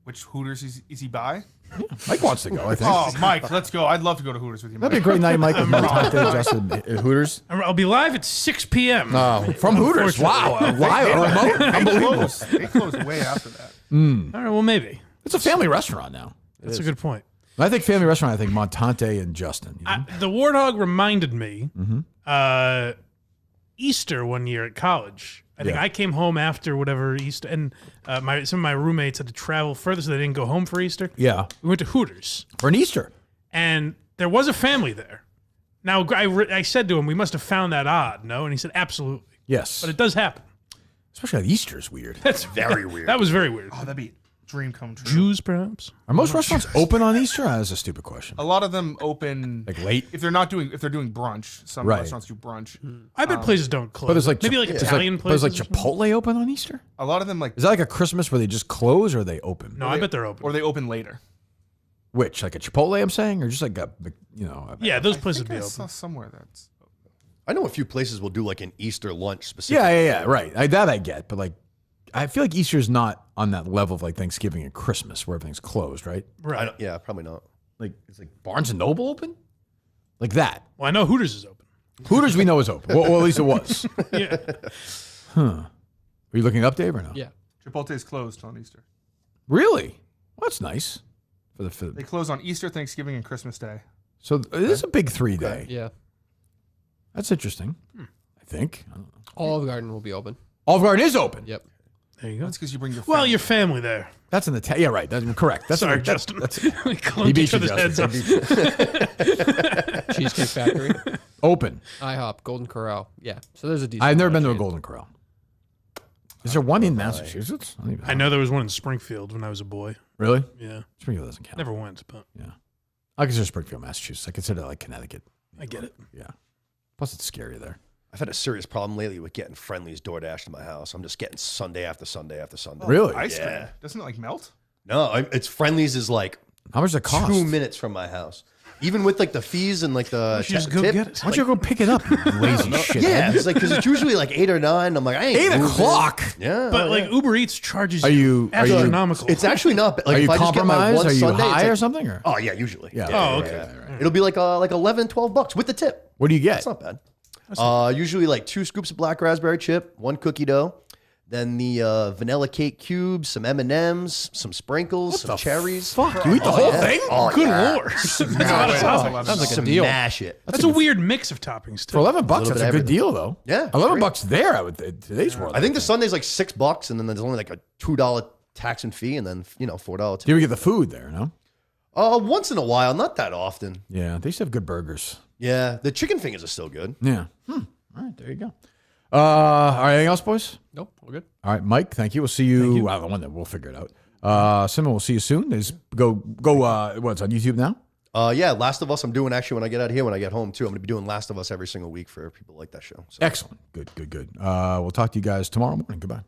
which Hooters is he by? Yeah, Mike wants to go, I think. Oh, Mike, let's go. I'd love to go to Hooters with you, Mike. That'd be a great night, Mike, with Montante and Justin at Hooters. I'll be live at 6 p.m. From Hooters. Wow. Live, remote. Unbelievable. They closed way after that. All right, well, maybe. It's a family restaurant now. That's a good point. When I think family restaurant, I think Montante and Justin. You know? The Warthog reminded me Easter one year at college. I think I came home after whatever Easter, and some of my roommates had to travel further, so they didn't go home for Easter. Yeah. We went to Hooters. For an Easter. And there was a family there. Now, I said to him, we must have found that odd, no? And he said, absolutely. Yes. But it does happen. Especially on Easter is weird. That's very weird. That was very weird. Oh, that'd be a dream come true. Jews, perhaps? Are most restaurants open on Easter? That's a stupid question. A lot of them open like late if they're doing brunch. Some restaurants do brunch. I bet places don't close. But there's like maybe like Italian places. But there's like Chipotle open on Easter? A lot of them like is that like a Christmas where they just close or are they open? No, I bet they're open. Or they open later. Which like a Chipotle? I'm saying, or just like a yeah, those places I be open. saw somewhere that's. I know a few places will do like an Easter lunch specifically. Yeah, right. That I get, but like. I feel like Easter's not on that level of like Thanksgiving and Christmas where everything's closed, right? Right. Yeah, probably not. Like it's like Barnes and Noble open, like that. Well, I know Hooters is open. Hooters we know is open. Well, at least it was. Yeah. Huh. Are you looking it up, Dave, or no? Yeah. Chipotle is closed on Easter. Really? Well, that's nice. For They close on Easter, Thanksgiving, and Christmas Day. So it is a big 3 day. Yeah. That's interesting. I think. I don't know. Olive Garden will be open. Olive Garden is open. Yep. There you go. That's because you bring your Well, your family there. That's in the yeah, right. That's correct. That's Sorry, that's, Justin. He We clunked beat each you, other's heads Justin. up. Cheesecake Factory. Open. IHOP, Golden Corral. Yeah. So there's a decent. I've never been to a chain. Golden Corral. Is there one in Massachusetts? I don't even I know there was one in Springfield when I was a boy. Really? Yeah. Springfield doesn't count. Never went, but Yeah. I consider Springfield, Massachusetts. I consider that like Connecticut. I get it. Yeah. Plus, it's scary there. I've had a serious problem lately with getting Friendly's DoorDash to my house. I'm just getting Sunday after Sunday after Sunday. Really? Ice cream. Yeah. Doesn't it like melt? No, it's Friendly's is like How much does it cost? 2 minutes from my house. Even with like the fees and like the just go tip, get it. Why don't you go pick it up, you lazy shit? Yeah, it's like because it's usually like 8 or 9. I'm like, I ain't 8 moving. o'clock. Yeah, But like Uber Eats charges Are you- are you- astronomical. it's actually not. Like Are you if I just get my compromised? one Are you Sunday, it's high like, or something? Or? Oh yeah, usually. Yeah. Oh, okay. It'll be like $11-12 with the tip. What do you get? That's not bad. Usually like 2 scoops of black raspberry chip, 1 cookie dough, then the vanilla cake cubes, some M&Ms, some sprinkles, some cherries. Fuck, you eat the whole thing? Oh, Good yeah. lord. Sounds like a deal. Smash it. That's a weird mix of toppings, too. For $11, little that's bit a of good everything. deal, though. Yeah, $11 there. I would today's world. I think the Sunday's like $6, and then there's only like a $2 tax and fee, and then $4 tip. Do you get the food there? No. Once in a while, not that often. Yeah, they used to have good burgers. Yeah, the chicken fingers are still good. Yeah. All right, there you go. All right, anything else, boys? Nope. We're good. All right, Mike. Thank you. We'll see you. I don't know. We'll figure it out. Simon, we'll see you soon. Go. What's on YouTube now? Yeah, Last of Us. I'm doing actually when I get out here, when I get home too. I'm gonna be doing Last of Us every single week for people like that show. So. Excellent. Good. We'll talk to you guys tomorrow morning. Goodbye.